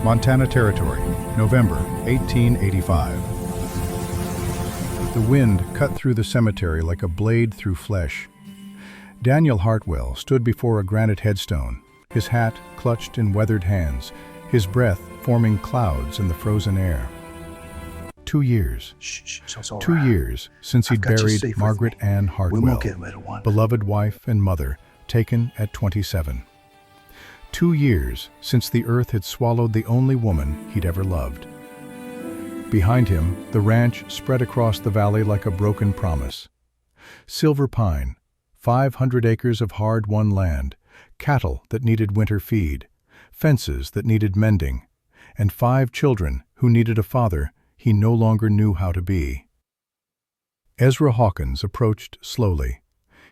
Montana Territory, November 1885. The wind cut through the cemetery like a blade through flesh. Daniel Hartwell stood before a granite headstone, his hat clutched in weathered hands, his breath forming clouds in the frozen air. 2 years. Shh, 2 years since he'd buried Margaret Ann Hartwell, beloved wife and mother, taken at 27. 2 years since the earth had swallowed the only woman he'd ever loved. Behind him, the ranch spread across the valley like a broken promise. Silver pine, 500 acres of hard-won land, cattle that needed winter feed, fences that needed mending, and 5 children who needed a father he no longer knew how to be. Ezra Hawkins approached slowly,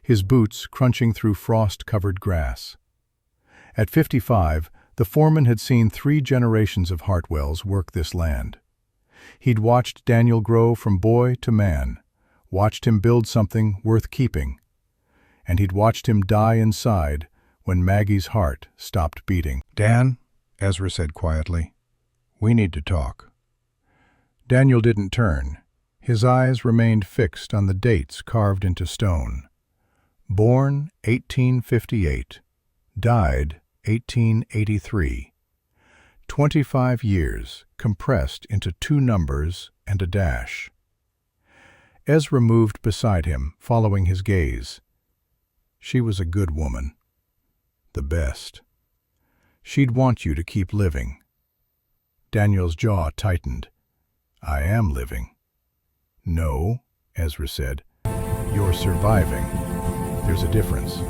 his boots crunching through frost-covered grass. At 55, the foreman had seen 3 generations of Hartwells work this land. He'd watched Daniel grow from boy to man, watched him build something worth keeping, and he'd watched him die inside when Maggie's heart stopped beating. "Dan," Ezra said quietly, "we need to talk." Daniel didn't turn. His eyes remained fixed on the dates carved into stone. Born 1858, died 1883. 25 years compressed into 2 numbers and a dash. Ezra moved beside him, following his gaze. She was a good woman. The best. She'd want you to keep living. Daniel's jaw tightened. "I am living." "No," Ezra said. "You're surviving. There's a difference."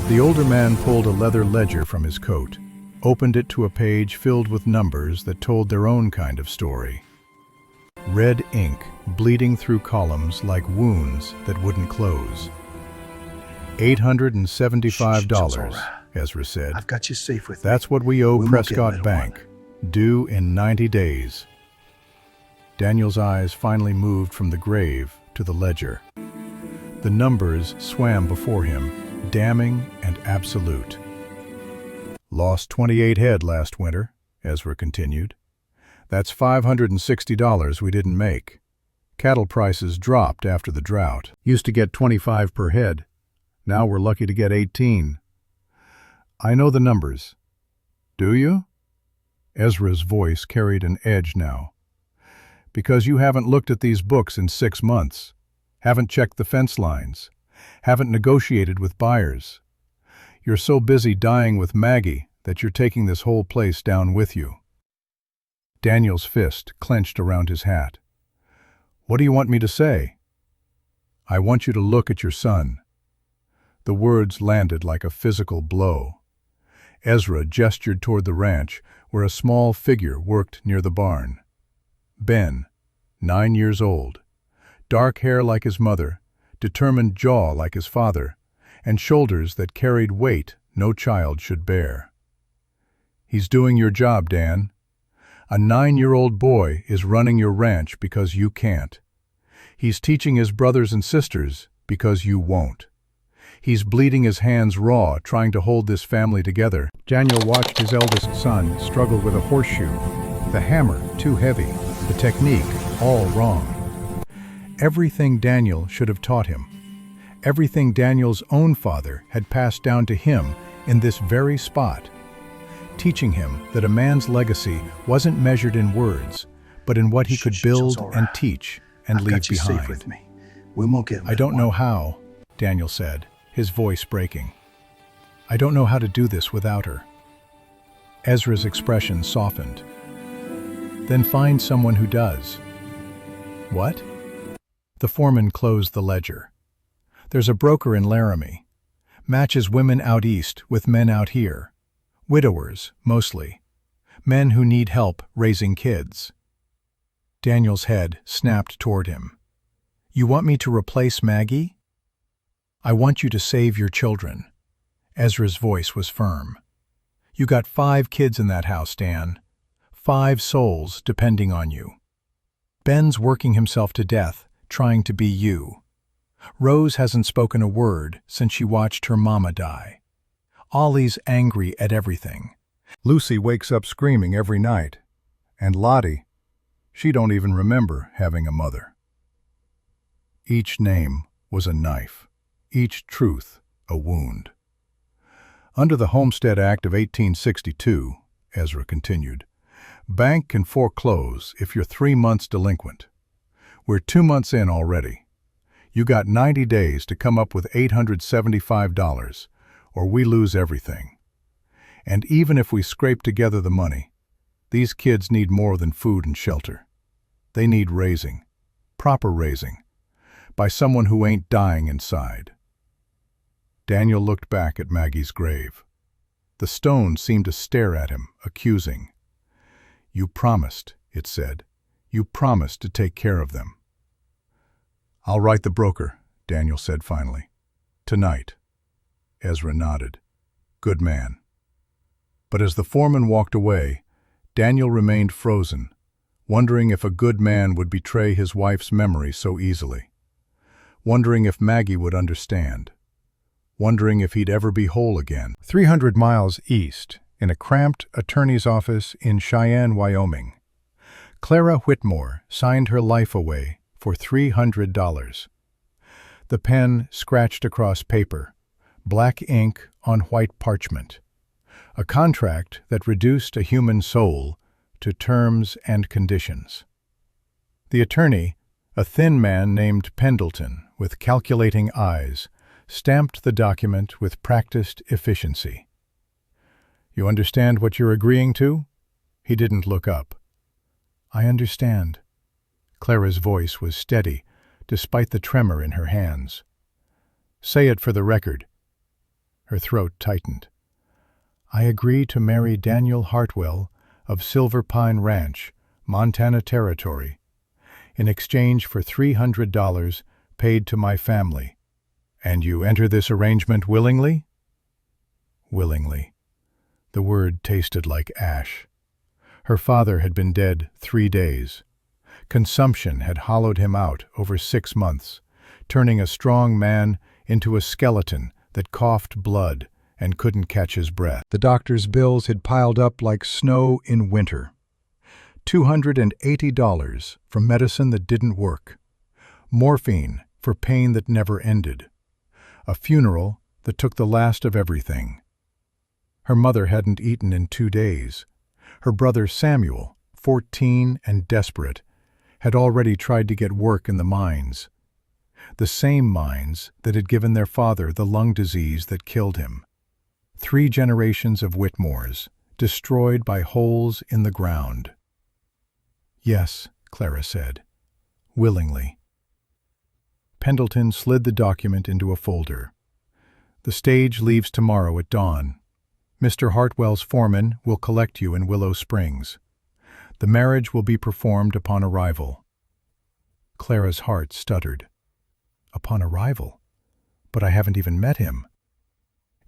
The older man pulled a leather ledger from his coat, opened it to a page filled with numbers that told their own kind of story. Red ink bleeding through columns like wounds that wouldn't close. $875, Ezra said. "I've got you safe with me. That's what we owe We won't Prescott get Bank, due in 90 days. Daniel's eyes finally moved from the grave to the ledger. The numbers swam before him, damning and absolute. "Lost 28 head last winter," Ezra continued. "That's $560 we didn't make. Cattle prices dropped after the drought. Used to get 25 per head. Now we're lucky to get 18. I know the numbers." "Do you?" Ezra's voice carried an edge now. "Because you haven't looked at these books in 6 months, haven't checked the fence lines, haven't negotiated with buyers. You're so busy dying with Maggie that you're taking this whole place down with you." Daniel's fist clenched around his hat. "What do you want me to say?" "I want you to look at your son." The words landed like a physical blow. Ezra gestured toward the ranch, where a small figure worked near the barn. Ben, 9 years old, dark hair like his mother, determined jaw like his father, and shoulders that carried weight no child should bear. "He's doing your job, Dan. A 9-year-old boy is running your ranch because you can't. He's teaching his brothers and sisters because you won't. He's bleeding his hands raw trying to hold this family together." Daniel watched his eldest son struggle with a horseshoe, the hammer too heavy, the technique all wrong. Everything Daniel should have taught him, everything Daniel's own father had passed down to him in this very spot, teaching him that a man's legacy wasn't measured in words, but in what he could build and teach and leave behind. "I don't know how," Daniel said, his voice breaking. "I don't know how to do this without her." Ezra's expression softened. "Then find someone who does." "What?" The foreman closed the ledger. "There's a broker in Laramie. Matches women out east with men out here. Widowers, mostly. Men who need help raising kids." Daniel's head snapped toward him. "You want me to replace Maggie?" "I want you to save your children." Ezra's voice was firm. "You got 5 kids in that house, Dan. 5 souls depending on you. Ben's working himself to death, trying to be you. Rose hasn't spoken a word since she watched her mama die. Ollie's angry at everything. Lucy wakes up screaming every night, and Lottie, she don't even remember having a mother. Each name was a knife, each truth a wound. Under the Homestead Act of 1862, Ezra continued, bank can foreclose if you're 3 months delinquent. We're 2 months in already. You got 90 days to come up with $875, or we lose everything. And even if we scrape together the money, these kids need more than food and shelter. They need raising, proper raising, by someone who ain't dying inside. Daniel looked back at Maggie's grave. The stone seemed to stare at him, accusing. You promised, it said. You promised to take care of them. I'll write the broker, Daniel said finally. Tonight. Ezra nodded. Good man. But as the foreman walked away, Daniel remained frozen, wondering if a good man would betray his wife's memory so easily. Wondering if Maggie would understand. Wondering if he'd ever be whole again. 300 miles east, in a cramped attorney's office in Cheyenne, Wyoming, Clara Whitmore signed her life away for $300. The pen scratched across paper, black ink on white parchment. A contract that reduced a human soul to terms and conditions. The attorney, a thin man named Pendleton with calculating eyes, stamped the document with practiced efficiency. You understand what you're agreeing to? He didn't look up. I understand. Clara's voice was steady, despite the tremor in her hands. Say it for the record. Her throat tightened. I agree to marry Daniel Hartwell of Silver Pine Ranch, Montana Territory, in exchange for $300 paid to my family. And you enter this arrangement willingly? Willingly. The word tasted like ash. Her father had been dead 3 days. Consumption had hollowed him out over 6 months, turning a strong man into a skeleton that coughed blood and couldn't catch his breath. The doctor's bills had piled up like snow in winter. $280 for medicine that didn't work. Morphine for pain that never ended. A funeral that took the last of everything. Her mother hadn't eaten in 2 days. Her brother Samuel, 14 and desperate, had already tried to get work in the mines. The same mines that had given their father the lung disease that killed him. 3 generations of Whitmores, destroyed by holes in the ground. Yes, Clara said, willingly. Pendleton slid the document into a folder. The stage leaves tomorrow at dawn. Mr. Hartwell's foreman will collect you in Willow Springs. The marriage will be performed upon arrival. Clara's heart stuttered. Upon arrival? But I haven't even met him.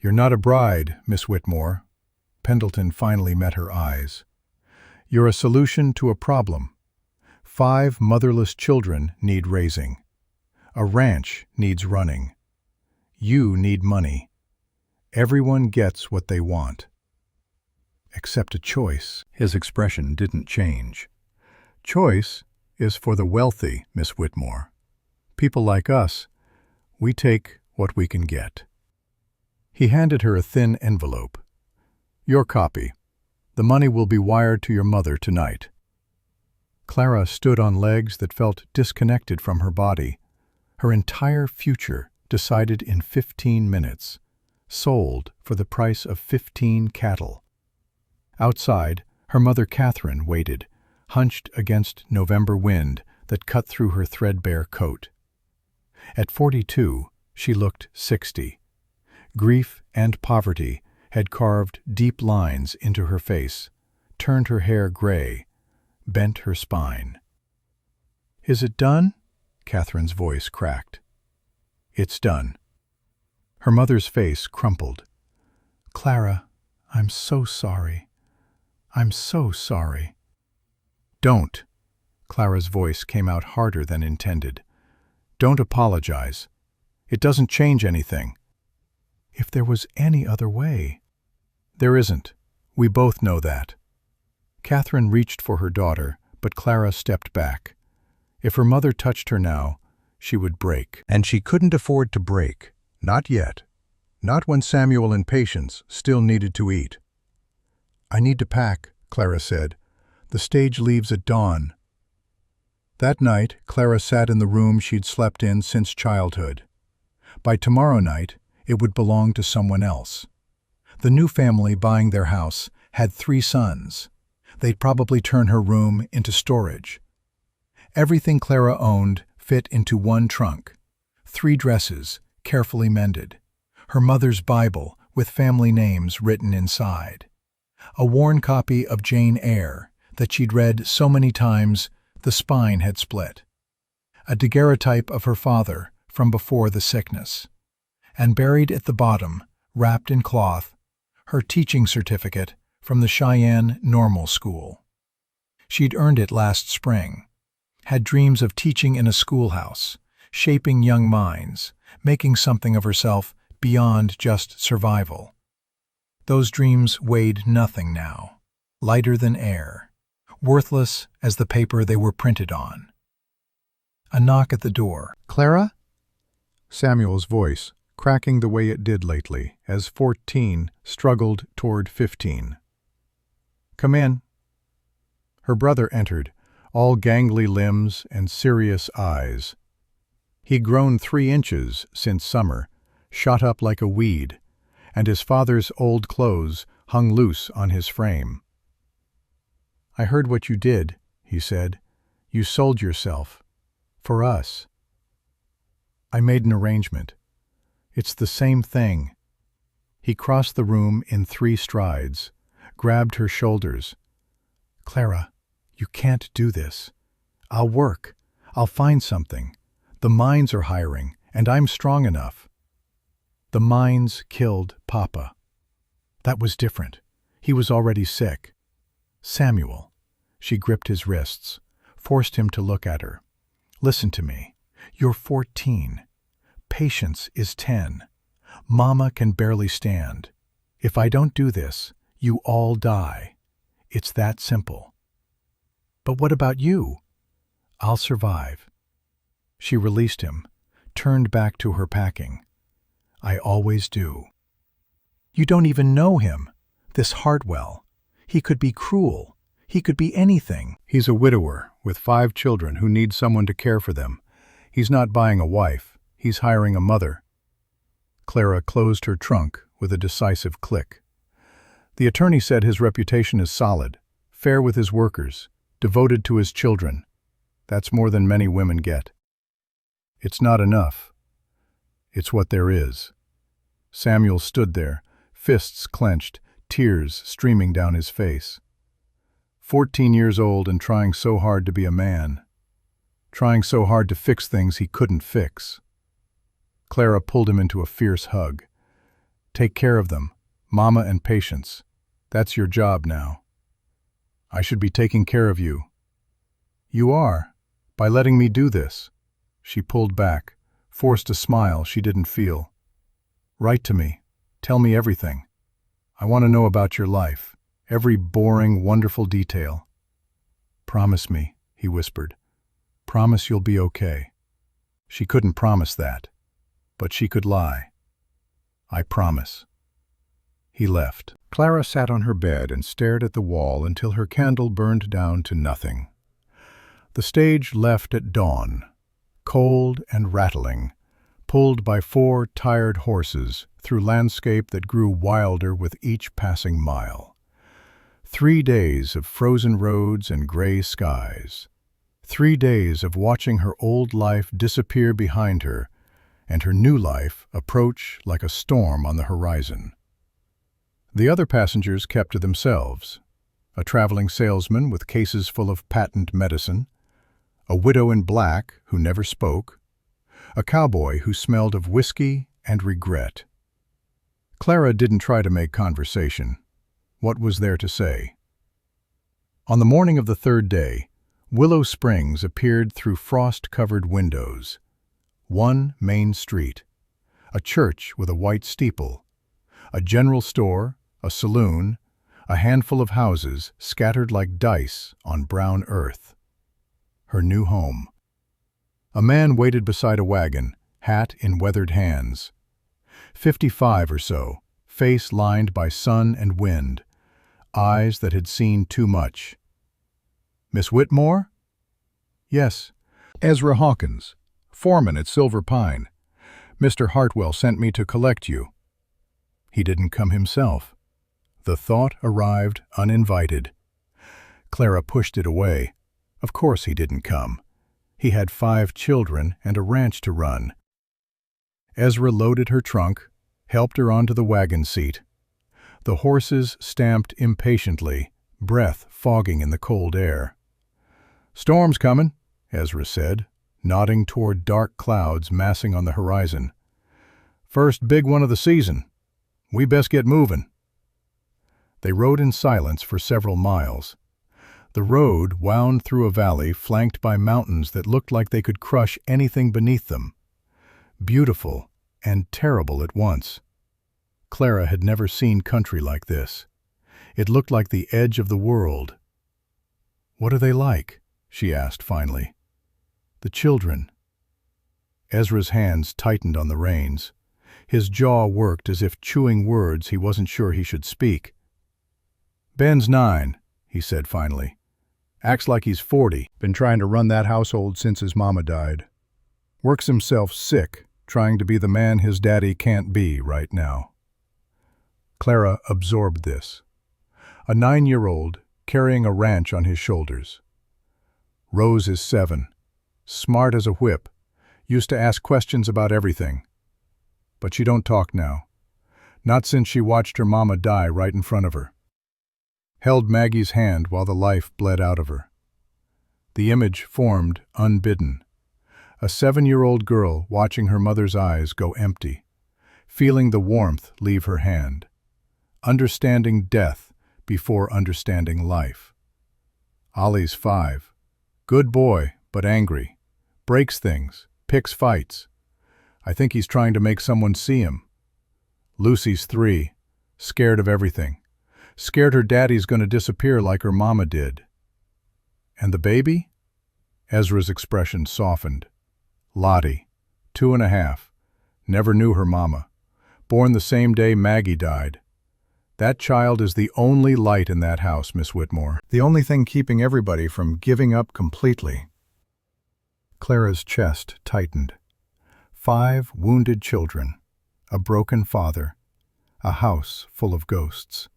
You're not a bride, Miss Whitmore. Pendleton finally met her eyes. You're a solution to a problem. 5 motherless children need raising. A ranch needs running. You need money. Everyone gets what they want. Except a choice. His expression didn't change. Choice is for the wealthy, Miss Whitmore. People like us, we take what we can get. He handed her a thin envelope. Your copy. The money will be wired to your mother tonight. Clara stood on legs that felt disconnected from her body. Her entire future decided in 15 minutes. Sold for the price of 15 cattle. Outside, her mother Catherine waited, hunched against November wind that cut through her threadbare coat. At 42, she looked 60. Grief and poverty had carved deep lines into her face, turned her hair gray, bent her spine. Is it done? Catherine's voice cracked. It's done. Her mother's face crumpled. Clara, I'm so sorry. I'm so sorry. Don't. Clara's voice came out harder than intended. Don't apologize. It doesn't change anything. If there was any other way. There isn't. We both know that." Catherine reached for her daughter, but Clara stepped back. If her mother touched her now, she would break. And she couldn't afford to break. Not yet. Not when Samuel and Patience still needed to eat. "I need to pack," Clara said. "The stage leaves at dawn." That night, Clara sat in the room she'd slept in since childhood. By tomorrow night, it would belong to someone else. The new family buying their house had 3 sons. They'd probably turn her room into storage. Everything Clara owned fit into one trunk. 3 dresses, carefully mended. Her mother's Bible with family names written inside. A worn copy of Jane Eyre that she'd read so many times the spine had split. A daguerreotype of her father from before the sickness. And buried at the bottom, wrapped in cloth, her teaching certificate from the Cheyenne Normal School. She'd earned it last spring. Had dreams of teaching in a schoolhouse, shaping young minds, making something of herself beyond just survival. Those dreams weighed nothing now, lighter than air, worthless as the paper they were printed on. A knock at the door. "Clara?" Samuel's voice, cracking the way it did lately, as 14 struggled toward 15. "Come in." Her brother entered, all gangly limbs and serious eyes. He'd grown 3 inches since summer, shot up like a weed, and his father's old clothes hung loose on his frame. "I heard what you did," he said. "You sold yourself. For us. I made an arrangement. It's the same thing." He crossed the room in 3 strides, grabbed her shoulders. "Clara, you can't do this. I'll work. I'll find something. The mines are hiring, and I'm strong enough." The mines killed Papa. That was different. He was already sick. "Samuel." She gripped his wrists, forced him to look at her. "Listen to me. You're 14. Patience is 10. Mama can barely stand. If I don't do this, you all die. It's that simple." "But what about you?" "I'll survive." She released him, turned back to her packing. "I always do." "You don't even know him, this Hartwell. He could be cruel. He could be anything." "He's a widower with 5 children who need someone to care for them. He's not buying a wife. He's hiring a mother." Clara closed her trunk with a decisive click. "The attorney said his reputation is solid, fair with his workers, devoted to his children. That's more than many women get." "It's not enough. It's what there is." Samuel stood there, fists clenched, tears streaming down his face. 14 years old and trying so hard to be a man. Trying so hard to fix things he couldn't fix. Clara pulled him into a fierce hug. "Take care of them, Mama and Patience. That's your job now." "I should be taking care of you." "You are, by letting me do this." She pulled back, forced a smile she didn't feel. "Write to me. Tell me everything. I want to know about your life, every boring, wonderful detail." "Promise me," he whispered. "Promise you'll be okay." She couldn't promise that, but she could lie. "I promise." He left. Clara sat on her bed and stared at the wall until her candle burned down to nothing. The stage left at dawn, cold and rattling, pulled by 4 tired horses through landscape that grew wilder with each passing mile. 3 days of frozen roads and gray skies. 3 days of watching her old life disappear behind her and her new life approach like a storm on the horizon. The other passengers kept to themselves. A traveling salesman with cases full of patent medicine, a widow in black who never spoke, a cowboy who smelled of whiskey and regret. Clara didn't try to make conversation. What was there to say? On the morning of the 3rd day, Willow Springs appeared through frost-covered windows. One main street, a church with a white steeple, a general store, a saloon, a handful of houses scattered like dice on brown earth. Her new home. A man waited beside a wagon, hat in weathered hands. 55 or so, face lined by sun and wind, eyes that had seen too much. "Miss Whitmore?" "Yes." "Ezra Hawkins, foreman at Silver Pine. Mr. Hartwell sent me to collect you." He didn't come himself. The thought arrived uninvited. Clara pushed it away. Of course he didn't come. He had 5 children and a ranch to run. Ezra loaded her trunk, helped her onto the wagon seat. The horses stamped impatiently, breath fogging in the cold air. "Storm's coming," Ezra said, nodding toward dark clouds massing on the horizon. "First big one of the season. We best get moving." They rode in silence for several miles. The road wound through a valley flanked by mountains that looked like they could crush anything beneath them. Beautiful and terrible at once. Clara had never seen country like this. It looked like the edge of the world. "What are they like?" she asked finally. "The children." Ezra's hands tightened on the reins. His jaw worked as if chewing words he wasn't sure he should speak. "Ben's 9, he said finally. "Acts like he's 40. Been trying to run that household since his mama died. Works himself sick, trying to be the man his daddy can't be right now." Clara absorbed this. A 9-year-old carrying a ranch on his shoulders. Rose is 7, smart as a whip, used to ask questions about everything. But she don't talk now. Not since she watched her mama die right in front of her. Held Maggie's hand while the life bled out of her. The image formed unbidden. A 7-year-old girl watching her mother's eyes go empty, feeling the warmth leave her hand, understanding death before understanding life. Ollie's 5. Good boy, but angry. Breaks things, picks fights. I think he's trying to make someone see him. Lucy's 3, scared of everything. Scared her daddy's going to disappear like her mama did. And the baby? Ezra's expression softened. Lottie, 2.5, never knew her mama. Born the same day Maggie died. That child is the only light in that house, Miss Whitmore. The only thing keeping everybody from giving up completely. Clara's chest tightened. 5 wounded children, a broken father, a house full of ghosts.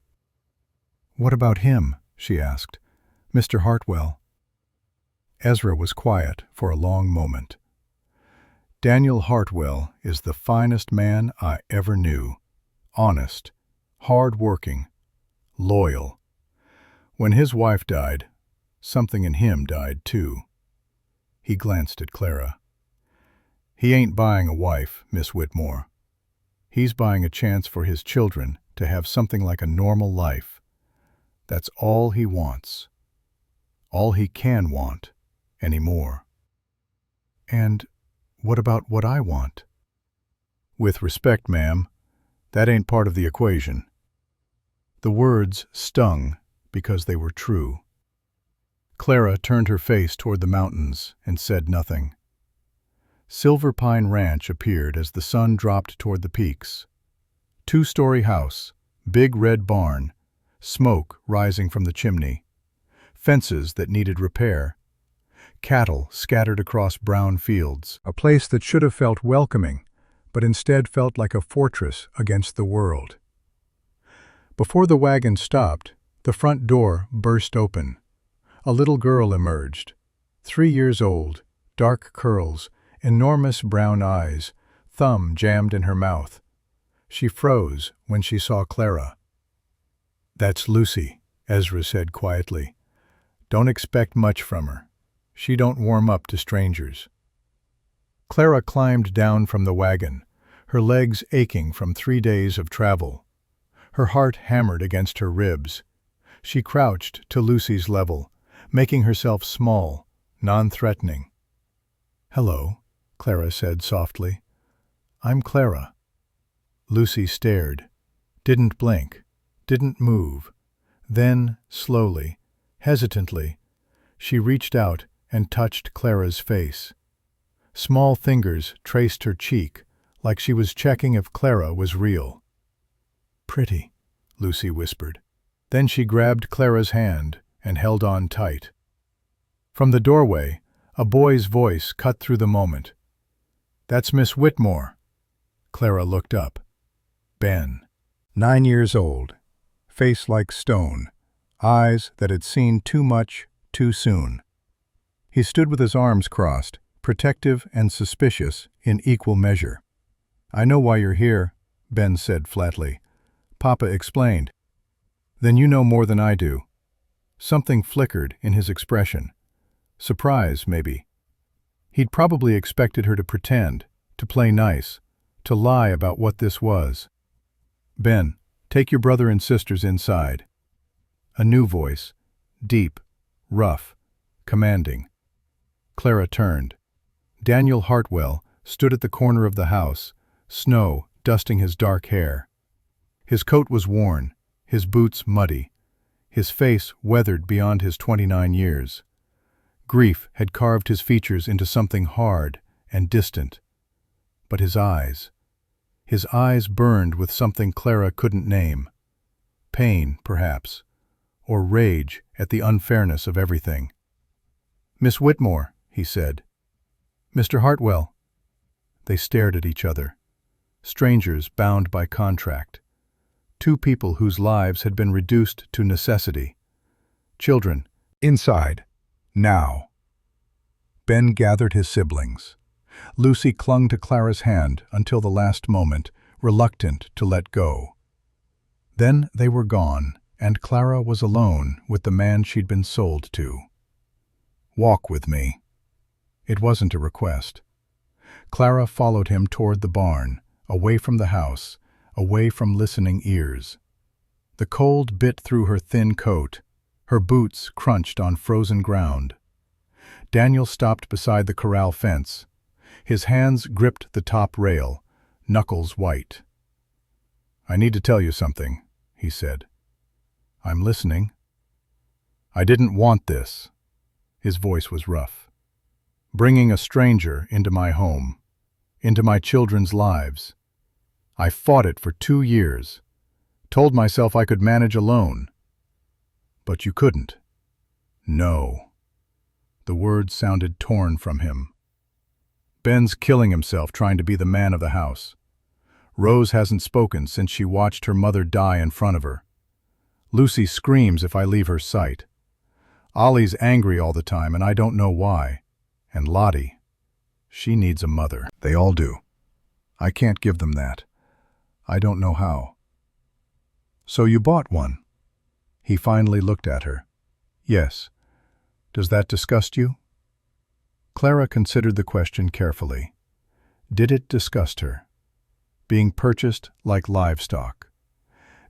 "What about him?" she asked. "Mr. Hartwell." Ezra was quiet for a long moment. "Daniel Hartwell is the finest man I ever knew. Honest, hard-working, loyal. When his wife died, something in him died too." He glanced at Clara. "He ain't buying a wife, Miss Whitmore. He's buying a chance for his children to have something like a normal life. That's all he wants. All he can want anymore." "And what about what I want?" "With respect, ma'am, that ain't part of the equation." The words stung because they were true. Clara turned her face toward the mountains and said nothing. Silver Pine Ranch appeared as the sun dropped toward the peaks. 2-story house, big red barn, smoke rising from the chimney, fences that needed repair, cattle scattered across brown fields. A place that should have felt welcoming, but instead felt like a fortress against the world. Before the wagon stopped, the front door burst open. A little girl emerged, 3 years old, dark curls, enormous brown eyes, thumb jammed in her mouth. She froze when she saw Clara. "That's Lucy," Ezra said quietly. "Don't expect much from her. She don't warm up to strangers." Clara climbed down from the wagon, her legs aching from 3 days of travel. Her heart hammered against her ribs. She crouched to Lucy's level, making herself small, non-threatening. "Hello," Clara said softly. "I'm Clara." Lucy stared, didn't blink, didn't move, Then, slowly, hesitantly, she reached out and touched Clara's face. Small fingers traced her cheek, like she was checking if Clara was real. "Pretty," Lucy whispered. Then she grabbed Clara's hand and held on tight. From the doorway, a boy's voice cut through the moment. "That's Miss Whitmore." Clara looked up. Ben, 9 years old, face like stone, eyes that had seen too much too soon. He stood with his arms crossed, protective and suspicious in equal measure. "I know why you're here," Ben said flatly. Papa explained. "Then you know more than I do." Something flickered in his expression. Surprise, maybe. He'd probably expected her to pretend, to play nice, to lie about what this was. "Ben, take your brother and sisters inside." A new voice, deep, rough, commanding. Clara turned. Daniel Hartwell stood at the corner of the house, snow dusting his dark hair. His coat was worn, his boots muddy, his face weathered beyond his 29 years. Grief had carved his features into something hard and distant. But his eyes burned with something Clara couldn't name. Pain, perhaps, or rage at the unfairness of everything. "Miss Whitmore," he said. "Mr. Hartwell." They stared at each other. Strangers bound by contract. Two people whose lives had been reduced to necessity. Children. Inside. Now. Ben gathered his siblings. Lucy clung to Clara's hand until the last moment, reluctant to let go. Then they were gone, and Clara was alone with the man she'd been sold to. "Walk with me." It wasn't a request. Clara followed him toward the barn, away from the house, away from listening ears. The cold bit through her thin coat. Her boots crunched on frozen ground. Daniel stopped beside the corral fence. His hands gripped the top rail, knuckles white. "I need to tell you something," he said. "I'm listening." "I didn't want this." His voice was rough. "Bringing a stranger into my home, into my children's lives. I fought it for 2 years, told myself I could manage alone. But you couldn't." "No." The words sounded torn from him. "Ben's killing himself trying to be the man of the house. Rose hasn't spoken since she watched her mother die in front of her. Lucy screams if I leave her sight. Ollie's angry all the time and I don't know why. And Lottie, she needs a mother. They all do. I can't give them that. I don't know how." "So you bought one?" He finally looked at her. "Yes. Does that disgust you?" Clara considered the question carefully. Did it disgust her? Being purchased like livestock.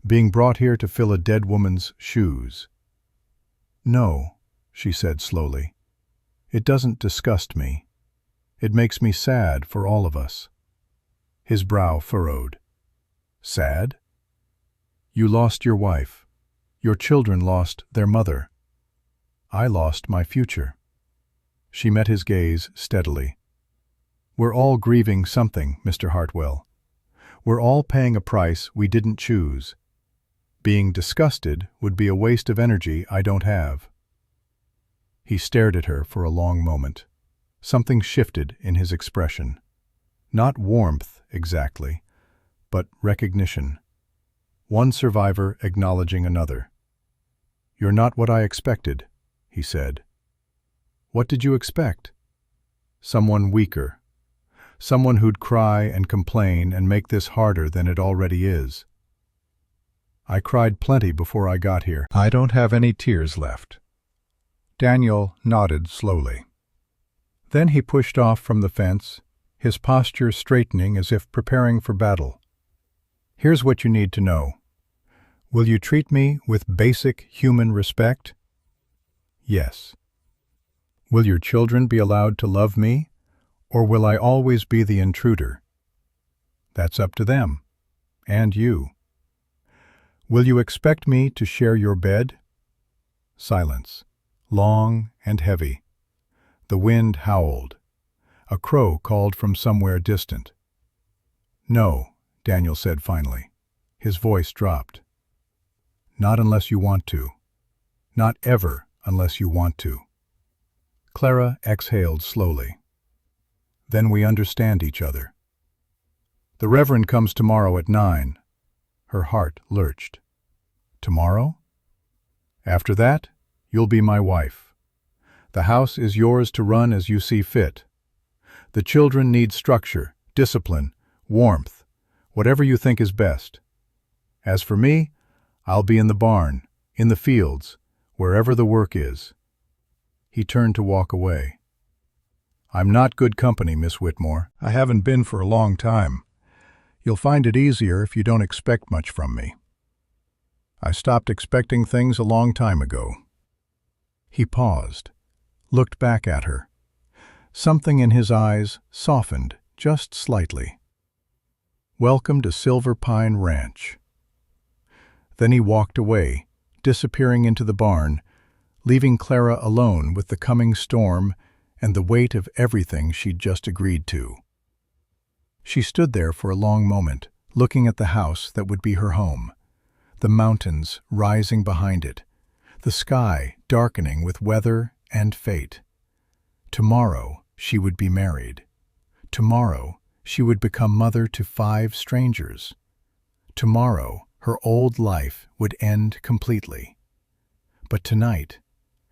Being brought here to fill a dead woman's shoes. "No," she said slowly. "It doesn't disgust me. It makes me sad for all of us." His brow furrowed. "Sad? You lost your wife. Your children lost their mother. I lost my future." She met his gaze steadily. "We're all grieving something, Mr. Hartwell. We're all paying a price we didn't choose. Being disgusted would be a waste of energy I don't have." He stared at her for a long moment. Something shifted in his expression. Not warmth, exactly, but recognition. One survivor acknowledging another. "You're not what I expected," he said. "What did you expect?" "Someone weaker. Someone who'd cry and complain and make this harder than it already is." "I cried plenty before I got here. I don't have any tears left." Daniel nodded slowly. Then he pushed off from the fence, his posture straightening as if preparing for battle. "Here's what you need to know. Will you treat me with basic human respect?" "Yes." "Will your children be allowed to love me, or will I always be the intruder?" "That's up to them. And you." Will you expect me to share your bed? Silence, long and heavy. The wind howled. A crow called from somewhere distant. No, Daniel said finally. His voice dropped. Not unless you want to. Not ever unless you want to. Clara exhaled slowly. Then we understand each other. The Reverend comes tomorrow at 9. Her heart lurched. Tomorrow? After that, you'll be my wife. The house is yours to run as you see fit. The children need structure, discipline, warmth, whatever you think is best. As for me, I'll be in the barn, in the fields, wherever the work is. He turned to walk away. I'm not good company, Miss Whitmore. I haven't been for a long time. You'll find it easier if you don't expect much from me. I stopped expecting things a long time ago. He paused, looked back at her. Something in his eyes softened just slightly. Welcome to Silver Pine Ranch. Then he walked away, disappearing into the barn, leaving Clara alone with the coming storm and the weight of everything she'd just agreed to. She stood there for a long moment, looking at the house that would be her home, the mountains rising behind it, the sky darkening with weather and fate. Tomorrow she would be married. Tomorrow she would become mother to 5 strangers. Tomorrow her old life would end completely. But tonight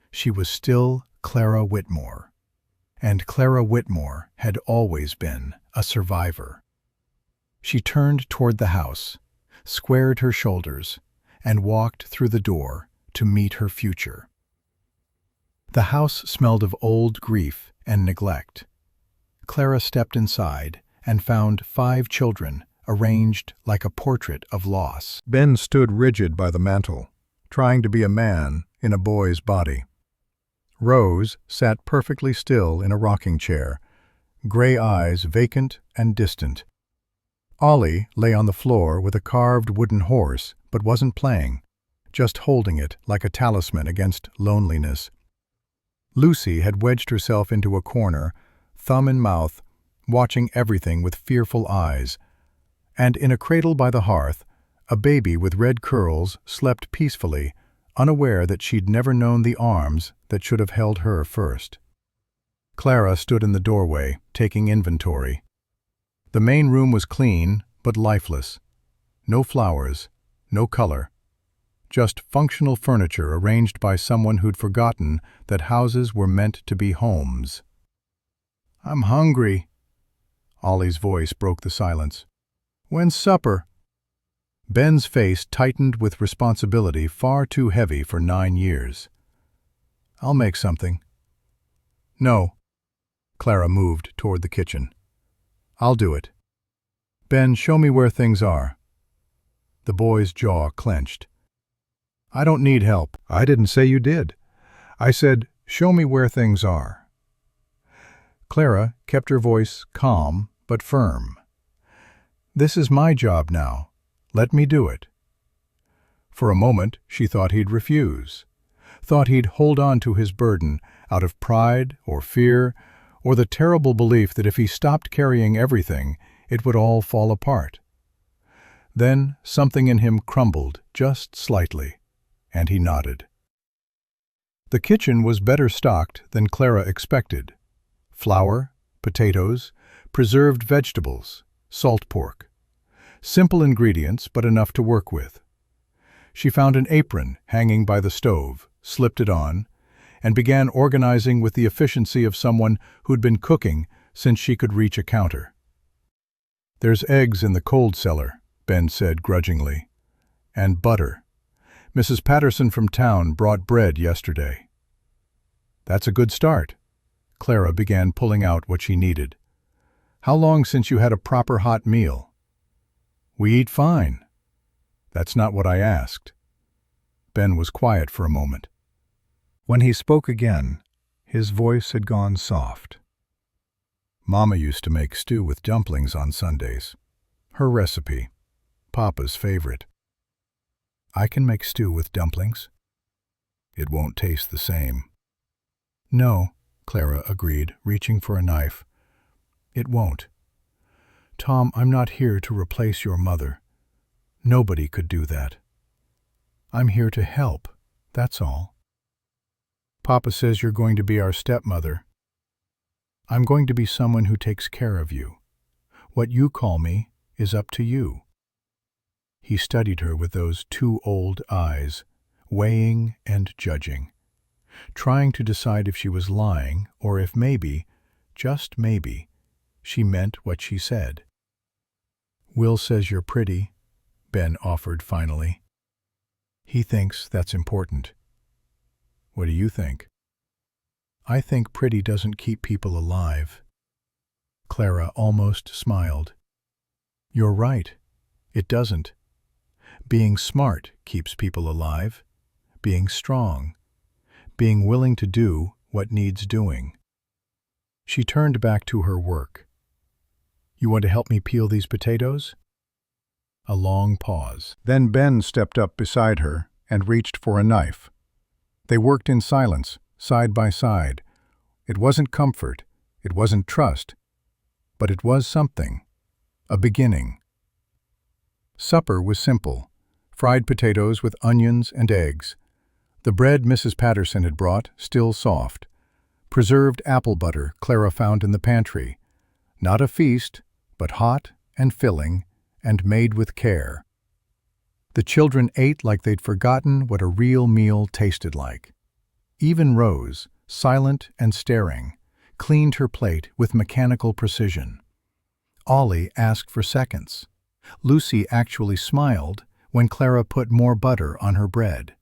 she was still Clara Whitmore. And Clara Whitmore had always been a survivor. She turned toward the house, squared her shoulders, and walked through the door to meet her future. The house smelled of old grief and neglect. Clara stepped inside and found 5 children arranged like a portrait of loss. Ben stood rigid by the mantel, trying to be a man in a boy's body. Rose sat perfectly still in a rocking chair, gray eyes vacant and distant. Ollie lay on the floor with a carved wooden horse but wasn't playing, just holding it like a talisman against loneliness. Lucy had wedged herself into a corner, thumb in mouth, watching everything with fearful eyes. And in a cradle by the hearth, a baby with red curls slept peacefully, unaware that she'd never known the arms that should have held her first. Clara stood in the doorway, taking inventory. The main room was clean, but lifeless. No flowers, no color. Just functional furniture arranged by someone who'd forgotten that houses were meant to be homes. I'm hungry. Ollie's voice broke the silence. When's supper? Ben's face tightened with responsibility far too heavy for 9 years. I'll make something. No. Clara moved toward the kitchen. I'll do it. Ben, show me where things are. The boy's jaw clenched. I don't need help. I didn't say you did. I said, show me where things are. Clara kept her voice calm but firm. This is my job now. Let me do it. For a moment, she thought he'd refuse, thought he'd hold on to his burden out of pride or fear or the terrible belief that if he stopped carrying everything, it would all fall apart. Then something in him crumbled just slightly, and he nodded. The kitchen was better stocked than Clara expected. Flour, potatoes, preserved vegetables, salt pork. Simple ingredients, but enough to work with. She found an apron hanging by the stove, slipped it on, and began organizing with the efficiency of someone who'd been cooking since she could reach a counter. There's eggs in the cold cellar, Ben said grudgingly. And butter. Mrs. Patterson from town brought bread yesterday. That's a good start. Clara began pulling out what she needed. How long since you had a proper hot meal? We eat fine. That's not what I asked. Ben was quiet for a moment. When he spoke again, his voice had gone soft. Mama used to make stew with dumplings on Sundays. Her recipe. Papa's favorite. I can make stew with dumplings. It won't taste the same. No, Clara agreed, reaching for a knife. It won't. Tom, I'm not here to replace your mother. Nobody could do that. I'm here to help, that's all. Papa says you're going to be our stepmother. I'm going to be someone who takes care of you. What you call me is up to you. He studied her with those two old eyes, weighing and judging, trying to decide if she was lying or if maybe, just maybe, she meant what she said. Will says you're pretty, Ben offered finally. He thinks that's important. What do you think? I think pretty doesn't keep people alive. Clara almost smiled. You're right. It doesn't. Being smart keeps people alive. Being strong. Being willing to do what needs doing. She turned back to her work. You want to help me peel these potatoes? A long pause. Then Ben stepped up beside her and reached for a knife. They worked in silence, side by side. It wasn't comfort, it wasn't trust, but it was something. A beginning. Supper was simple. Fried potatoes with onions and eggs. The bread Mrs. Patterson had brought, still soft. Preserved apple butter Clara found in the pantry. Not a feast, but hot and filling, and made with care. The children ate like they'd forgotten what a real meal tasted like. Even Rose, silent and staring, cleaned her plate with mechanical precision. Ollie asked for seconds. Lucy actually smiled when Clara put more butter on her bread.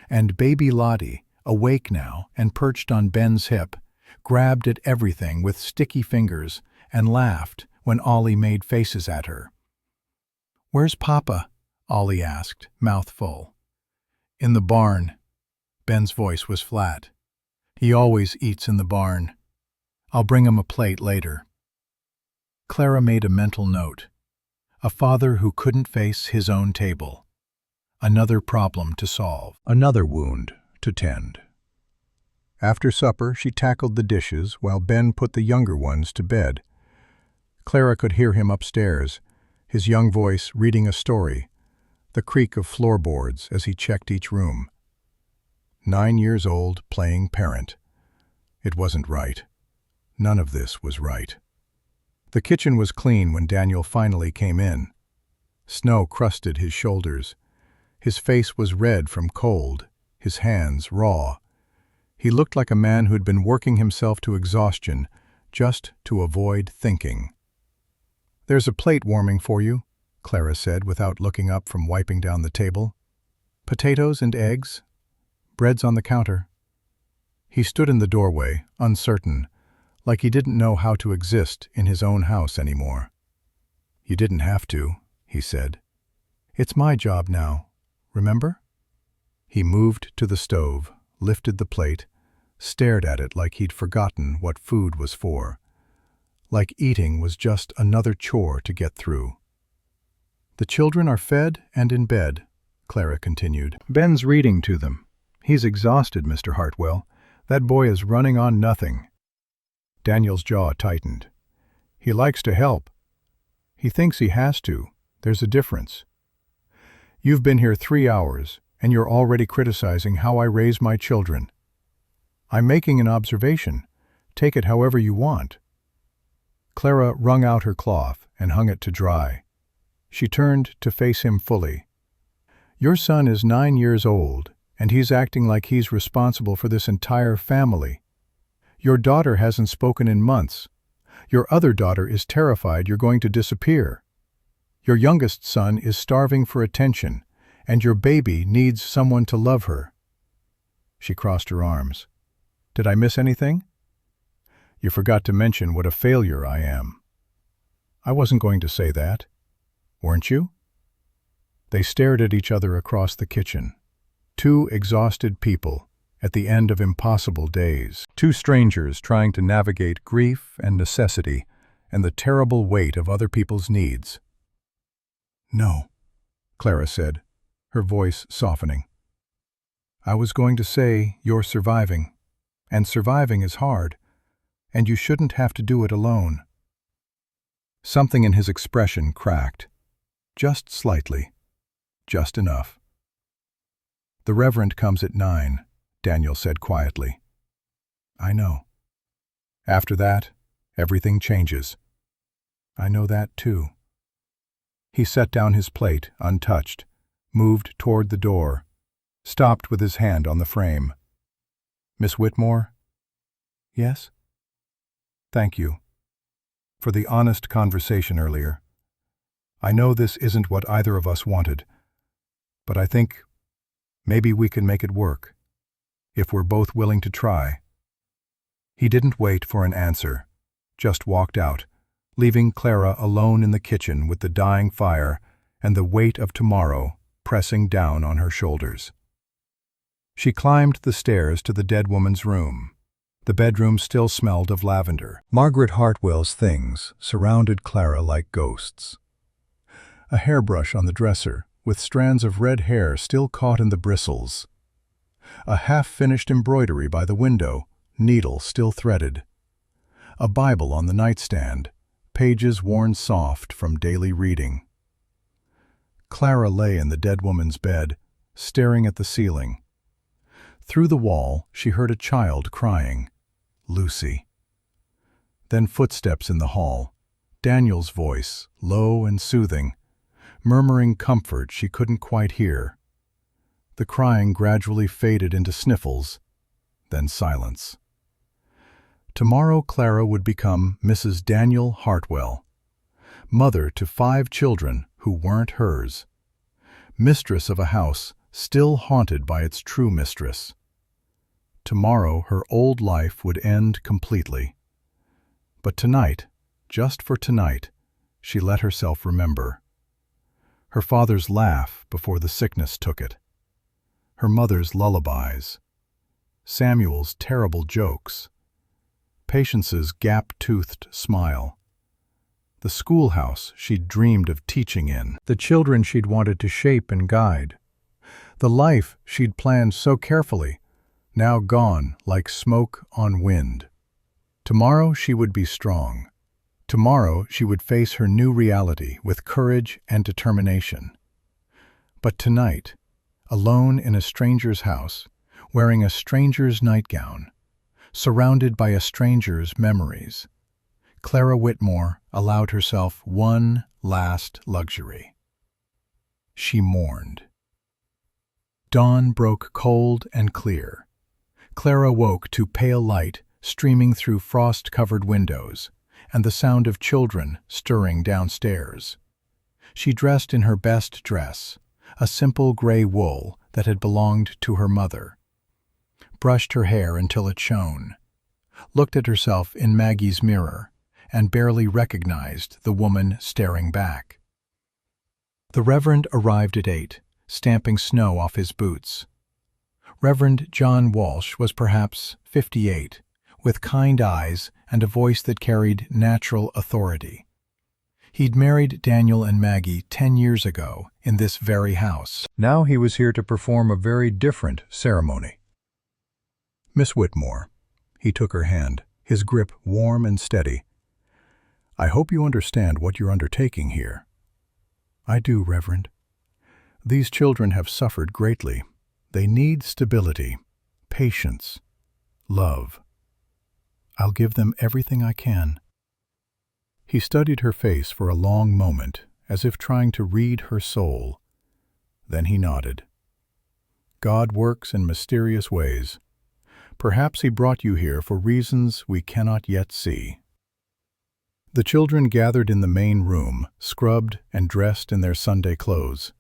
And baby Lottie, awake now and perched on Ben's hip, grabbed at everything with sticky fingers and laughed when Ollie made faces at her. "Where's Papa?" Ollie asked, mouth full. "In the barn." Ben's voice was flat. "He always eats in the barn. I'll bring him a plate later." Clara made a mental note. A father who couldn't face his own table. Another problem to solve. Another wound to tend. After supper, she tackled the dishes while Ben put the younger ones to bed. Clara could hear him upstairs, his young voice reading a story, the creak of floorboards as he checked each room. 9 years old, playing parent. It wasn't right. None of this was right. The kitchen was clean when Daniel finally came in. Snow crusted his shoulders. His face was red from cold, his hands raw. He looked like a man who'd been working himself to exhaustion just to avoid thinking. "There's a plate warming for you," Clara said without looking up from wiping down the table. "Potatoes and eggs. Bread's on the counter." He stood in the doorway, uncertain, like he didn't know how to exist in his own house anymore. "You didn't have to," he said. "It's my job now, remember?" He moved to the stove, lifted the plate, stared at it like he'd forgotten what food was for. Like eating was just another chore to get through. "The children are fed and in bed," Clara continued. "Ben's reading to them. He's exhausted, Mr. Hartwell. That boy is running on nothing." Daniel's jaw tightened. "He likes to help. He thinks he has to. There's a difference. You've been here 3 hours, and you're already criticizing how I raise my children. I'm making an observation. Take it however you want." Clara wrung out her cloth and hung it to dry. She turned to face him fully. "Your son is 9 years old, and he's acting like he's responsible for this entire family. Your daughter hasn't spoken in months. Your other daughter is terrified you're going to disappear. Your youngest son is starving for attention, and your baby needs someone to love her." She crossed her arms. "Did I miss anything?" "You forgot to mention what a failure I am." "I wasn't going to say that. Weren't you?" They stared at each other across the kitchen. Two exhausted people at the end of impossible days. Two strangers trying to navigate grief and necessity and the terrible weight of other people's needs. "No," Clara said, her voice softening. "I was going to say you're surviving, and surviving is hard, and you shouldn't have to do it alone." Something in his expression cracked. Just slightly. Just enough. "The Reverend comes at 9, Daniel said quietly. "I know. After that, everything changes." "I know that too." He set down his plate, untouched, moved toward the door, stopped with his hand on the frame. "Miss Whitmore?" "Yes?" "Thank you for the honest conversation earlier. I know this isn't what either of us wanted, but I think maybe we can make it work, if we're both willing to try." He didn't wait for an answer, just walked out, leaving Clara alone in the kitchen with the dying fire and the weight of tomorrow pressing down on her shoulders. She climbed the stairs to the dead woman's room. The bedroom still smelled of lavender. Margaret Hartwell's things surrounded Clara like ghosts. A hairbrush on the dresser, with strands of red hair still caught in the bristles. A half-finished embroidery by the window, needle still threaded. A Bible on the nightstand, pages worn soft from daily reading. Clara lay in the dead woman's bed, staring at the ceiling. Through the wall, she heard a child crying, "Lucy." Then footsteps in the hall, Daniel's voice, low and soothing, murmuring comfort she couldn't quite hear. The crying gradually faded into sniffles, then silence. Tomorrow Clara would become Mrs. Daniel Hartwell, mother to 5 children who weren't hers, mistress of a house still haunted by its true mistress. Tomorrow her old life would end completely. But tonight, just for tonight, she let herself remember. Her father's laugh before the sickness took it. Her mother's lullabies. Samuel's terrible jokes. Patience's gap-toothed smile. The schoolhouse she'd dreamed of teaching in. The children she'd wanted to shape and guide. The life she'd planned so carefully, now gone like smoke on wind. Tomorrow she would be strong. Tomorrow she would face her new reality with courage and determination. But tonight, alone in a stranger's house, wearing a stranger's nightgown, surrounded by a stranger's memories, Clara Whitmore allowed herself one last luxury. She mourned. Dawn broke cold and clear. Clara woke to pale light streaming through frost-covered windows and the sound of children stirring downstairs. She dressed in her best dress, a simple gray wool that had belonged to her mother, brushed her hair until it shone, looked at herself in Maggie's mirror, and barely recognized the woman staring back. The Reverend arrived at 8, stamping snow off his boots. Reverend John Walsh was perhaps 58, with kind eyes and a voice that carried natural authority. He'd married Daniel and Maggie 10 years ago in this very house. Now he was here to perform a very different ceremony. "Miss Whitmore," he took her hand, his grip warm and steady. "I hope you understand what you're undertaking here." "I do, Reverend. These children have suffered greatly. They need stability, patience, love. I'll give them everything I can." He studied her face for a long moment, as if trying to read her soul. Then he nodded. "God works in mysterious ways. Perhaps he brought you here for reasons we cannot yet see." The children gathered in the main room, scrubbed and dressed in their Sunday clothes.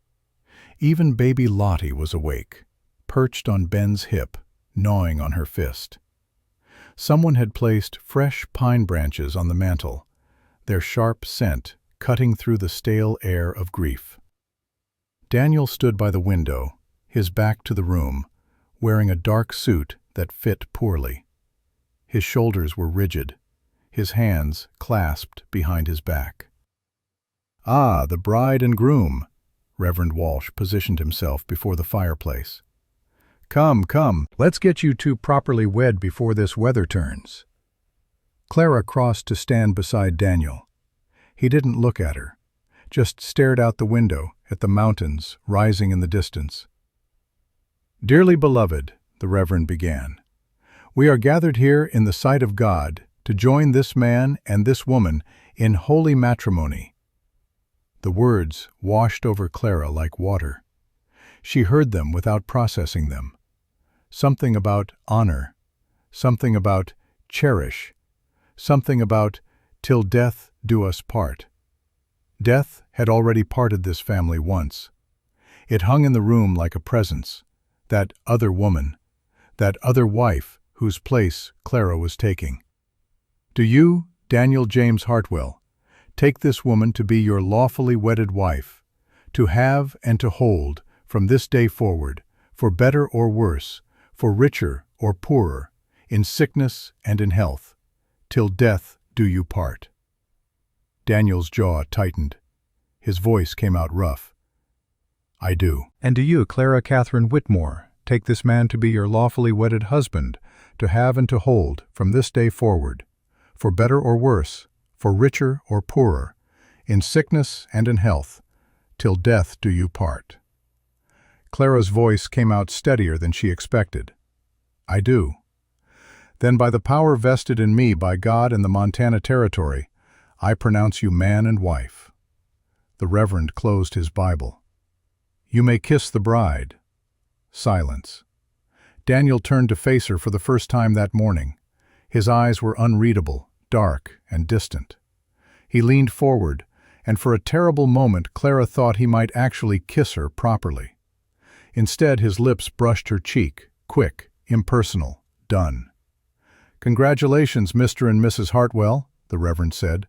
Even baby Lottie was awake, perched on Ben's hip, gnawing on her fist. Someone had placed fresh pine branches on the mantel, their sharp scent cutting through the stale air of grief. Daniel stood by the window, his back to the room, wearing a dark suit that fit poorly. His shoulders were rigid, his hands clasped behind his back. "Ah, the bride and groom," Reverend Walsh positioned himself before the fireplace. "Come, come, let's get you two properly wed before this weather turns." Clara crossed to stand beside Daniel. He didn't look at her, just stared out the window at the mountains rising in the distance. "Dearly beloved," the Reverend began, "we are gathered here in the sight of God to join this man and this woman in holy matrimony." The words washed over Clara like water. She heard them without processing them. Something about honor, something about cherish, something about till death do us part. Death had already parted this family once. It hung in the room like a presence, that other woman, that other wife whose place Clara was taking. "Do you, Daniel James Hartwell, take this woman to be your lawfully wedded wife, to have and to hold from this day forward, for better or worse, for richer or poorer, in sickness and in health, till death do you part?" Daniel's jaw tightened. His voice came out rough. "I do." "And do you, Clara Catherine Whitmore, take this man to be your lawfully wedded husband, to have and to hold from this day forward, for better or worse, for richer or poorer, in sickness and in health, till death do you part?" Clara's voice came out steadier than she expected. "I do." "Then by the power vested in me by God and the Montana Territory, I pronounce you man and wife." The Reverend closed his Bible. "You may kiss the bride." Silence. Daniel turned to face her for the first time that morning. His eyes were unreadable, dark and distant. He leaned forward, and for a terrible moment Clara thought he might actually kiss her properly. Instead, his lips brushed her cheek, quick, impersonal, done. "Congratulations, Mr. and Mrs. Hartwell," the Reverend said.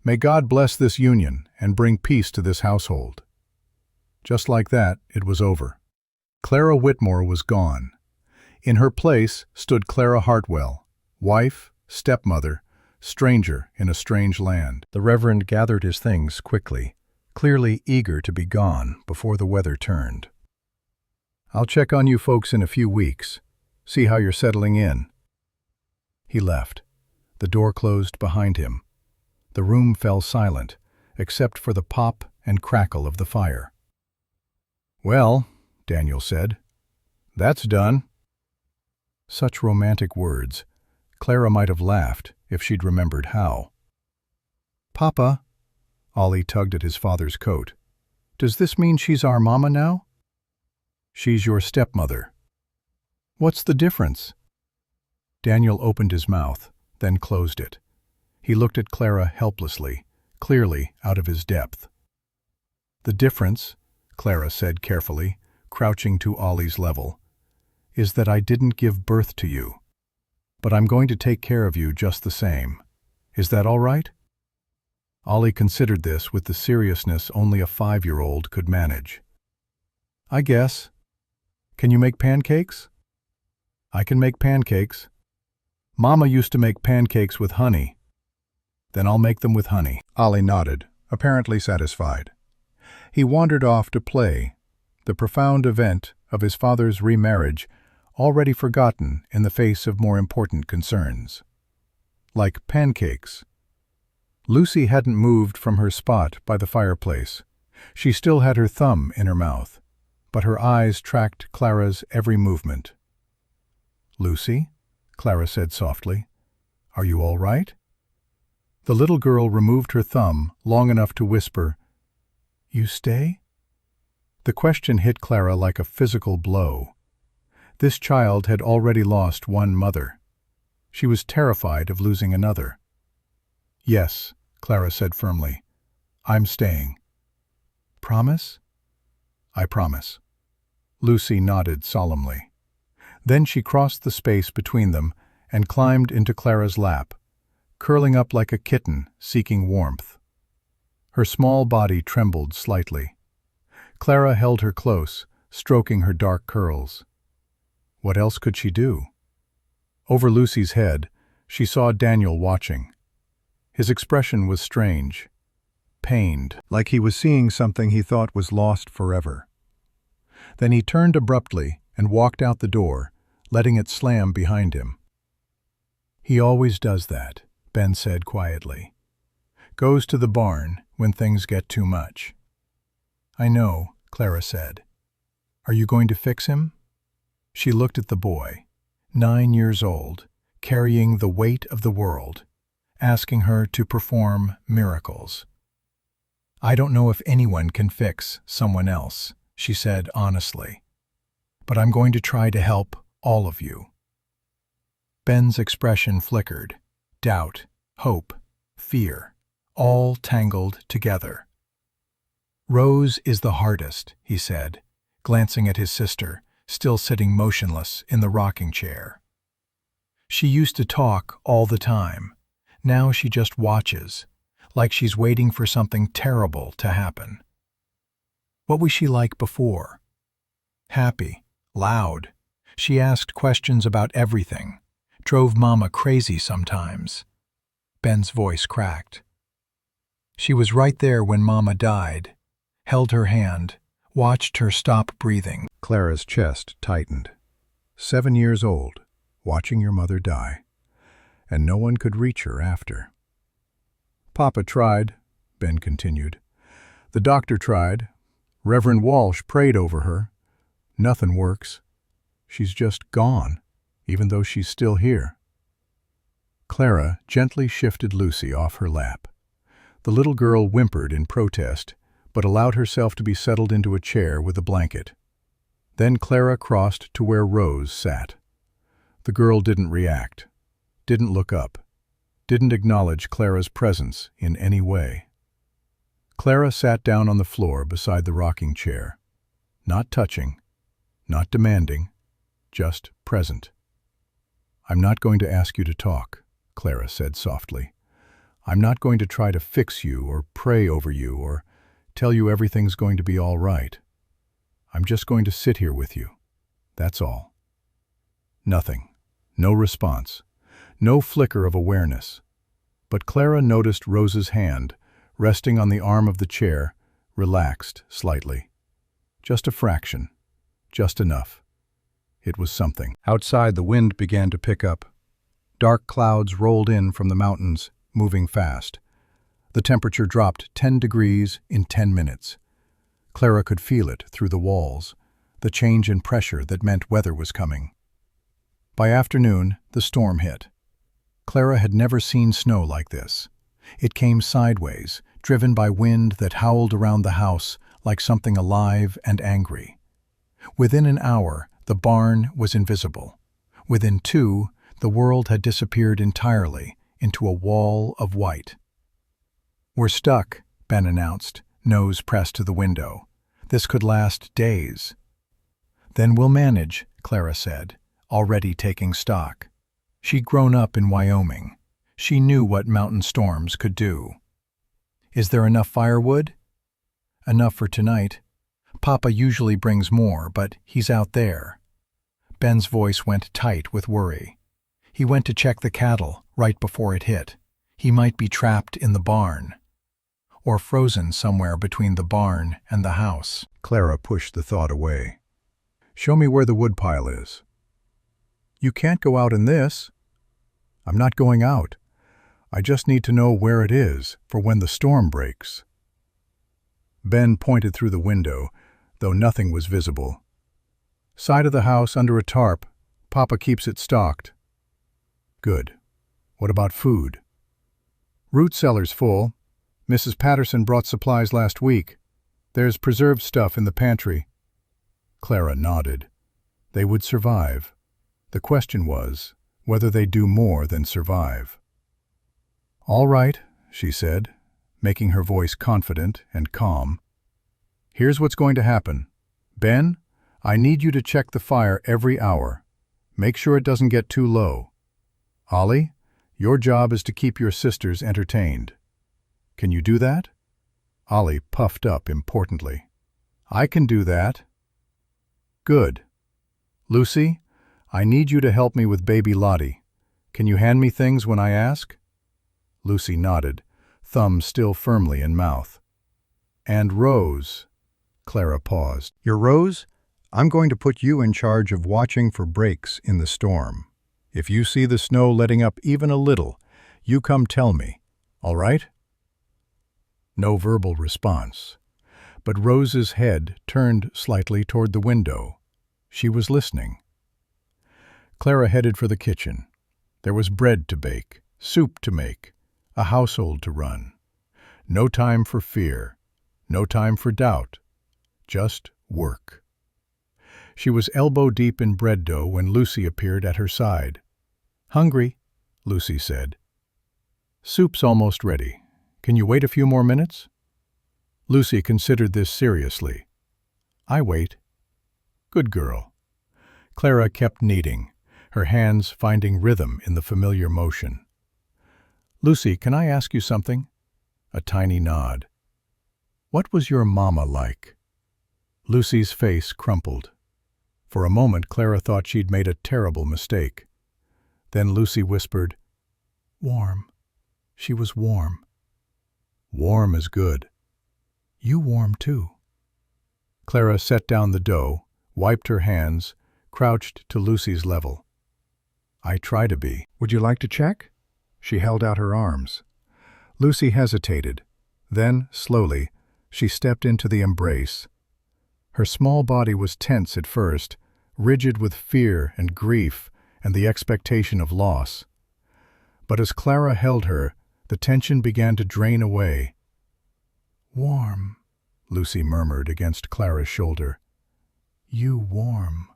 "May God bless this union and bring peace to this household." Just like that, it was over. Clara Whitmore was gone. In her place stood Clara Hartwell, wife, stepmother, stranger in a strange land. The Reverend gathered his things quickly, clearly eager to be gone before the weather turned. "I'll check on you folks in a few weeks, see how you're settling in." He left. The door closed behind him. The room fell silent, except for the pop and crackle of the fire. "Well," Daniel said, "that's done." Such romantic words. Clara might have laughed if she'd remembered how. "Papa," Ollie tugged at his father's coat, "does this mean she's our mama now?" "She's your stepmother." "What's the difference?" Daniel opened his mouth, then closed it. He looked at Clara helplessly, clearly out of his depth. "The difference," Clara said carefully, crouching to Ollie's level, "is that I didn't give birth to you. But I'm going to take care of you just the same. Is that all right?" Ollie considered this with the seriousness only a 5-year-old could manage. "I guess. Can you make pancakes?" "I can make pancakes. Mama used to make pancakes with honey." "Then I'll make them with honey." Ollie nodded, apparently satisfied. He wandered off to play, the profound event of his father's remarriage already forgotten in the face of more important concerns. Like pancakes. Lucy hadn't moved from her spot by the fireplace. She still had her thumb in her mouth, but her eyes tracked Clara's every movement. "Lucy," Clara said softly, "are you all right?" The little girl removed her thumb long enough to whisper, "You stay?" The question hit Clara like a physical blow. This child had already lost one mother. She was terrified of losing another. "Yes," Clara said firmly, "I'm staying." "Promise?" "I promise." Lucy nodded solemnly. Then she crossed the space between them and climbed into Clara's lap, curling up like a kitten seeking warmth. Her small body trembled slightly. Clara held her close, stroking her dark curls. What else could she do? Over Lucy's head, she saw Daniel watching. His expression was strange. pained, like he was seeing something he thought was lost forever. Then he turned abruptly and walked out the door, letting it slam behind him. "He always does that," Ben said quietly. "Goes to the barn when things get too much." "I know," Clara said. "Are you going to fix him?" She looked at the boy, 9 years old, carrying the weight of the world, asking her to perform miracles. "I don't know if anyone can fix someone else," she said honestly, "but I'm going to try to help all of you." Ben's expression flickered. Doubt, hope, fear, all tangled together. "Rose is the hardest," he said, glancing at his sister, still sitting motionless in the rocking chair. "She used to talk all the time. Now she just watches, like she's waiting for something terrible to happen." "What was she like before?" "Happy, loud. She asked questions about everything. Drove Mama crazy sometimes." Ben's voice cracked. "She was right there when Mama died. Held her hand, watched her stop breathing." Clara's chest tightened. 7 years old, watching your mother die, and no one could reach her after. "Papa tried," Ben continued. "The doctor tried. Reverend Walsh prayed over her. Nothing works. She's just gone, even though she's still here." Clara gently shifted Lucy off her lap. The little girl whimpered in protest, but allowed herself to be settled into a chair with a blanket. Then Clara crossed to where Rose sat. The girl didn't react, didn't look up, didn't acknowledge Clara's presence in any way. Clara sat down on the floor beside the rocking chair, not touching, not demanding, just present. "I'm not going to ask you to talk," Clara said softly. "I'm not going to try to fix you or pray over you or tell you everything's going to be all right. I'm just going to sit here with you. That's all." Nothing. No response. No flicker of awareness. But Clara noticed Rose's hand, resting on the arm of the chair, relaxed slightly. Just a fraction. Just enough. It was something. Outside, the wind began to pick up. Dark clouds rolled in from the mountains, moving fast. The temperature dropped 10 degrees in 10 minutes. Clara could feel it through the walls, the change in pressure that meant weather was coming. By afternoon, the storm hit. Clara had never seen snow like this. It came sideways, driven by wind that howled around the house like something alive and angry. Within an hour, the barn was invisible. Within 2, the world had disappeared entirely into a wall of white. "We're stuck," Ben announced, nose pressed to the window. "This could last days." "Then we'll manage," Clara said, already taking stock. She'd grown up in Wyoming. She knew what mountain storms could do. "Is there enough firewood?" "Enough for tonight. Papa usually brings more, but he's out there." Ben's voice went tight with worry. He went to check the cattle right before it hit. He might be trapped in the barn. Or frozen somewhere between the barn and the house. Clara pushed the thought away. "Show me where the woodpile is." "You can't go out in this." "I'm not going out. I just need to know where it is for when the storm breaks." Ben pointed through the window, though nothing was visible. "Side of the house under a tarp. Papa keeps it stocked." "Good. What about food?" "Root cellar's full. Mrs. Patterson brought supplies last week. There's preserved stuff in the pantry." Clara nodded. They would survive. The question was whether they'd do more than survive. "All right," she said, making her voice confident and calm. "Here's what's going to happen. Ben, I need you to check the fire every hour. Make sure it doesn't get too low. Ollie, your job is to keep your sisters entertained. Can you do that?" Ollie puffed up importantly. "I can do that." "Good. Lucy, I need you to help me with baby Lottie. Can you hand me things when I ask?" Lucy nodded, thumb still firmly in mouth. "And Rose," Clara paused. "Your Rose? I'm going to put you in charge of watching for breaks in the storm. If you see the snow letting up even a little, you come tell me, all right?" No verbal response, but Rose's head turned slightly toward the window. She was listening. Clara headed for the kitchen. There was bread to bake, soup to make, a household to run. No time for fear, no time for doubt, just work. She was elbow-deep in bread dough when Lucy appeared at her side. "Hungry," Lucy said. "Soup's almost ready. Can you wait a few more minutes?" Lucy considered this seriously. "I wait." "Good girl." Clara kept kneading, her hands finding rhythm in the familiar motion. "Lucy, can I ask you something?" A tiny nod. "What was your mama like?" Lucy's face crumpled. For a moment Clara thought she'd made a terrible mistake. Then Lucy whispered, "Warm. She was warm." "Warm is good." "You warm too." Clara set down the dough, wiped her hands, crouched to Lucy's level. "I try to be. Would you like to check?" She held out her arms. Lucy hesitated. Then, slowly, she stepped into the embrace. Her small body was tense at first, rigid with fear and grief and the expectation of loss. But as Clara held her, the tension began to drain away. "Warm," Lucy murmured against Clara's shoulder. "You warm."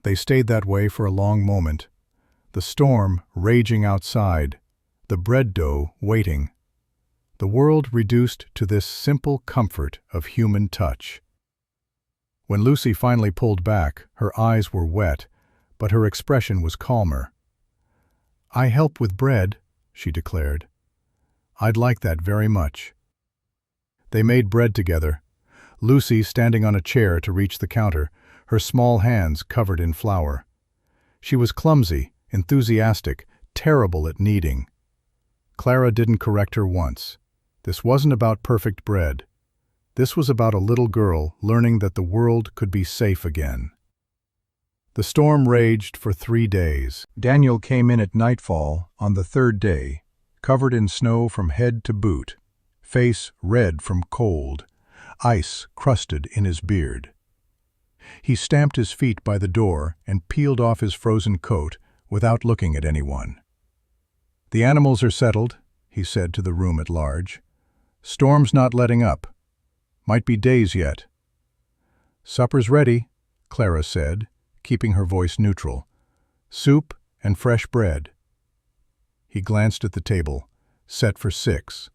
They stayed that way for a long moment, the storm raging outside, the bread dough waiting. The world reduced to this simple comfort of human touch. When Lucy finally pulled back, her eyes were wet, but her expression was calmer. "I help with bread," she declared. "I'd like that very much." They made bread together, Lucy standing on a chair to reach the counter, her small hands covered in flour. She was clumsy, enthusiastic, terrible at kneading. Clara didn't correct her once. This wasn't about perfect bread. This was about a little girl learning that the world could be safe again. The storm raged for 3 days. Daniel came in at nightfall on the 3rd day, covered in snow from head to boot, face red from cold, ice crusted in his beard. He stamped his feet by the door and peeled off his frozen coat without looking at anyone. "The animals are settled," he said to the room at large. "Storm's not letting up. Might be days yet." "Supper's ready," Clara said, keeping her voice neutral. "Soup and fresh bread." He glanced at the table, set for 6,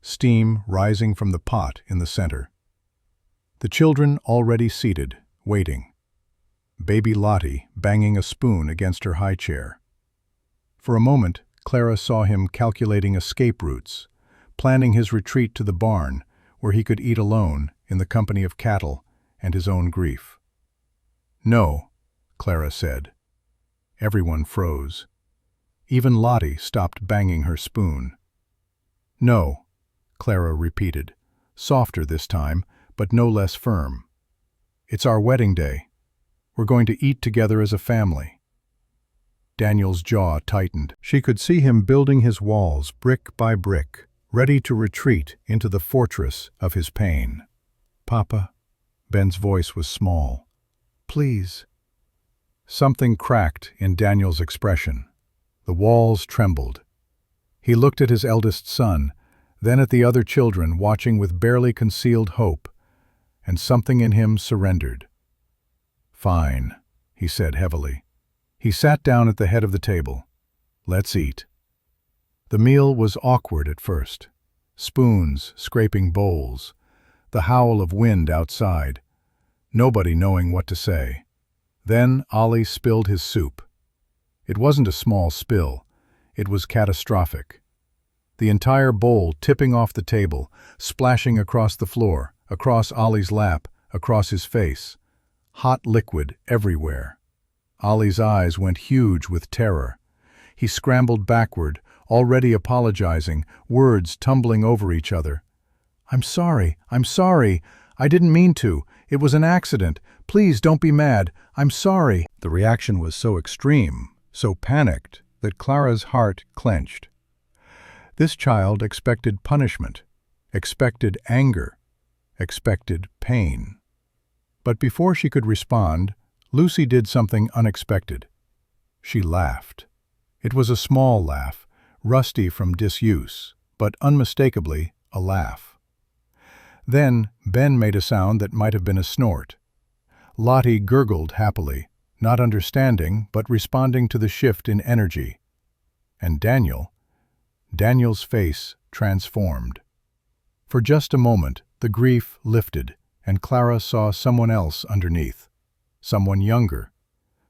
steam rising from the pot in the center. The children already seated, waiting. Baby Lottie banging a spoon against her high chair. For a moment, Clara saw him calculating escape routes, planning his retreat to the barn, where he could eat alone in the company of cattle and his own grief. "No," Clara said. Everyone froze. Even Lottie stopped banging her spoon. "No," Clara repeated, softer this time, but no less firm. "It's our wedding day. We're going to eat together as a family." Daniel's jaw tightened. She could see him building his walls brick by brick, ready to retreat into the fortress of his pain. "Papa," Ben's voice was small. "Please." Something cracked in Daniel's expression. The walls trembled. He looked at his eldest son, then at the other children watching with barely concealed hope, and something in him surrendered. "Fine," he said heavily. He sat down at the head of the table. "Let's eat." The meal was awkward at first. Spoons scraping bowls, the howl of wind outside, nobody knowing what to say. Then Ollie spilled his soup. It wasn't a small spill. It was catastrophic. The entire bowl tipping off the table, splashing across the floor, across Ollie's lap, across his face. Hot liquid everywhere. Ollie's eyes went huge with terror. He scrambled backward, already apologizing, words tumbling over each other. I'm sorry. I didn't mean to. It was an accident. Please don't be mad. I'm sorry." The reaction was so extreme, so panicked, that Clara's heart clenched. This child expected punishment, expected anger, expected pain. But before she could respond, Lucy did something unexpected. She laughed. It was a small laugh, rusty from disuse, but unmistakably a laugh. Then Ben made a sound that might have been a snort. Lottie gurgled happily, not understanding but responding to the shift in energy. And Daniel's face transformed. For just a moment, the grief lifted, and Clara saw someone else underneath. Someone younger.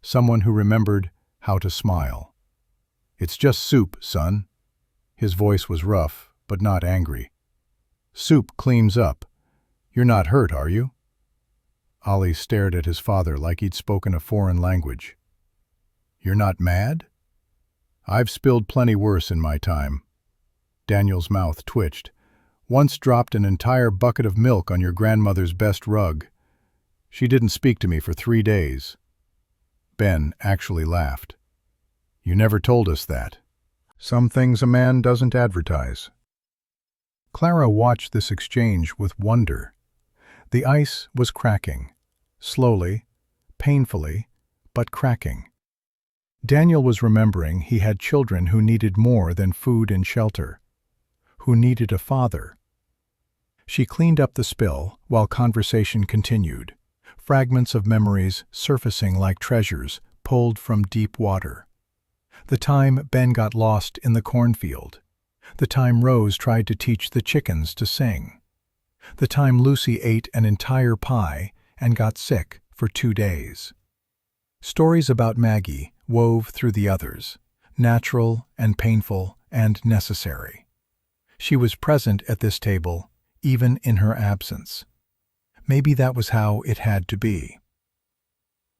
Someone who remembered how to smile. "It's just soup, son." His voice was rough, but not angry. "Soup cleans up. You're not hurt, are you?" Ollie stared at his father like he'd spoken a foreign language. "You're not mad?" "I've spilled plenty worse in my time." Daniel's mouth twitched. "Once dropped an entire bucket of milk on your grandmother's best rug. She didn't speak to me for 3 days. Ben actually laughed. "You never told us that." Some things a man doesn't advertise. Clara watched this exchange with wonder. The ice was cracking. Slowly, painfully, but cracking. Daniel was remembering he had children who needed more than food and shelter, who needed a father. She cleaned up the spill while conversation continued, fragments of memories surfacing like treasures pulled from deep water. The time Ben got lost in the cornfield. The time Rose tried to teach the chickens to sing. The time Lucy ate an entire pie and got sick for 2 days. Stories about Maggie wove through the others, natural and painful and necessary. She was present at this table, even in her absence. Maybe that was how it had to be.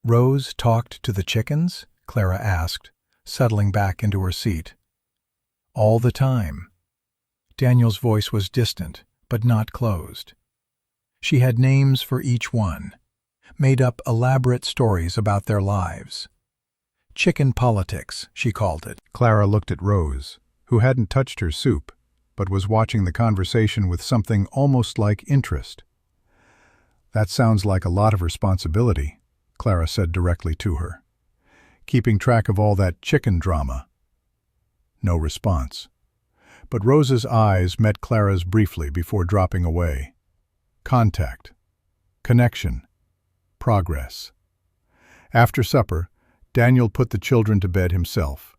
"Rose talked to the chickens?" Clara asked, settling back into her seat. "All the time." Daniel's voice was distant, but not closed. She had names for each one, made up elaborate stories about their lives. Chicken politics, she called it. Clara looked at Rose, who hadn't touched her soup, but was watching the conversation with something almost like interest. "That sounds like a lot of responsibility," Clara said directly to her. "Keeping track of all that chicken drama." No response. But Rose's eyes met Clara's briefly before dropping away. Contact. Connection. Progress. After supper, Daniel put the children to bed himself.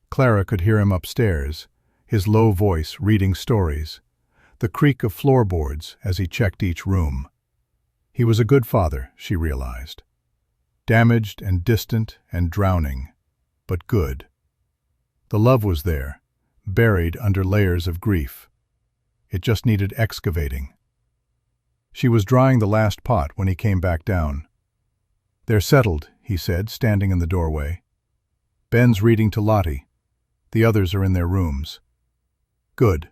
Clara could hear him upstairs, his low voice reading stories, the creak of floorboards as he checked each room. He was a good father, she realized. Damaged and distant and drowning, but good. The love was there, buried under layers of grief. It just needed excavating. She was drying the last pot when he came back down. "They're settled," he said, standing in the doorway. "Ben's reading to Lottie. The others are in their rooms." "Good."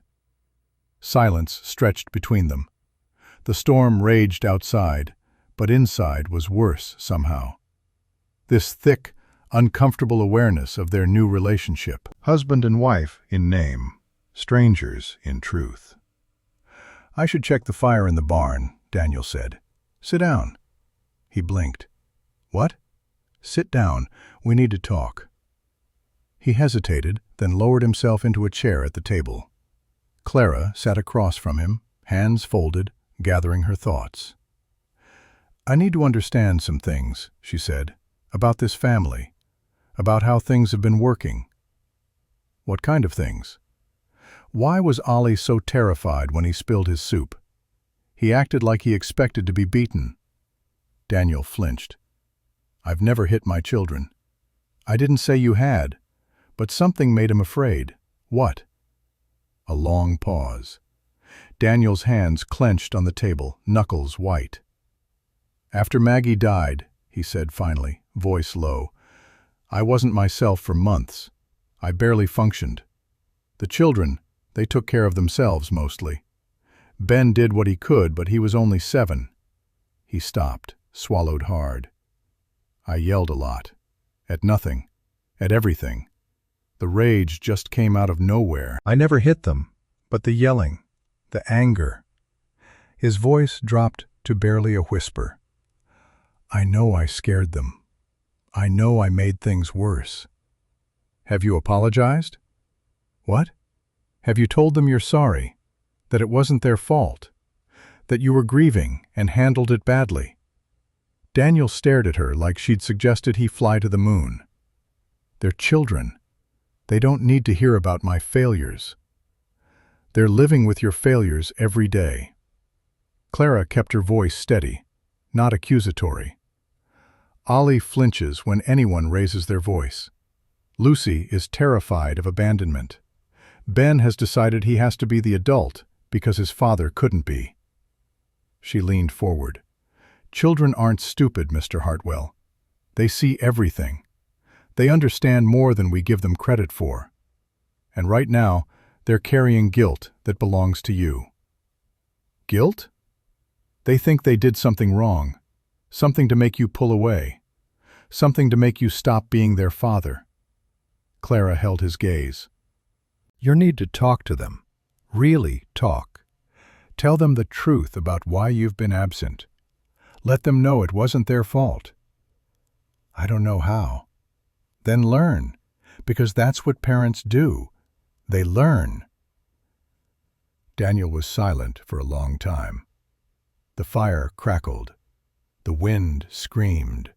Silence stretched between them. The storm raged outside, but inside was worse somehow. This thick, uncomfortable awareness of their new relationship. Husband and wife in name, strangers in truth. "I should check the fire in the barn," Daniel said. "Sit down." He blinked. "What?" "Sit down. We need to talk." He hesitated, then lowered himself into a chair at the table. Clara sat across from him, hands folded, gathering her thoughts. "I need to understand some things," she said, "about this family, about how things have been working." "What kind of things?" "Why was Ollie so terrified when he spilled his soup? He acted like he expected to be beaten." Daniel flinched. "I've never hit my children." "I didn't say you had, but something made him afraid." "What?" A long pause. Daniel's hands clenched on the table, knuckles white. "After Maggie died," he said finally, voice low, "I wasn't myself for months. I barely functioned. The children, they took care of themselves mostly. Ben did what he could, but he was only 7. He stopped, swallowed hard. I yelled a lot. At nothing. At everything. The rage just came out of nowhere. I never hit them, but the yelling, the anger. His voice dropped to barely a whisper. I know I scared them. I know I made things worse. Have you apologized? What? Have you told them you're sorry? That it wasn't their fault? That you were grieving and handled it badly? Daniel stared at her like she'd suggested he fly to the moon. They're children. They don't need to hear about my failures. They're living with your failures every day. Clara kept her voice steady, not accusatory. Ollie flinches when anyone raises their voice. Lucy is terrified of abandonment. Ben has decided he has to be the adult because his father couldn't be. She leaned forward. Children aren't stupid, Mr. Hartwell. They see everything. They understand more than we give them credit for. And right now, they're carrying guilt that belongs to you. Guilt? They think they did something wrong, something to make you pull away, something to make you stop being their father. Clara held his gaze. You need to talk to them. Really talk. Tell them the truth about why you've been absent. Let them know it wasn't their fault. I don't know how. Then learn, because that's what parents do. They learn. Daniel was silent for a long time. The fire crackled. The wind screamed.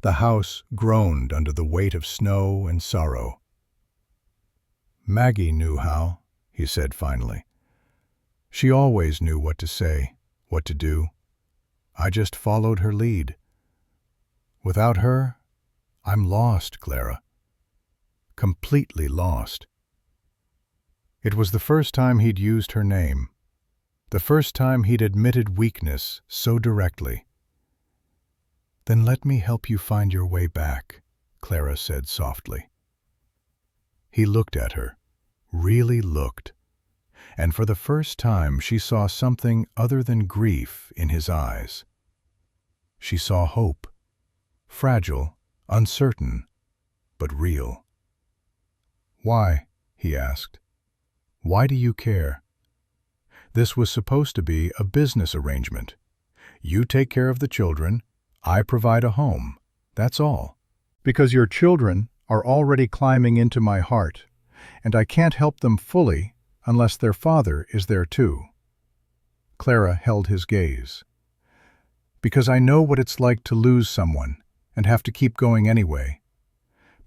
The house groaned under the weight of snow and sorrow. Maggie knew how, he said finally. She always knew what to say, what to do. I just followed her lead. Without her, I'm lost, Clara. Completely lost. It was the first time he'd used her name. The first time he'd admitted weakness so directly. Then let me help you find your way back, Clara said softly. He looked at her, really looked, and for the first time she saw something other than grief in his eyes. She saw hope, fragile, uncertain, but real. Why? He asked. Why do you care? This was supposed to be a business arrangement. You take care of the children, I provide a home. That's all. Because your children are already climbing into my heart, and I can't help them fully unless their father is there too. Clara held his gaze. Because I know what it's like to lose someone and have to keep going anyway.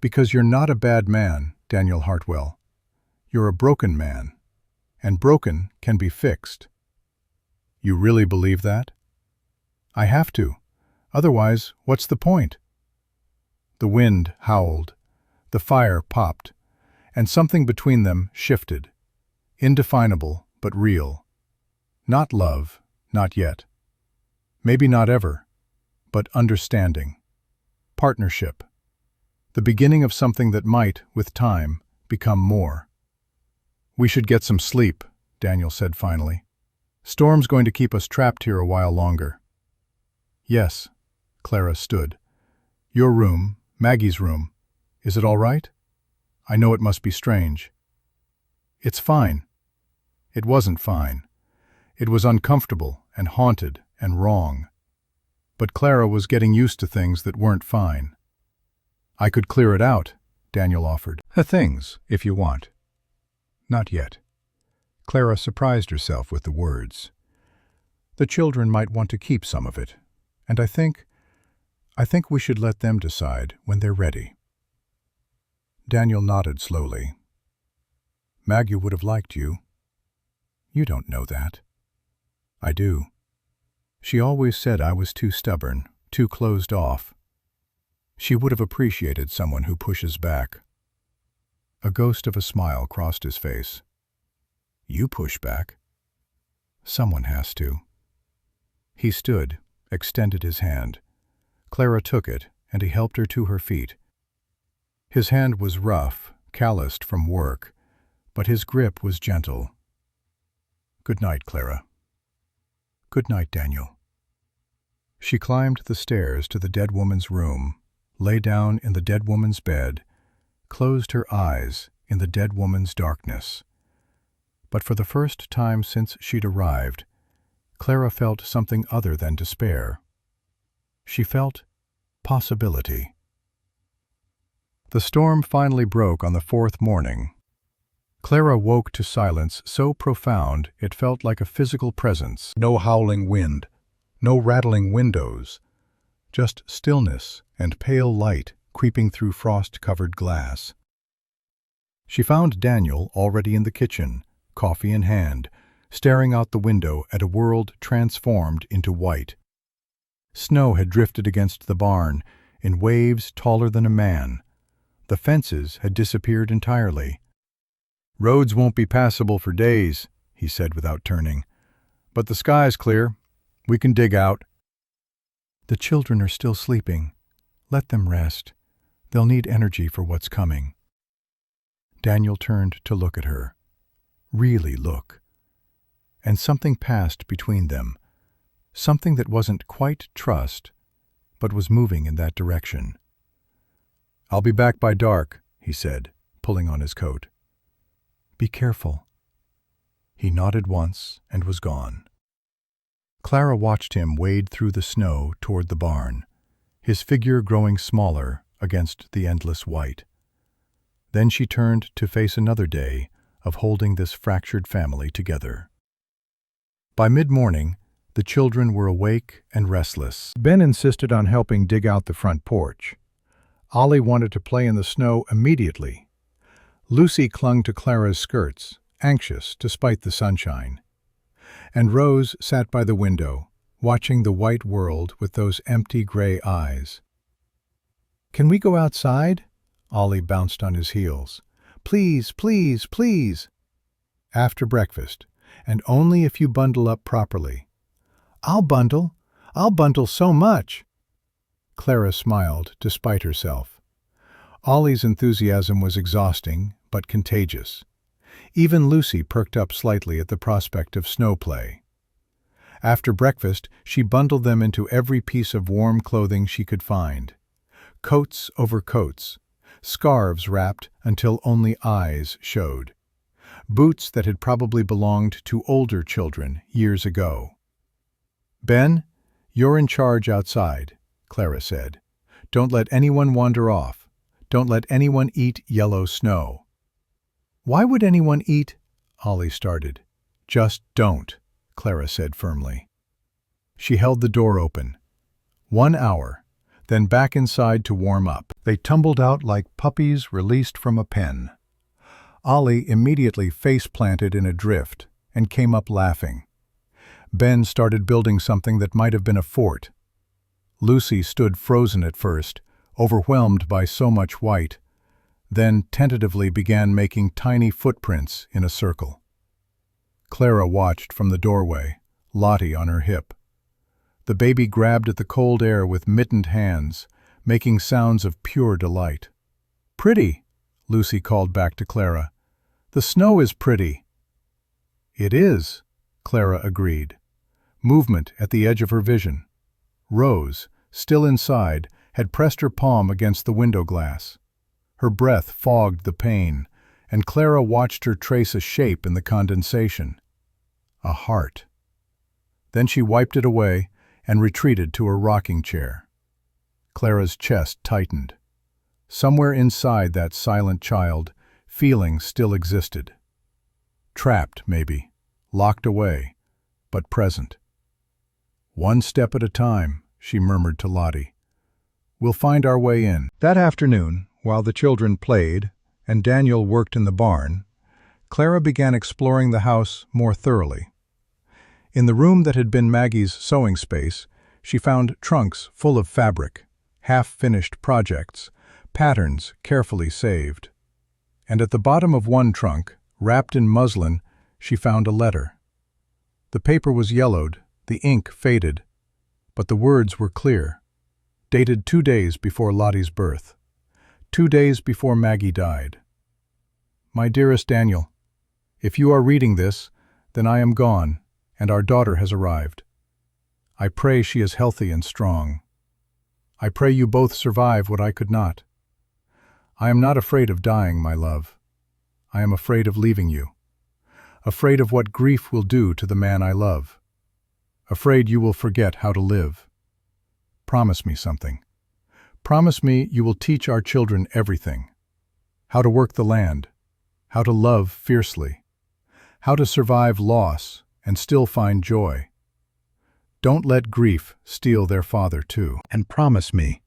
Because you're not a bad man, Daniel Hartwell. You're a broken man, and broken can be fixed. You really believe that? I have to. Otherwise, what's the point? The wind howled, the fire popped, and something between them shifted. Indefinable, but real. Not love, not yet. Maybe not ever, but understanding. Partnership. The beginning of something that might, with time, become more. We should get some sleep, Daniel said finally. Storm's going to keep us trapped here a while longer. Yes, Clara stood. Your room, Maggie's room. Is it all right? I know it must be strange. It's fine. It wasn't fine. It was uncomfortable and haunted and wrong. But Clara was getting used to things that weren't fine. I could clear it out, Daniel offered. Things, if you want. Not yet. Clara surprised herself with the words. The children might want to keep some of it, and I think we should let them decide when they're ready. Daniel nodded slowly. Maggie would have liked you. You don't know that. I do. She always said I was too stubborn, too closed off. She would have appreciated someone who pushes back. A ghost of a smile crossed his face. You push back. Someone has to. He stood, extended his hand. Clara took it, and he helped her to her feet. His hand was rough, calloused from work, but his grip was gentle. "Good night, Clara." "Good night, Daniel." She climbed the stairs to the dead woman's room, lay down in the dead woman's bed, closed her eyes in the dead woman's darkness. But for the first time since she'd arrived, Clara felt something other than despair. She felt possibility. The storm finally broke on the fourth morning. Clara woke to silence so profound it felt like a physical presence. No howling wind, no rattling windows, just stillness and pale light creeping through frost-covered glass. She found Daniel already in the kitchen, coffee in hand, staring out the window at a world transformed into white. Snow had drifted against the barn in waves taller than a man. The fences had disappeared entirely. "Roads won't be passable for days," he said without turning. "But the sky's clear. We can dig out." "The children are still sleeping. Let them rest. They'll need energy for what's coming." Daniel turned to look at her. Really look. And something passed between them. Something that wasn't quite trust, but was moving in that direction. "I'll be back by dark," he said, pulling on his coat. "Be careful." He nodded once and was gone. Clara watched him wade through the snow toward the barn, his figure growing smaller against the endless white. Then she turned to face another day of holding this fractured family together. By mid-morning, the children were awake and restless. Ben insisted on helping dig out the front porch. Ollie wanted to play in the snow immediately. Lucy clung to Clara's skirts, anxious despite the sunshine. And Rose sat by the window, watching the white world with those empty gray eyes. "Can we go outside?" Ollie bounced on his heels. "Please, please, please." "After breakfast, and only if you bundle up properly." I'll bundle so much." Clara smiled despite herself. Ollie's enthusiasm was exhausting, but contagious. Even Lucy perked up slightly at the prospect of snow play. After breakfast, she bundled them into every piece of warm clothing she could find. Coats over coats, scarves wrapped until only eyes showed. Boots that had probably belonged to older children years ago. "Ben, you're in charge outside," Clara said. "Don't let anyone wander off. Don't let anyone eat yellow snow." "Why would anyone eat?" Ollie started. "Just don't," Clara said firmly. She held the door open. 1 hour, then back inside to warm up. They tumbled out like puppies released from a pen. Ollie immediately face-planted in a drift and came up laughing. Ben started building something that might have been a fort. Lucy stood frozen at first, overwhelmed by so much white, then tentatively began making tiny footprints in a circle. Clara watched from the doorway, Lottie on her hip. The baby grabbed at the cold air with mittened hands, making sounds of pure delight. "Pretty," Lucy called back to Clara. "The snow is pretty." "It is," Clara agreed. Movement at the edge of her vision. Rose, still inside, had pressed her palm against the window glass. Her breath fogged the pane, and Clara watched her trace a shape in the condensation. A heart. Then she wiped it away and retreated to her rocking chair. Clara's chest tightened. Somewhere inside that silent child, feeling still existed. Trapped, maybe, locked away, but present. "One step at a time," she murmured to Lottie. "We'll find our way in." That afternoon, while the children played and Daniel worked in the barn, Clara began exploring the house more thoroughly. In the room that had been Maggie's sewing space, she found trunks full of fabric, half-finished projects, patterns carefully saved. And at the bottom of one trunk, wrapped in muslin, she found a letter. The paper was yellowed, the ink faded, but the words were clear, dated 2 days before Lottie's birth, 2 days before Maggie died. "My dearest Daniel, If you are reading this, then I am gone, and our daughter has arrived. I pray she is healthy and strong. I pray you both survive what I could not. I am not afraid of dying, my love. I am afraid of leaving you. Afraid of what grief will do to the man I love. Afraid you will forget how to live. Promise me something. Promise me you will teach our children everything. How to work the land, how to love fiercely, how to survive loss and still find joy. Don't let grief steal their father too. And promise me,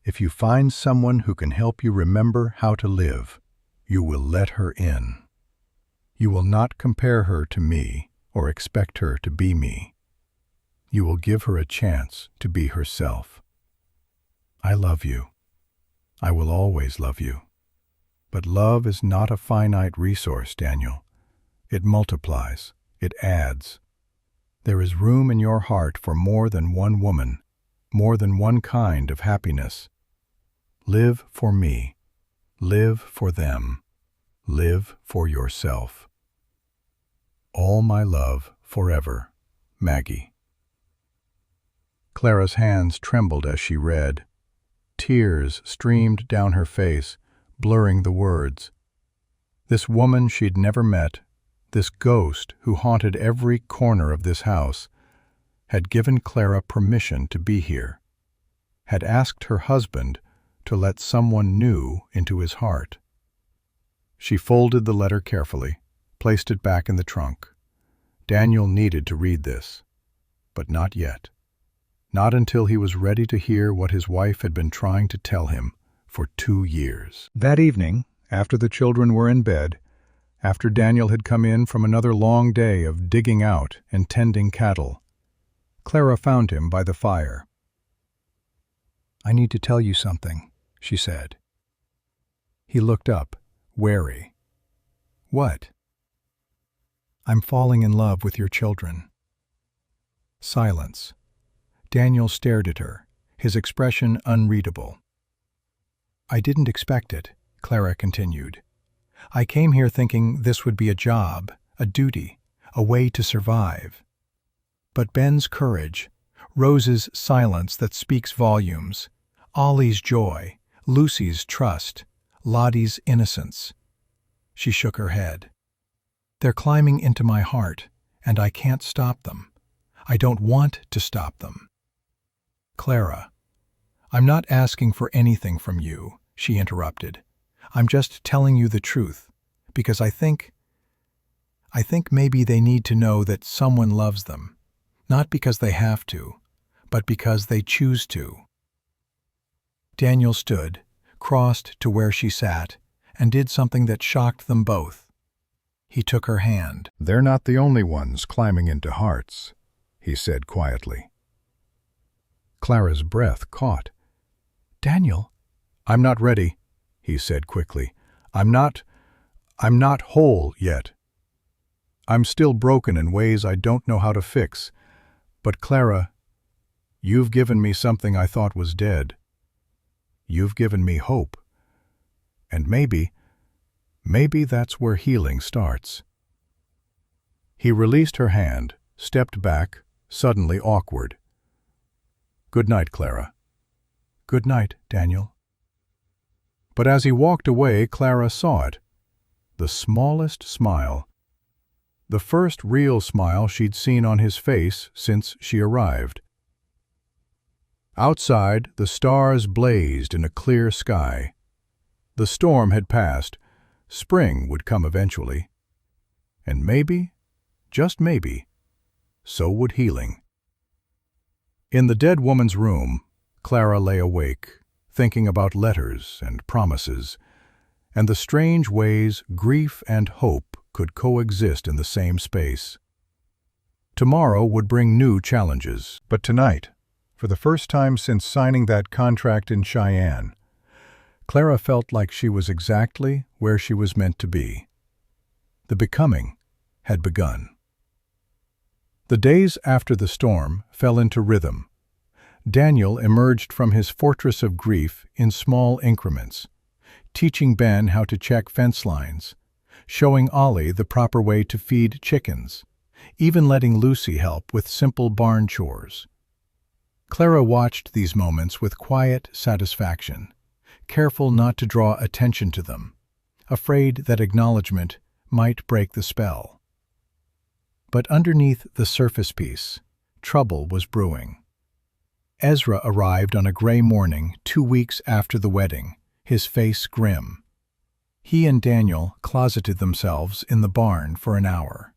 if you find someone who can help you remember how to live, you will let her in. You will not compare her to me or expect her to be me. You will give her a chance to be herself. I love you. I will always love you. But love is not a finite resource, Daniel. It multiplies. It adds. There is room in your heart for more than one woman, more than one kind of happiness. Live for me. Live for them. Live for yourself. All my love forever, Maggie. Clara's hands trembled as she read. Tears streamed down her face, blurring the words. This woman she'd never met, this ghost who haunted every corner of this house, had given Clara permission to be here, had asked her husband to let someone new into his heart. She folded the letter carefully, placed it back in the trunk. Daniel needed to read this, but not yet. Not until he was ready to hear what his wife had been trying to tell him for 2 years. That evening, after the children were in bed, after Daniel had come in from another long day of digging out and tending cattle, Clara found him by the fire. "I need to tell you something," she said. He looked up, wary. "What?" "I'm falling in love with your children." Silence. Daniel stared at her, his expression unreadable. "I didn't expect it," Clara continued. "I came here thinking this would be a job, a duty, a way to survive. But Ben's courage, Rose's silence that speaks volumes, Ollie's joy, Lucy's trust, Lottie's innocence." She shook her head. "They're climbing into my heart, and I can't stop them. I don't want to stop them." "Clara, I'm not asking for anything from you," she interrupted. "I'm just telling you the truth, because I think maybe they need to know that someone loves them, not because they have to, but because they choose to." Daniel stood, crossed to where she sat, and did something that shocked them both. He took her hand. "They're not the only ones climbing into hearts," he said quietly. Clara's breath caught. "Daniel." "I'm not ready," he said quickly. I'm not whole yet. I'm still broken in ways I don't know how to fix. But Clara, you've given me something I thought was dead. You've given me hope. And maybe that's where healing starts." He released her hand, stepped back, suddenly awkward. "Good night, Clara." "Good night, Daniel." But as he walked away, Clara saw it. The smallest smile. The first real smile she'd seen on his face since she arrived. Outside, the stars blazed in a clear sky. The storm had passed. Spring would come eventually. And maybe, just maybe, so would healing. In the dead woman's room, Clara lay awake, thinking about letters and promises, and the strange ways grief and hope could coexist in the same space. Tomorrow would bring new challenges, but tonight, for the first time since signing that contract in Cheyenne, Clara felt like she was exactly where she was meant to be. The becoming had begun. The days after the storm fell into rhythm. Daniel emerged from his fortress of grief in small increments, teaching Ben how to check fence lines, showing Ollie the proper way to feed chickens, even letting Lucy help with simple barn chores. Clara watched these moments with quiet satisfaction, careful not to draw attention to them, afraid that acknowledgement might break the spell. But underneath the surface piece, trouble was brewing. Ezra arrived on a gray morning 2 weeks after the wedding, his face grim. He and Daniel closeted themselves in the barn for an hour.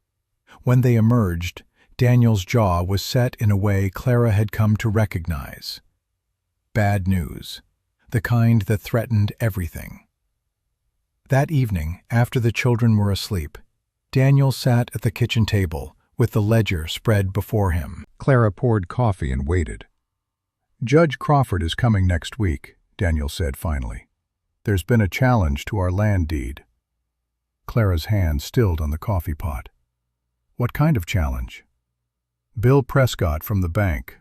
When they emerged, Daniel's jaw was set in a way Clara had come to recognize. Bad news, the kind that threatened everything. That evening, after the children were asleep, Daniel sat at the kitchen table with the ledger spread before him. Clara poured coffee and waited. "Judge Crawford is coming next week," Daniel said finally. "There's been a challenge to our land deed." Clara's hand stilled on the coffee pot. "What kind of challenge?" "Bill Prescott from the bank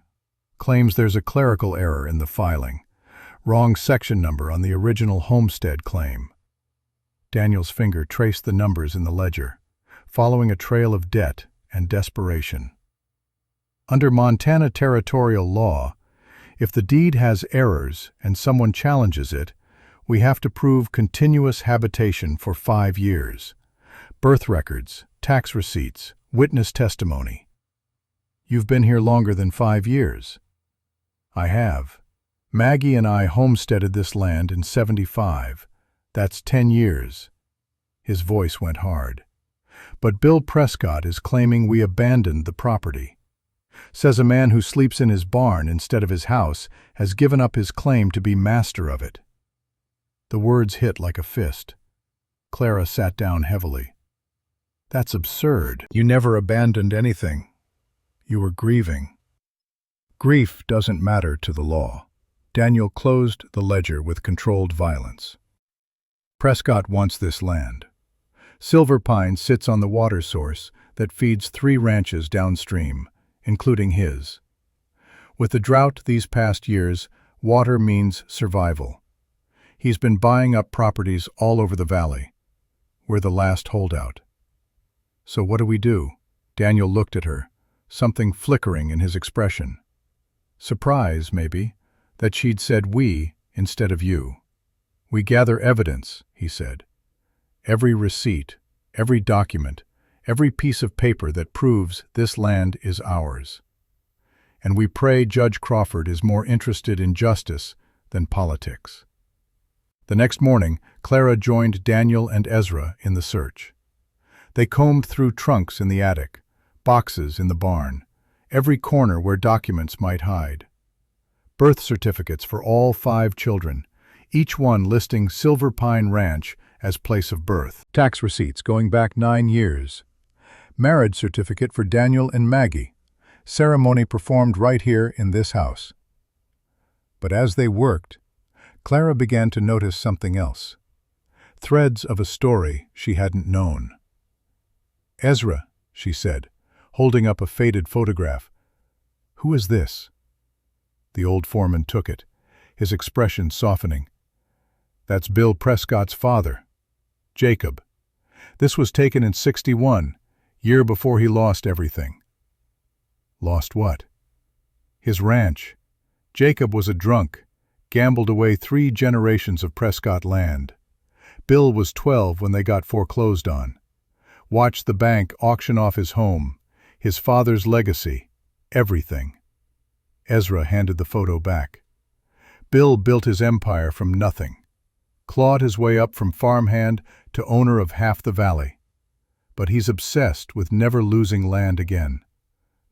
claims there's a clerical error in the filing. Wrong section number on the original homestead claim." Daniel's finger traced the numbers in the ledger, following a trail of debt and desperation. Under Montana territorial law, if the deed has errors and someone challenges it, we have to prove continuous habitation for 5 years. Birth records, tax receipts, witness testimony. "You've been here longer than 5 years." "I have. Maggie and I homesteaded this land in '75. That's 10 years. His voice went hard. "But Bill Prescott is claiming we abandoned the property. Says a man who sleeps in his barn instead of his house has given up his claim to be master of it." The words hit like a fist. Clara sat down heavily. "That's absurd. You never abandoned anything. You were grieving." "Grief doesn't matter to the law." Daniel closed the ledger with controlled violence. "Prescott wants this land. Silver Pine sits on the water source that feeds 3 ranches downstream, including his. With the drought these past years, water means survival. He's been buying up properties all over the valley. We're the last holdout." "So what do we do?" Daniel looked at her, something flickering in his expression. Surprise, maybe, that she'd said we instead of you. "We gather evidence," he said. "Every receipt, every document, every piece of paper that proves this land is ours. And we pray Judge Crawford is more interested in justice than politics." The next morning, Clara joined Daniel and Ezra in the search. They combed through trunks in the attic, boxes in the barn, every corner where documents might hide. Birth certificates for all 5 children, each one listing Silver Pine Ranch as place of birth. Tax receipts going back 9 years. Marriage certificate for Daniel and Maggie. Ceremony performed right here in this house. But as they worked, Clara began to notice something else. Threads of a story she hadn't known. "Ezra," she said, holding up a faded photograph. "Who is this?" The old foreman took it, his expression softening. "That's Bill Prescott's father, Jacob. This was taken in '61, year before he lost everything." "Lost what?" "His ranch. Jacob was a drunk, gambled away 3 generations of Prescott land. Bill was 12 when they got foreclosed on. Watched the bank auction off his home, his father's legacy, everything." Ezra handed the photo back. "Bill built his empire from nothing, clawed his way up from farmhand to owner of half the valley. But he's obsessed with never losing land again.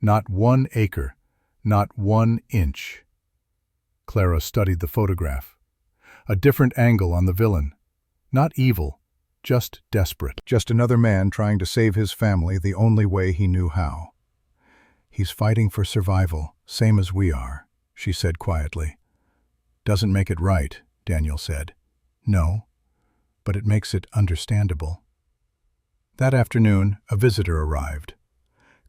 Not 1 acre, not 1 inch." Clara studied the photograph. A different angle on the villain. Not evil, just desperate. Just another man trying to save his family the only way he knew how. "He's fighting for survival, same as we are," she said quietly. "Doesn't make it right," Daniel said. "No, but it makes it understandable." That afternoon, a visitor arrived.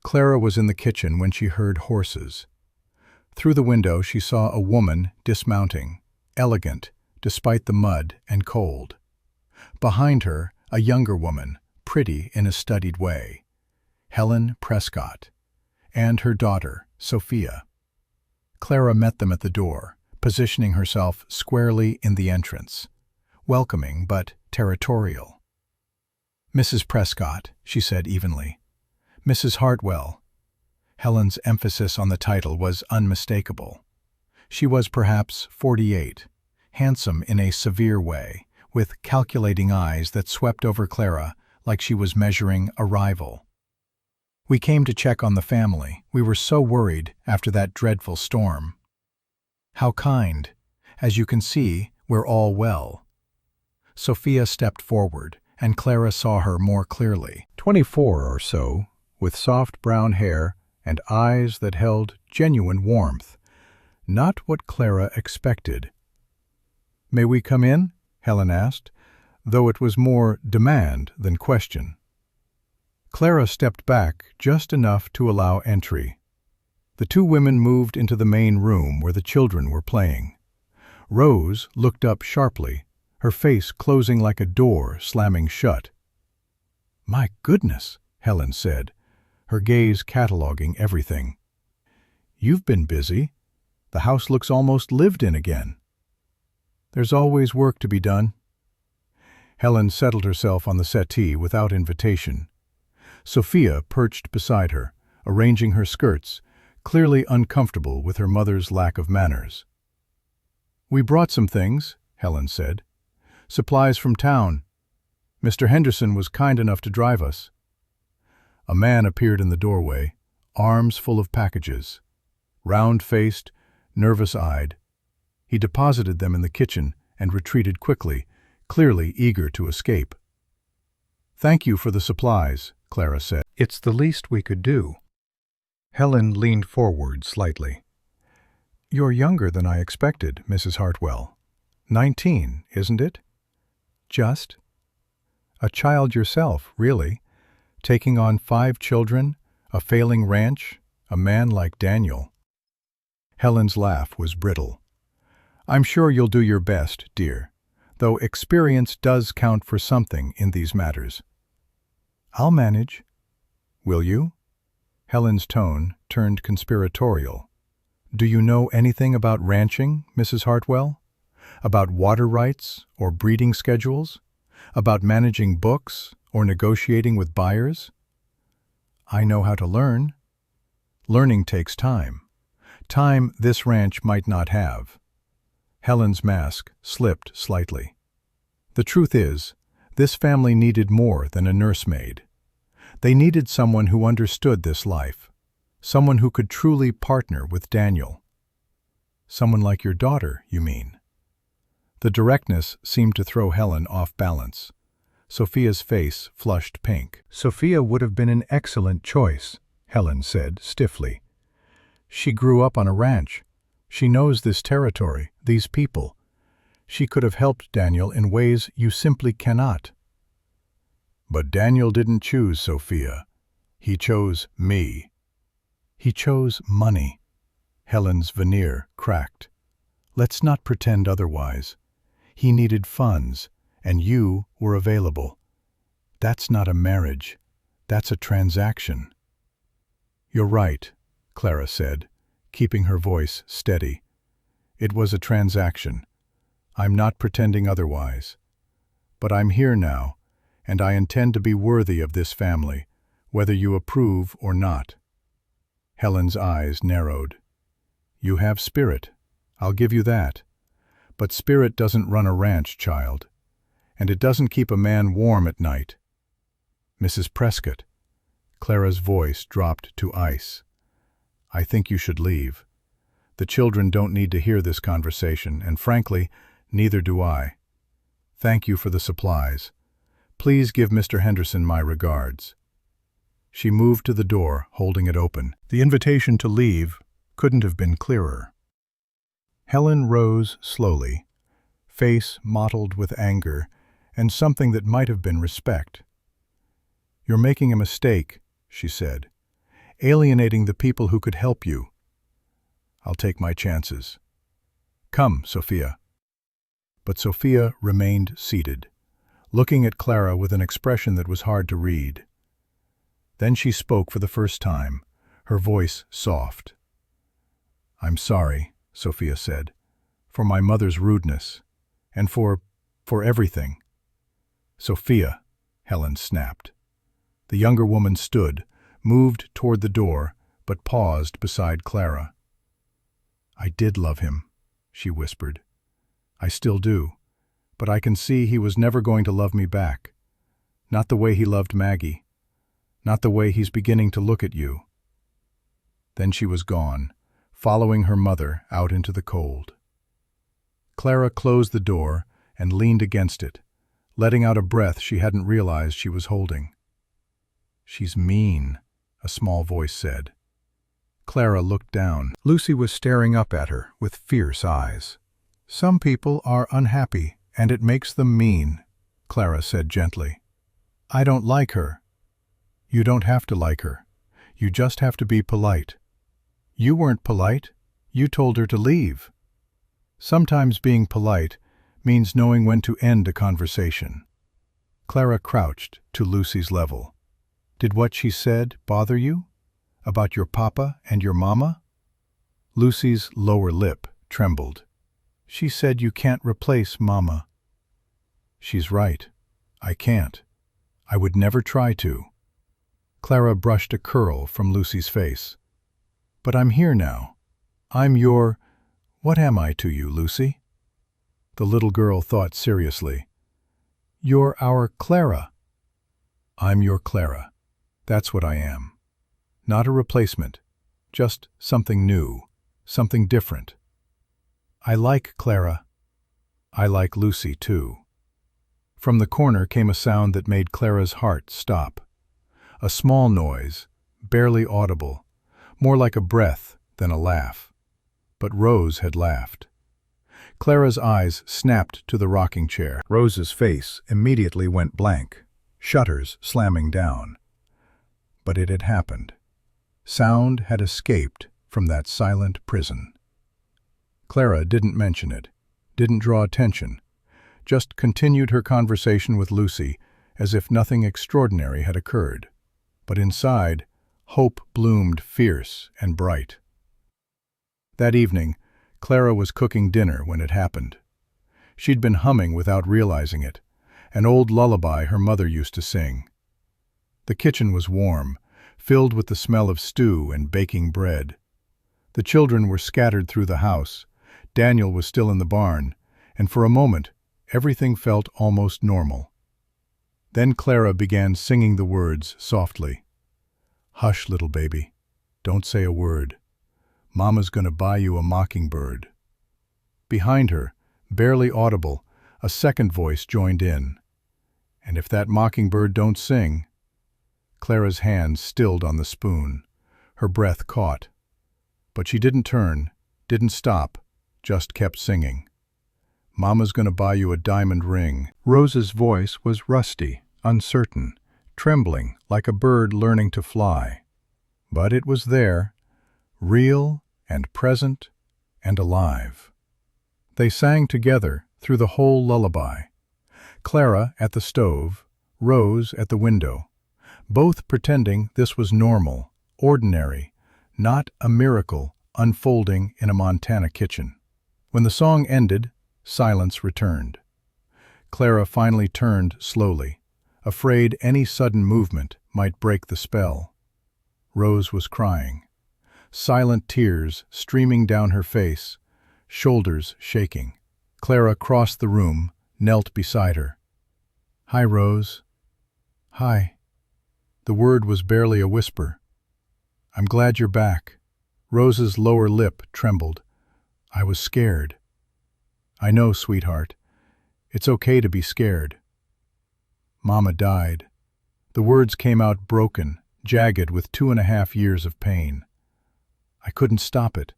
Clara was in the kitchen when she heard horses. Through the window, she saw a woman dismounting, elegant, despite the mud and cold. Behind her, a younger woman, pretty in a studied way: Helen Prescott and her daughter, Sophia. Clara met them at the door, positioning herself squarely in the entrance, welcoming but territorial. "Mrs. Prescott," she said evenly. "Mrs. Hartwell." Helen's emphasis on the title was unmistakable. She was perhaps 48, handsome in a severe way, with calculating eyes that swept over Clara like she was measuring a rival. "We came to check on the family. We were so worried after that dreadful storm." "How kind. As you can see, we're all well." Sophia stepped forward, and Clara saw her more clearly. 24 or so, with soft brown hair and eyes that held genuine warmth. Not what Clara expected. "May we come in?" Helen asked, though it was more demand than question. Clara stepped back just enough to allow entry. The two women moved into the main room where the children were playing. Rose looked up sharply, her face closing like a door slamming shut. "My goodness," Helen said, her gaze cataloging everything. "You've been busy. The house looks almost lived in again." "There's always work to be done." Helen settled herself on the settee without invitation. Sophia perched beside her, arranging her skirts, clearly uncomfortable with her mother's lack of manners. "We brought some things," Helen said. "Supplies from town. Mr. Henderson was kind enough to drive us." A man appeared in the doorway, arms full of packages. Round-faced, nervous-eyed. He deposited them in the kitchen and retreated quickly, clearly eager to escape. "Thank you for the supplies," Clara said. "It's the least we could do." Helen leaned forward slightly. "You're younger than I expected, Mrs. Hartwell. 19, isn't it?" "Just." "A child yourself, really. Taking on 5 children, a failing ranch, a man like Daniel." Helen's laugh was brittle. "I'm sure you'll do your best, dear, though experience does count for something in these matters." "I'll manage." "Will you?" Helen's tone turned conspiratorial. "Do you know anything about ranching, Mrs. Hartwell? About water rights or breeding schedules? About managing books or negotiating with buyers?" "I know how to learn." "Learning takes time. Time this ranch might not have." Helen's mask slipped slightly. "The truth is, this family needed more than a nursemaid. They needed someone who understood this life, someone who could truly partner with Daniel." "Someone like your daughter, you mean?" The directness seemed to throw Helen off balance. Sophia's face flushed pink. "Sophia would have been an excellent choice," Helen said stiffly. "She grew up on a ranch. She knows this territory, these people. She could have helped Daniel in ways you simply cannot." "But Daniel didn't choose Sophia. He chose me." "He chose money." Helen's veneer cracked. "Let's not pretend otherwise. He needed funds, and you were available. That's not a marriage. That's a transaction." "You're right," Clara said, keeping her voice steady. "It was a transaction. I'm not pretending otherwise. But I'm here now, and I intend to be worthy of this family, whether you approve or not." Helen's eyes narrowed. "You have spirit. I'll give you that. But spirit doesn't run a ranch, child. And it doesn't keep a man warm at night." "Mrs. Prescott." Clara's voice dropped to ice. "I think you should leave. The children don't need to hear this conversation, and frankly, neither do I. Thank you for the supplies. Please give Mr. Henderson my regards." She moved to the door, holding it open. The invitation to leave couldn't have been clearer. Helen rose slowly, face mottled with anger and something that might have been respect. "You're making a mistake," she said, "alienating the people who could help you." "I'll take my chances." "Come, Sophia." But Sophia remained seated, looking at Clara with an expression that was hard to read. Then she spoke for the first time, her voice soft. "I'm sorry," Sophia said, "for my mother's rudeness, and for everything." "Sophia," Helen snapped. The younger woman stood, moved toward the door, but paused beside Clara. "I did love him," she whispered. "I still do, but I can see he was never going to love me back. Not the way he loved Maggie. Not the way he's beginning to look at you." Then she was gone, following her mother out into the cold. Clara closed the door and leaned against it, letting out a breath she hadn't realized she was holding. "She's mean," a small voice said. Clara looked down. Lucy was staring up at her with fierce eyes. "Some people are unhappy, and it makes them mean," Clara said gently. "I don't like her." "You don't have to like her. You just have to be polite." "You weren't polite. You told her to leave." "Sometimes being polite means knowing when to end a conversation." Clara crouched to Lucy's level. "Did what she said bother you? About your papa and your mama?" Lucy's lower lip trembled. "She said you can't replace Mama." "She's right. I can't. I would never try to." Clara brushed a curl from Lucy's face. "But I'm here now. I'm your— What am I to you, Lucy?" The little girl thought seriously. "You're our Clara." "I'm your Clara. That's what I am. Not a replacement. Just something new. Something different." "I like Clara." "I like Lucy, too." From the corner came a sound that made Clara's heart stop. A small noise, barely audible, more like a breath than a laugh. But Rose had laughed. Clara's eyes snapped to the rocking chair. Rose's face immediately went blank, shutters slamming down. But it had happened. Sound had escaped from that silent prison. Clara didn't mention it, didn't draw attention, just continued her conversation with Lucy as if nothing extraordinary had occurred. But inside, hope bloomed fierce and bright. That evening, Clara was cooking dinner when it happened. She'd been humming without realizing it, an old lullaby her mother used to sing. The kitchen was warm, filled with the smell of stew and baking bread. The children were scattered through the house. Daniel was still in the barn, and for a moment, everything felt almost normal. Then Clara began singing the words softly. "Hush, little baby. Don't say a word. Mama's gonna buy you a mockingbird." Behind her, barely audible, a second voice joined in. "And if that mockingbird don't sing—" Clara's hand stilled on the spoon, her breath caught. But she didn't turn, didn't stop, just kept singing. "Mama's gonna buy you a diamond ring." Rose's voice was rusty, uncertain, trembling like a bird learning to fly. But it was there, real and present and alive. They sang together through the whole lullaby. Clara at the stove, Rose at the window, both pretending this was normal, ordinary, not a miracle unfolding in a Montana kitchen. When the song ended, silence returned. Clara finally turned slowly, afraid any sudden movement might break the spell. Rose was crying, silent tears streaming down her face, shoulders shaking. Clara crossed the room, knelt beside her. "Hi, Rose." "Hi." The word was barely a whisper. "I'm glad you're back." Rose's lower lip trembled. "I was scared." "I know, sweetheart. It's okay to be scared." "Mama died." The words came out broken, jagged with 2.5 years of pain. "I couldn't stop it.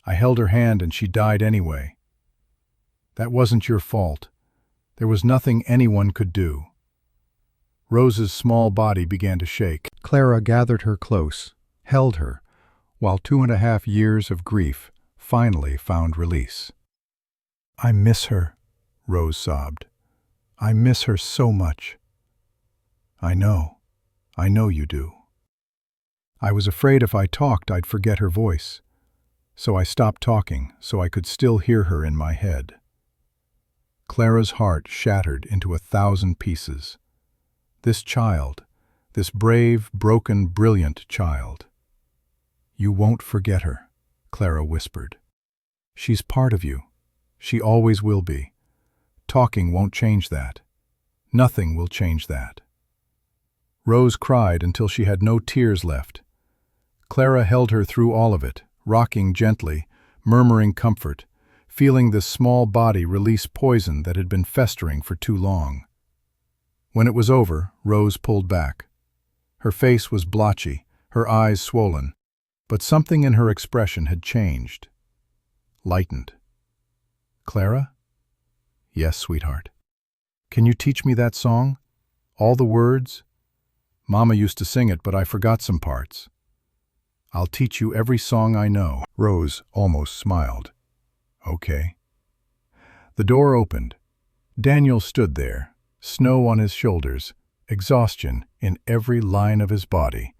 I held her hand and she died anyway." "That wasn't your fault. There was nothing anyone could do." Rose's small body began to shake. Clara gathered her close, held her, while 2.5 years of grief finally found release. "I miss her," Rose sobbed. I miss her so much." I know you do." I was afraid if I talked I'd forget her voice, so I stopped talking so I could still hear her in my head. Clara's heart shattered into 1,000 pieces. This child, this brave, broken, brilliant child. "You won't forget her," Clara whispered. "She's part of you. She always will be. Talking won't change that. Nothing will change that." Rose cried until she had no tears left. Clara held her through all of it, rocking gently, murmuring comfort, feeling this small body release poison that had been festering for too long. When it was over, Rose pulled back. Her face was blotchy, her eyes swollen, but something in her expression had changed. Lightened. "Clara?" "Yes, sweetheart." "Can you teach me that song? All the words? Mama used to sing it, but I forgot some parts." "I'll teach you every song I know." Rose almost smiled. "Okay." The door opened. Daniel stood there, snow on his shoulders, exhaustion in every line of his body.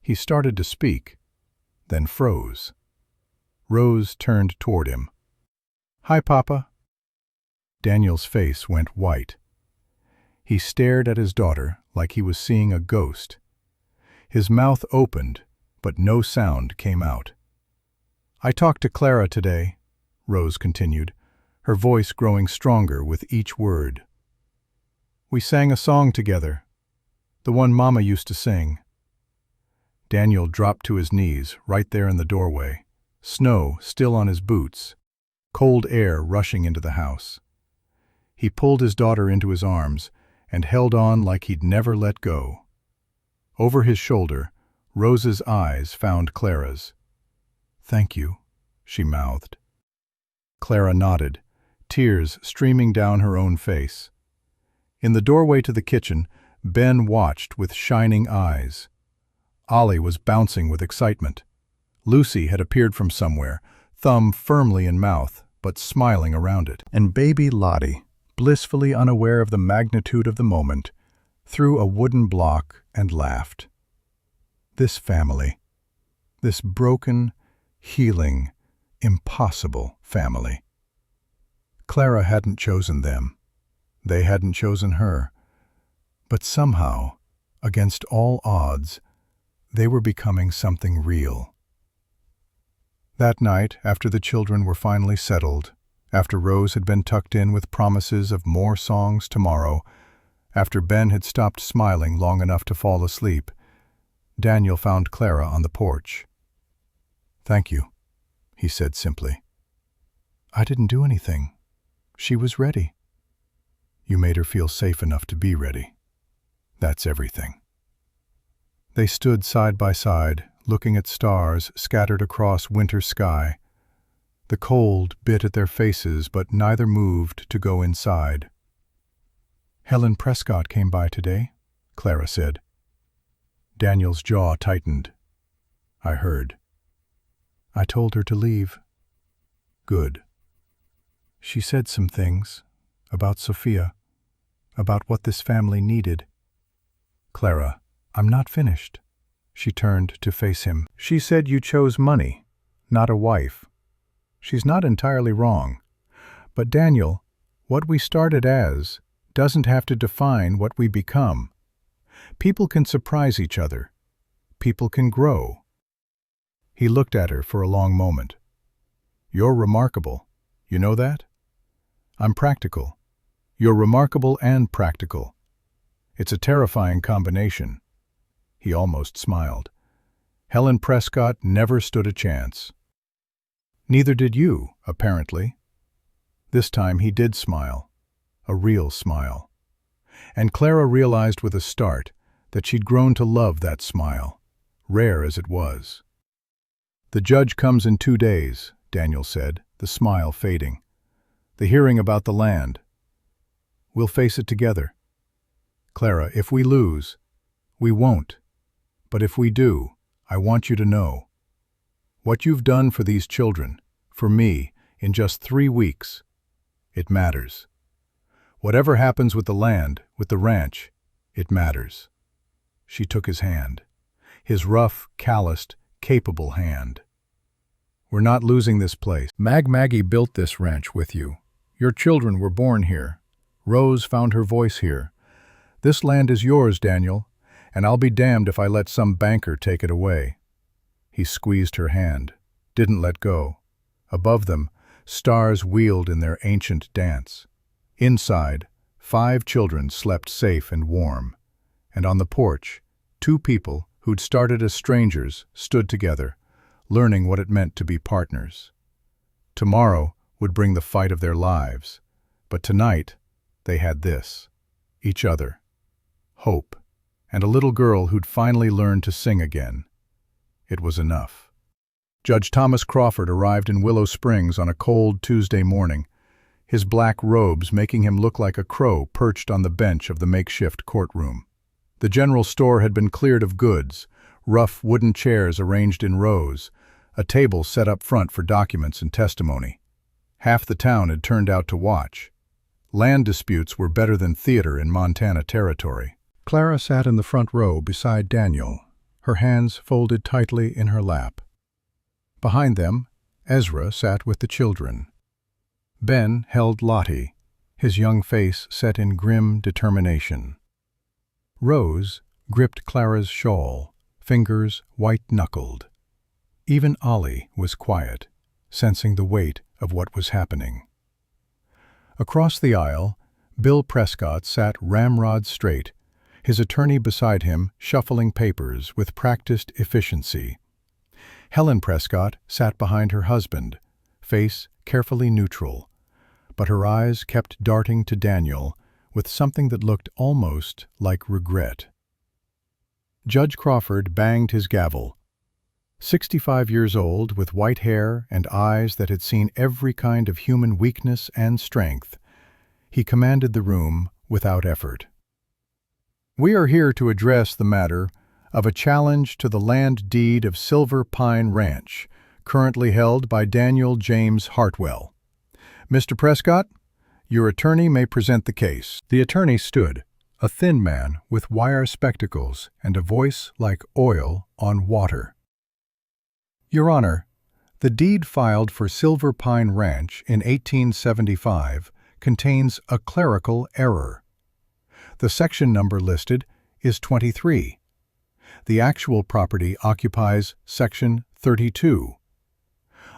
He started to speak, then froze. Rose turned toward him. "Hi, Papa." Daniel's face went white. He stared at his daughter like he was seeing a ghost. His mouth opened, but no sound came out. "I talked to Clara today," Rose continued, her voice growing stronger with each word. "We sang a song together, the one Mama used to sing." Daniel dropped to his knees right there in the doorway, snow still on his boots, cold air rushing into the house. He pulled his daughter into his arms and held on like he'd never let go. Over his shoulder, Rose's eyes found Clara's. "Thank you," she mouthed. Clara nodded, tears streaming down her own face. In the doorway to the kitchen, Ben watched with shining eyes. Ollie was bouncing with excitement. Lucy had appeared from somewhere, thumb firmly in mouth, but smiling around it. And baby Lottie, blissfully unaware of the magnitude of the moment, threw a wooden block and laughed. This family, this broken, healing, impossible family. Clara hadn't chosen them. They hadn't chosen her. But somehow, against all odds, they were becoming something real. That night, after the children were finally settled, after Rose had been tucked in with promises of more songs tomorrow, after Ben had stopped smiling long enough to fall asleep, Daniel found Clara on the porch. "Thank you," he said simply. "I didn't do anything. She was ready." "You made her feel safe enough to be ready. That's everything." They stood side by side, looking at stars scattered across winter sky. The cold bit at their faces, but neither moved to go inside. "Helen Prescott came by today," Clara said. Daniel's jaw tightened. "I heard." "I told her to leave." "Good." "She said some things about Sophia, about what this family needed." "Clara, I'm not finished." She turned to face him. "She said you chose money, not a wife. She's not entirely wrong. But Daniel, what we started as doesn't have to define what we become. People can surprise each other. People can grow." He looked at her for a long moment. "You're remarkable. You know that? I'm practical. You're remarkable and practical. It's a terrifying combination." He almost smiled. "Helen Prescott never stood a chance." "Neither did you, apparently." This time he did smile. A real smile. And Clara realized with a start that she'd grown to love that smile, rare as it was. "The judge comes in 2 days," Daniel said, the smile fading. "The hearing about the land. We'll face it together. Clara, if we lose, we won't. But if we do, I want you to know. What you've done for these children, for me, in just 3 weeks, it matters. Whatever happens with the land, with the ranch, it matters. She took his hand. His rough, calloused, capable hand. We're not losing this place. Maggie built this ranch with you. Your children were born here. Rose found her voice here. This land is yours, Daniel, and I'll be damned if I let some banker take it away. He squeezed her hand, didn't let go. Above them, stars wheeled in their ancient dance. Inside, 5 children slept safe and warm. And on the porch, 2 people who'd started as strangers stood together, learning what it meant to be partners. Tomorrow would bring the fight of their lives, but tonight they had this, each other, hope, and a little girl who'd finally learned to sing again. It was enough. Judge Thomas Crawford arrived in Willow Springs on a cold Tuesday morning, his black robes making him look like a crow perched on the bench of the makeshift courtroom. The general store had been cleared of goods, rough wooden chairs arranged in rows, a table set up front for documents and testimony. Half the town had turned out to watch. Land disputes were better than theater in Montana territory. Clara sat in the front row beside Daniel, her hands folded tightly in her lap. Behind them, Ezra sat with the children. Ben held Lottie, his young face set in grim determination. Rose gripped Clara's shawl, fingers white-knuckled. Even Ollie was quiet, sensing the weight of what was happening. Across the aisle, Bill Prescott sat ramrod straight, his attorney beside him shuffling papers with practiced efficiency. Helen Prescott sat behind her husband, face carefully neutral, but her eyes kept darting to Daniel with something that looked almost like regret. Judge Crawford banged his gavel. 65 years old, with white hair and eyes that had seen every kind of human weakness and strength, he commanded the room without effort. We are here to address the matter of a challenge to the land deed of Silver Pine Ranch, currently held by Daniel James Hartwell. Mr. Prescott, your attorney may present the case. The attorney stood, a thin man with wire spectacles and a voice like oil on water. Your Honor, the deed filed for Silver Pine Ranch in 1875 contains a clerical error. The section number listed is 23. The actual property occupies Section 32.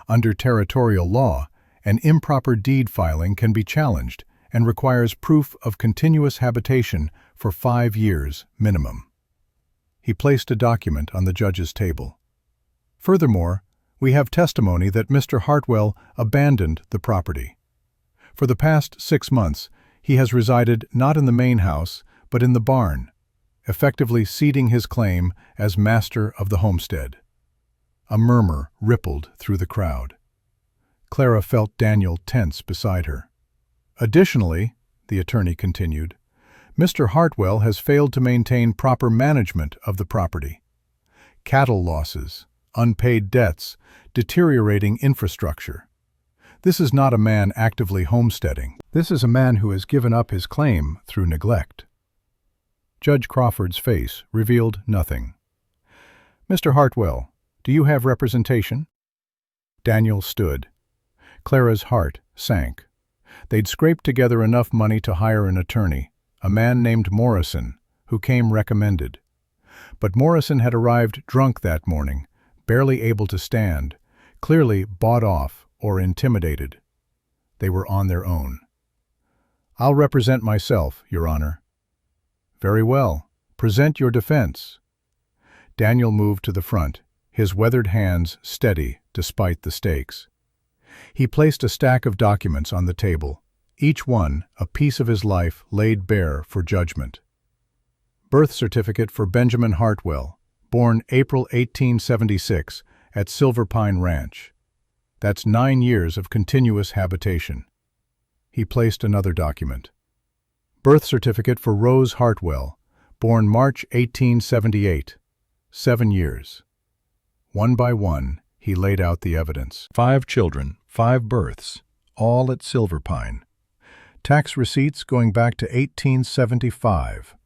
Under territorial law, an improper deed filing can be challenged and requires proof of continuous habitation for 5 years minimum. He placed a document on the judge's table. Furthermore, we have testimony that Mr. Hartwell abandoned the property. For the past 6 months, he has resided not in the main house, but in the barn, effectively ceding his claim as master of the homestead. A murmur rippled through the crowd. Clara felt Daniel tense beside her. Additionally, the attorney continued, Mr. Hartwell has failed to maintain proper management of the property. Cattle losses, unpaid debts, deteriorating infrastructure. This is not a man actively homesteading. This is a man who has given up his claim through neglect. Judge Crawford's face revealed nothing. Mr. Hartwell, do you have representation? Daniel stood. Clara's heart sank. They'd scraped together enough money to hire an attorney, a man named Morrison, who came recommended. But Morrison had arrived drunk that morning, barely able to stand, clearly bought off or intimidated. They were on their own. I'll represent myself, Your Honor. Very well. Present your defense. Daniel moved to the front, his weathered hands steady despite the stakes. He placed a stack of documents on the table, each one a piece of his life laid bare for judgment. Birth certificate for Benjamin Hartwell, born April 1876 at Silver Pine Ranch. That's 9 years of continuous habitation. He placed another document. Birth certificate for Rose Hartwell, born March 1878. 7 years. One by one, he laid out the evidence. 5 children, 5 births, all at Silver Pine. Tax receipts going back to 1875.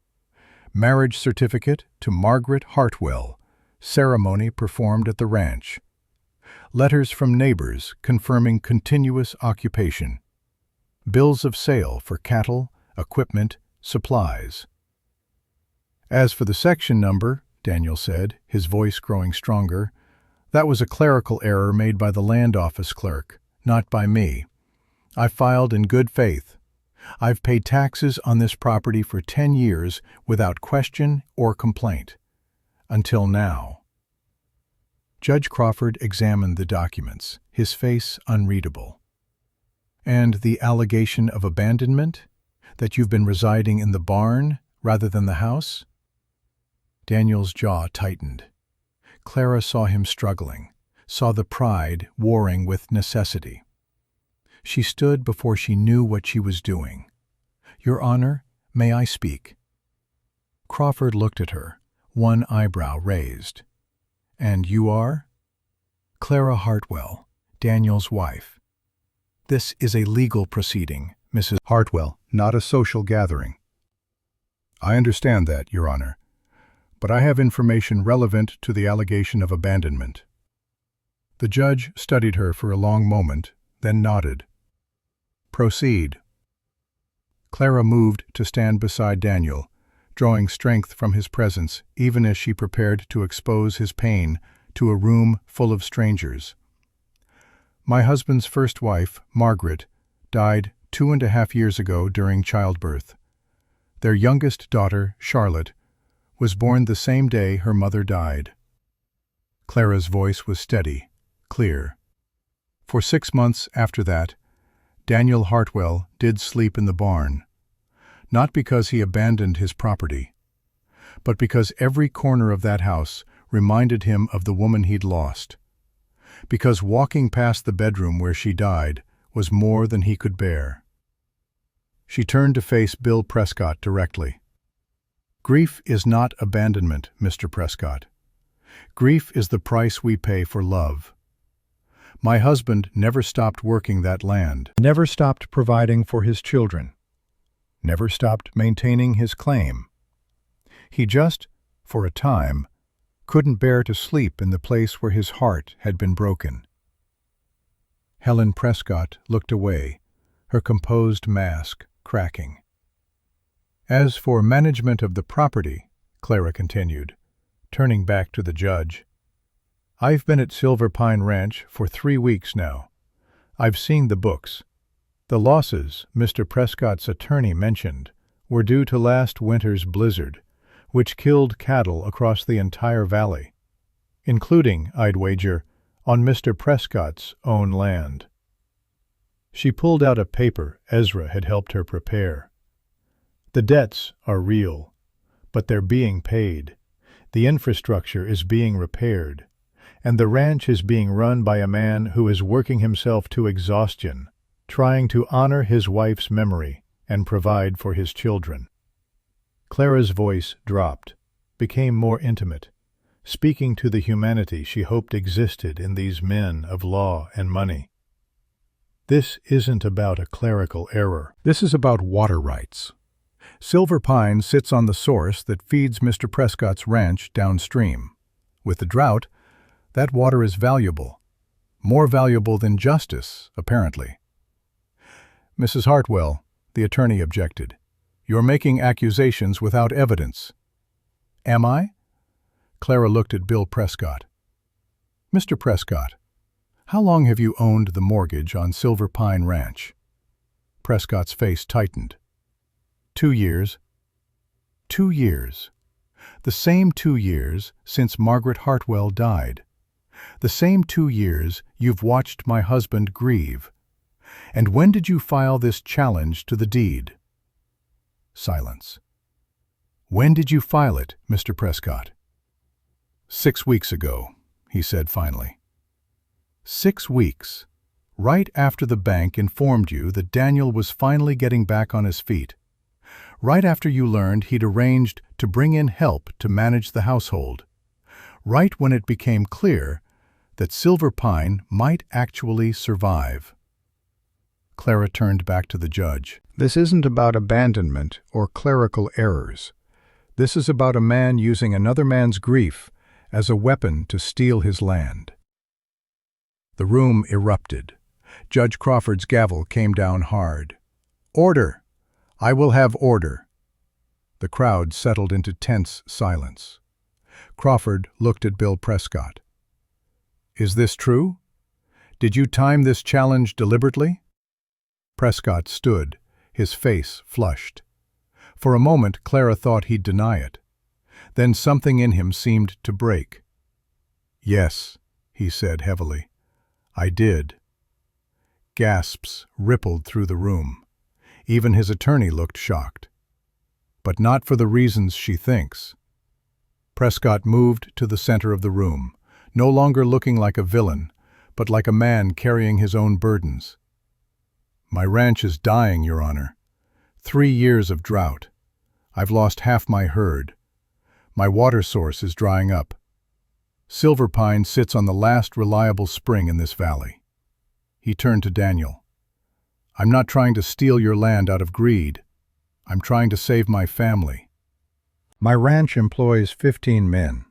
Marriage certificate to Margaret Hartwell. Ceremony performed at the ranch. Letters from neighbors confirming continuous occupation. Bills of sale for cattle, equipment, supplies. As for the section number, Daniel said, his voice growing stronger, that was a clerical error made by the land office clerk, not by me. I filed in good faith. I've paid taxes on this property for 10 years without question or complaint. Until now. Judge Crawford examined the documents, his face unreadable. And the allegation of abandonment? That you've been residing in the barn rather than the house? Daniel's jaw tightened. Clara saw him struggling, saw the pride warring with necessity. She stood before she knew what she was doing. Your Honor, may I speak? Crawford looked at her, one eyebrow raised. And you are? Clara Hartwell, Daniel's wife. This is a legal proceeding, Mrs. Hartwell, not a social gathering. I understand that, Your Honor, but I have information relevant to the allegation of abandonment. The judge studied her for a long moment, then nodded. Proceed. Clara moved to stand beside Daniel, drawing strength from his presence even as she prepared to expose his pain to a room full of strangers. My husband's first wife, Margaret, died 2.5 years ago during childbirth. Their youngest daughter, Charlotte, was born the same day her mother died. Clara's voice was steady, clear. For 6 months after that, Daniel Hartwell did sleep in the barn, not because he abandoned his property, but because every corner of that house reminded him of the woman he'd lost, because walking past the bedroom where she died was more than he could bear. She turned to face Bill Prescott directly. Grief is not abandonment, Mr. Prescott. Grief is the price we pay for love. My husband never stopped working that land, never stopped providing for his children, never stopped maintaining his claim. He just, for a time, couldn't bear to sleep in the place where his heart had been broken. Helen Prescott looked away, her composed mask cracking. As for management of the property, Clara continued, turning back to the judge, I've been at Silver Pine Ranch for 3 weeks now. I've seen the books. The losses Mr. Prescott's attorney mentioned were due to last winter's blizzard, which killed cattle across the entire valley, including, I'd wager, on Mr. Prescott's own land. She pulled out a paper Ezra had helped her prepare. The debts are real, but they're being paid. The infrastructure is being repaired, and the ranch is being run by a man who is working himself to exhaustion, trying to honor his wife's memory and provide for his children. Clara's voice dropped, became more intimate, speaking to the humanity she hoped existed in these men of law and money. This isn't about a clerical error. This is about water rights. Silver Pine sits on the source that feeds Mr. Prescott's ranch downstream. With the drought, that water is valuable. More valuable than justice, apparently. Mrs. Hartwell, the attorney objected. You're making accusations without evidence. Am I? Clara looked at Bill Prescott. Mr. Prescott, how long have you owned the mortgage on Silver Pine Ranch? Prescott's face tightened. 2 years. 2 years. The same 2 years since Margaret Hartwell died. The same 2 years you've watched my husband grieve. And when did you file this challenge to the deed? Silence. When did you file it, Mr. Prescott? 6 weeks ago, he said finally. 6 weeks, right after the bank informed you that Daniel was finally getting back on his feet. Right after you learned he'd arranged to bring in help to manage the household. Right when it became clear that Silver Pine might actually survive. Clara turned back to the judge. This isn't about abandonment or clerical errors. This is about a man using another man's grief as a weapon to steal his land. The room erupted. Judge Crawford's gavel came down hard. "Order! I will have order!" The crowd settled into tense silence. Crawford looked at Bill Prescott. "Is this true? Did you time this challenge deliberately?" Prescott stood, his face flushed. For a moment, Clara thought he'd deny it. Then something in him seemed to break. "Yes," he said heavily. "I did." Gasps rippled through the room. Even his attorney looked shocked. "But not for the reasons she thinks." Prescott moved to the center of the room, no longer looking like a villain, but like a man carrying his own burdens. "My ranch is dying, Your Honor. 3 years of drought. I've lost half my herd. My water source is drying up. Silver Pine sits on the last reliable spring in this valley." He turned to Daniel. "I'm not trying to steal your land out of greed. I'm trying to save my family. My ranch employs 15 men.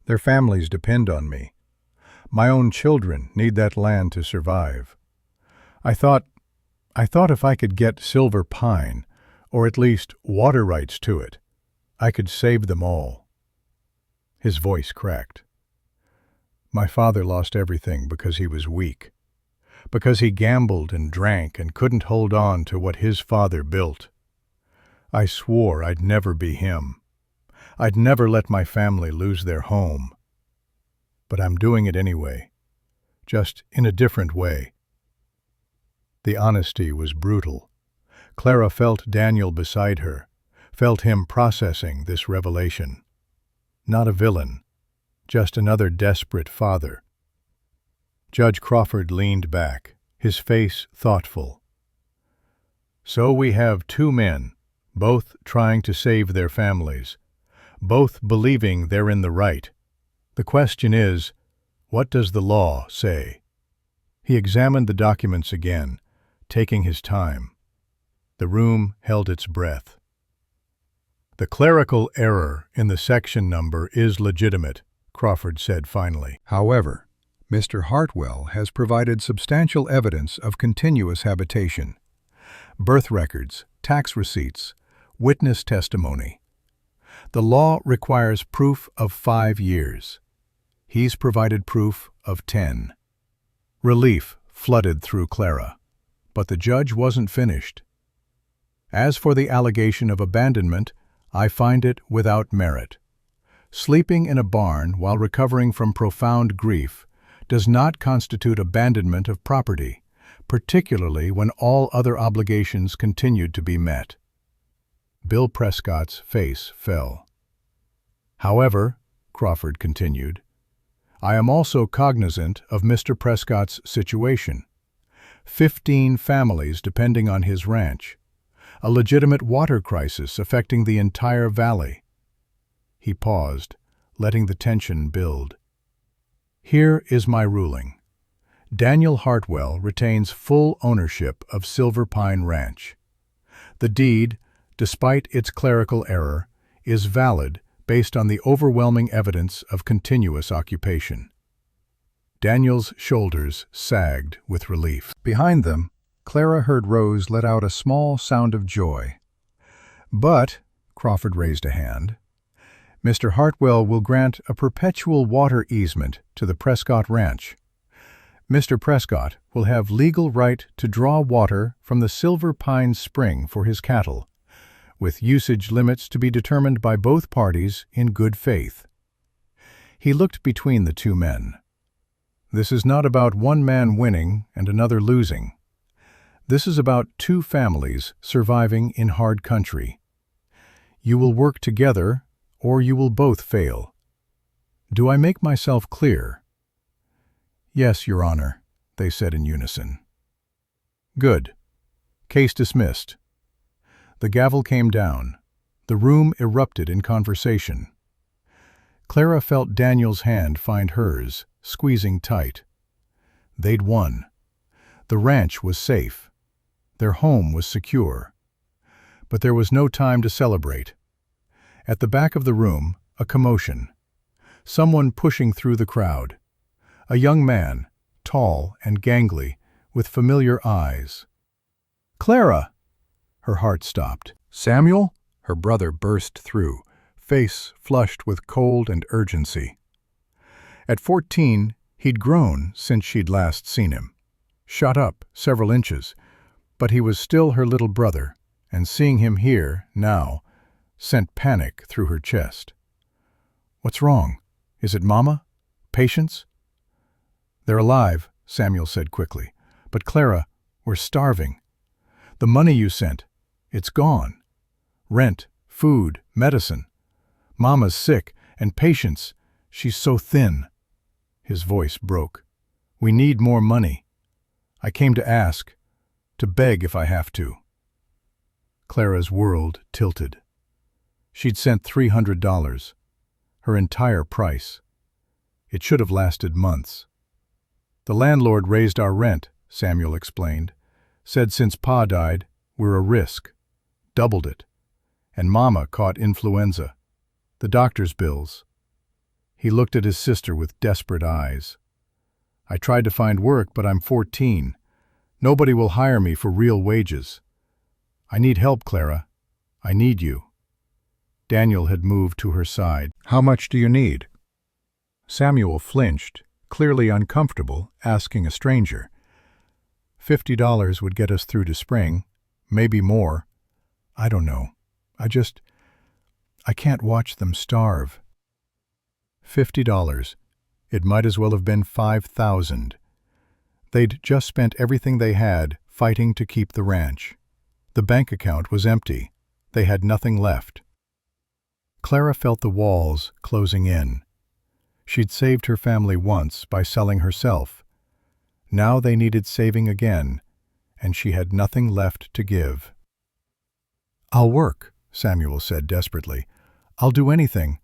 Their families depend on me. My own children need that land to survive. I thought if I could get Silver Pine, or at least water rights to it, I could save them all." His voice cracked. "My father lost everything because he was weak, because he gambled and drank and couldn't hold on to what his father built. I swore I'd never be him. I'd never let my family lose their home. But I'm doing it anyway, just in a different way." The honesty was brutal. Clara felt Daniel beside her, felt him processing this revelation. Not a villain, just another desperate father. Judge Crawford leaned back, his face thoughtful. "So we have 2 men, both trying to save their families, both believing they're in the right. The question is, what does the law say?" He examined the documents again, taking his time. The room held its breath. "The clerical error in the section number is legitimate," Crawford said finally. "However, Mr. Hartwell has provided substantial evidence of continuous habitation. Birth records, tax receipts, witness testimony. The law requires proof of 5 years. He's provided proof of 10. Relief flooded through Clara, but the judge wasn't finished. "As for the allegation of abandonment, I find it without merit. Sleeping in a barn while recovering from profound grief does not constitute abandonment of property, particularly when all other obligations continued to be met." Bill Prescott's face fell. "However," Crawford continued, "I am also cognizant of Mr. Prescott's situation. 15 families depending on his ranch. A legitimate water crisis affecting the entire valley." He paused, letting the tension build. "Here is my ruling. Daniel Hartwell retains full ownership of Silver Pine Ranch. The deed, despite its clerical error, is valid based on the overwhelming evidence of continuous occupation." Daniel's shoulders sagged with relief. Behind them, Clara heard Rose let out a small sound of joy. "But," Crawford raised a hand, "Mr. Hartwell will grant a perpetual water easement to the Prescott Ranch. Mr. Prescott will have legal right to draw water from the Silver Pine Spring for his cattle, with usage limits to be determined by both parties in good faith." He looked between the 2 men. "This is not about one man winning and another losing. This is about 2 families surviving in hard country. You will work together, or you will both fail. Do I make myself clear?" "Yes, Your Honor," they said in unison. "Good. Case dismissed." The gavel came down. The room erupted in conversation. Clara felt Daniel's hand find hers, squeezing tight. They'd won. The ranch was safe. Their home was secure. But there was no time to celebrate. At the back of the room, a commotion. Someone pushing through the crowd. A young man, tall and gangly, with familiar eyes. "Clara!" Her heart stopped. "Samuel?" Her brother burst through, face flushed with cold and urgency. At 14, he'd grown since she'd last seen him. Shot up several inches, but he was still her little brother, and seeing him here, now, sent panic through her chest. "What's wrong? Is it Mama? Patients?" "They're alive," Samuel said quickly. "But Clara, we're starving. The money you sent, it's gone. Rent, food, medicine. Mama's sick, and Patience, she's so thin." His voice broke. "We need more money. I came to ask, to beg if I have to." Clara's world tilted. She'd sent $300, her entire price. It should have lasted months. "The landlord raised our rent," Samuel explained. "Said since Pa died, we're a risk. Doubled it. And Mama caught influenza. The doctor's bills." He looked at his sister with desperate eyes. "I tried to find work, but I'm 14. Nobody will hire me for real wages. I need help, Clara. I need you." Daniel had moved to her side. "How much do you need?" Samuel flinched, clearly uncomfortable, asking a stranger. $50 would get us through to spring, maybe more. I don't know. I can't watch them starve. $50. It might as well have been 5,000. They'd just spent everything they had fighting to keep the ranch. The bank account was empty. They had nothing left. Clara felt the walls closing in. She'd saved her family once by selling herself. Now they needed saving again, and she had nothing left to give. "I'll work," Samuel said desperately. "I'll do anything.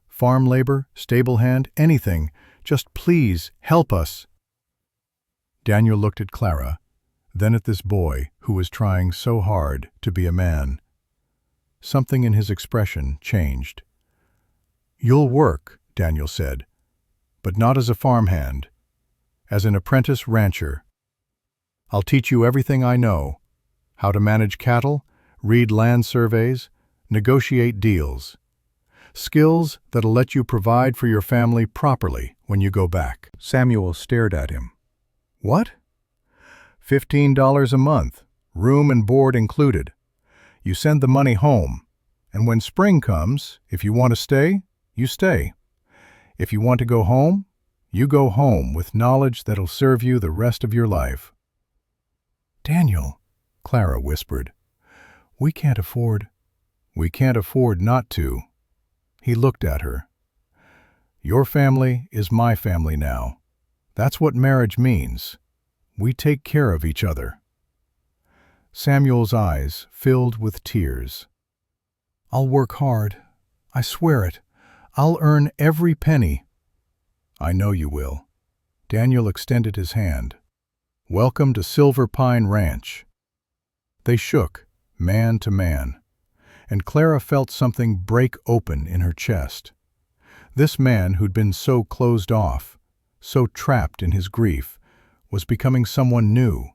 Farm labor, stable hand, anything. Just please help us." Daniel looked at Clara, then at this boy who was trying so hard to be a man. Something in his expression changed. "You'll work," Daniel said, "but not as a farmhand. As an apprentice rancher. I'll teach you everything I know. How to manage cattle, read land surveys, negotiate deals. Skills that'll let you provide for your family properly when you go back." Samuel stared at him. "What?" $15 a month, room and board included. You send the money home, and when spring comes, if you want to stay, you stay. If you want to go home, you go home with knowledge that'll serve you the rest of your life." "Daniel," Clara whispered, "we can't afford—" "We can't afford not to." He looked at her. "Your family is my family now. That's what marriage means. We take care of each other." Samuel's eyes filled with tears. "I'll work hard. I swear it. I'll earn every penny." "I know you will." Daniel extended his hand. "Welcome to Silver Pine Ranch." They shook, man to man, and Clara felt something break open in her chest. This man who'd been so closed off, so trapped in his grief, was becoming someone new,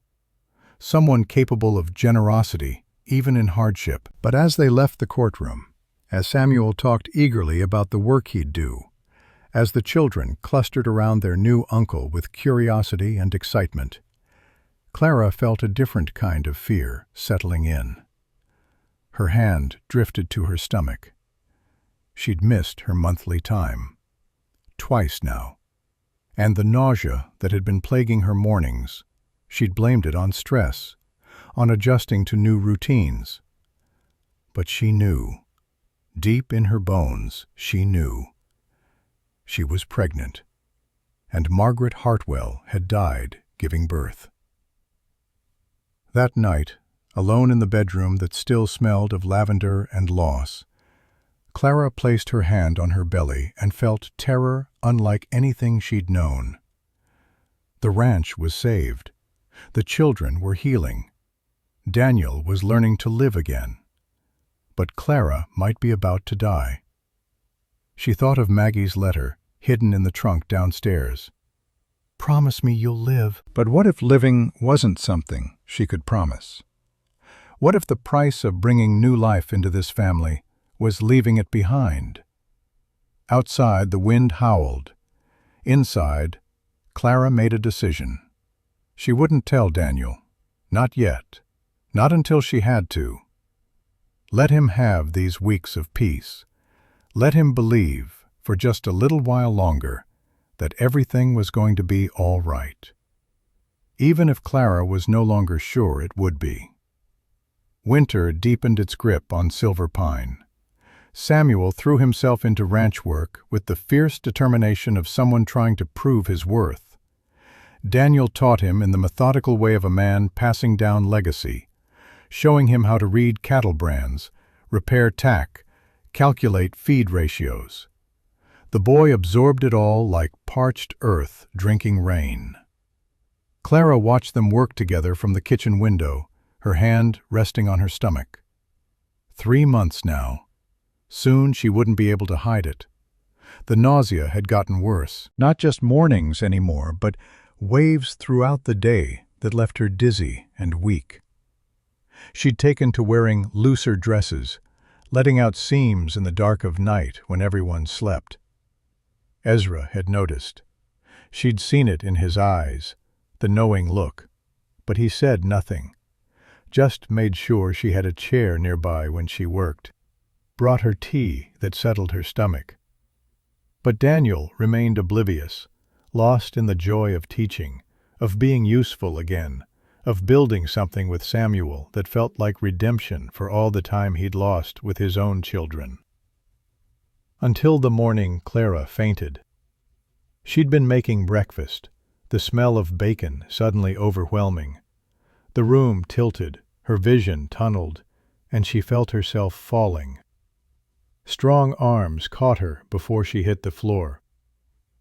someone capable of generosity, even in hardship. But as they left the courtroom, as Samuel talked eagerly about the work he'd do, as the children clustered around their new uncle with curiosity and excitement, Clara felt a different kind of fear settling in. Her hand drifted to her stomach. She'd missed her monthly time. Twice now. And the nausea that had been plaguing her mornings, she'd blamed it on stress, on adjusting to new routines. But she knew. Deep in her bones, she knew. She was pregnant, and Margaret Hartwell had died giving birth. That night, alone in the bedroom that still smelled of lavender and loss, Clara placed her hand on her belly and felt terror unlike anything she'd known. The ranch was saved. The children were healing. Daniel was learning to live again. but Clara might be about to die. She thought of Maggie's letter, hidden in the trunk downstairs. "Promise me you'll live." But what if living wasn't something she could promise? What if the price of bringing new life into this family was leaving it behind? Outside, the wind howled. Inside, Clara made a decision. She wouldn't tell Daniel. Not yet. Not until she had to. Let him have these weeks of peace. Let him believe, for just a little while longer, that everything was going to be all right. Even if Clara was no longer sure it would be. Winter deepened its grip on Silver Pine. Samuel threw himself into ranch work with the fierce determination of someone trying to prove his worth. Daniel taught him in the methodical way of a man passing down legacy, showing him how to read cattle brands, repair tack, calculate feed ratios. The boy absorbed it all like parched earth drinking rain. Clara watched them work together from the kitchen window, her hand resting on her stomach. 3 months now. Soon she wouldn't be able to hide it. The nausea had gotten worse. Not just mornings anymore, but waves throughout the day that left her dizzy and weak. She'd taken to wearing looser dresses, letting out seams in the dark of night when everyone slept. Ezra had noticed. She'd seen it in his eyes, the knowing look, but he said nothing, just made sure she had a chair nearby when she worked, brought her tea that settled her stomach. But Daniel remained oblivious, lost in the joy of teaching, of being useful again, of building something with Samuel that felt like redemption for all the time he'd lost with his own children. Until the morning Clara fainted. She'd been making breakfast, the smell of bacon suddenly overwhelming. The room tilted, her vision tunneled, and she felt herself falling. Strong arms caught her before she hit the floor.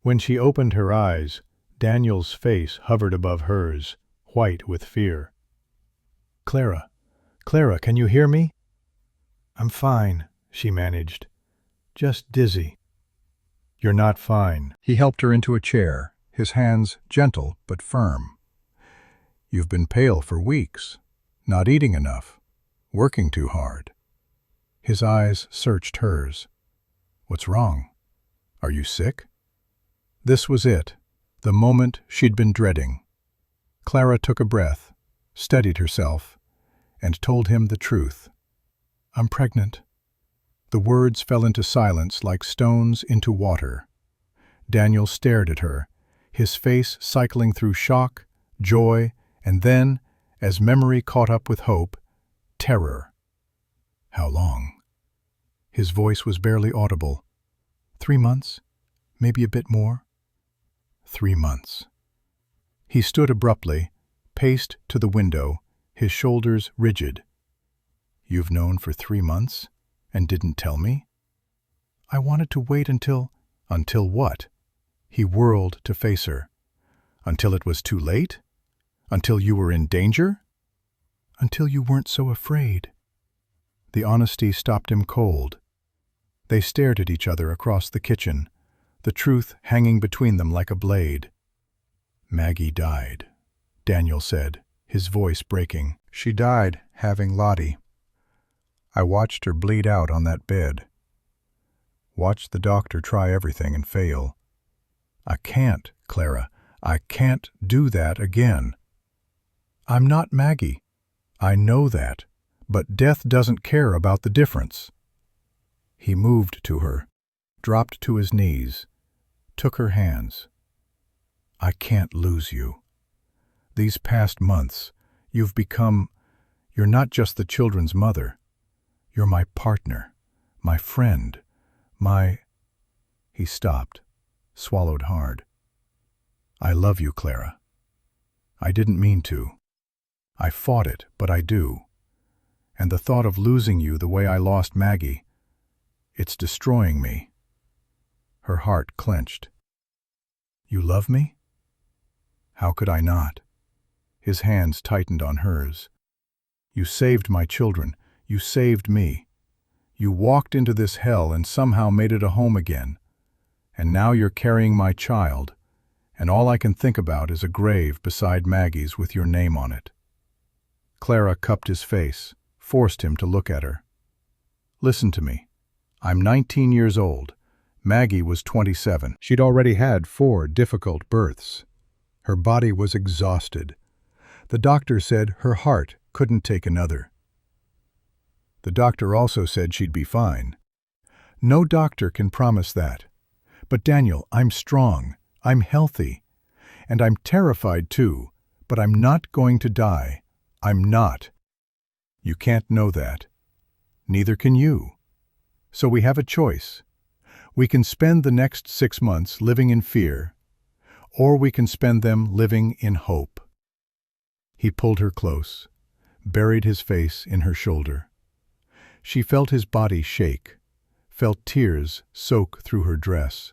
When she opened her eyes, Daniel's face hovered above hers, white with fear. "Clara, Clara, can you hear me?" "I'm fine," she managed. "Just dizzy." "You're not fine." He helped her into a chair, his hands gentle but firm. "You've been pale for weeks, not eating enough, working too hard." His eyes searched hers. "What's wrong? Are you sick?" This was it, the moment she'd been dreading. Clara took a breath, steadied herself, and told him the truth. "I'm pregnant." The words fell into silence like stones into water. Daniel stared at her, his face cycling through shock, joy, and then, as memory caught up with hope, terror. "How long?" His voice was barely audible. 3 months, maybe a bit more." 3 months. He stood abruptly, paced to the window, his shoulders rigid. "You've known for 3 months and didn't tell me?" "I wanted to wait until—" "Until what?" He whirled to face her. "Until it was too late? Until you were in danger?" "Until you weren't so afraid." The honesty stopped him cold. They stared at each other across the kitchen, the truth hanging between them like a blade. "Maggie died," Daniel said, his voice breaking. "She died having Lottie. I watched her bleed out on that bed. Watched the doctor try everything and fail. I can't, Clara, I can't do that again. I'm not Maggie. I know that, but death doesn't care about the difference." He moved to her, dropped to his knees, took her hands. "I can't lose you. These past months, you've you're not just the children's mother. You're my partner, my friend, my—" He stopped, swallowed hard. "I love you, Clara. I didn't mean to. I fought it, but I do. And the thought of losing you the way I lost Maggie, it's destroying me." Her heart clenched. "You love me?" "How could I not?" His hands tightened on hers. "You saved my children. You saved me. You walked into this hell and somehow made it a home again. And now you're carrying my child, and all I can think about is a grave beside Maggie's with your name on it." Clara cupped his face, forced him to look at her. "Listen to me. I'm 19 years old. Maggie was 27. She'd already had 4 difficult births. Her body was exhausted. The doctor said her heart couldn't take another. The doctor also said she'd be fine. No doctor can promise that. But Daniel, I'm strong. I'm healthy. And I'm terrified too, but I'm not going to die. I'm not. You can't know that. Neither can you. So we have a choice. We can spend the next 6 months living in fear, or we can spend them living in hope." He pulled her close, buried his face in her shoulder. She felt his body shake, felt tears soak through her dress.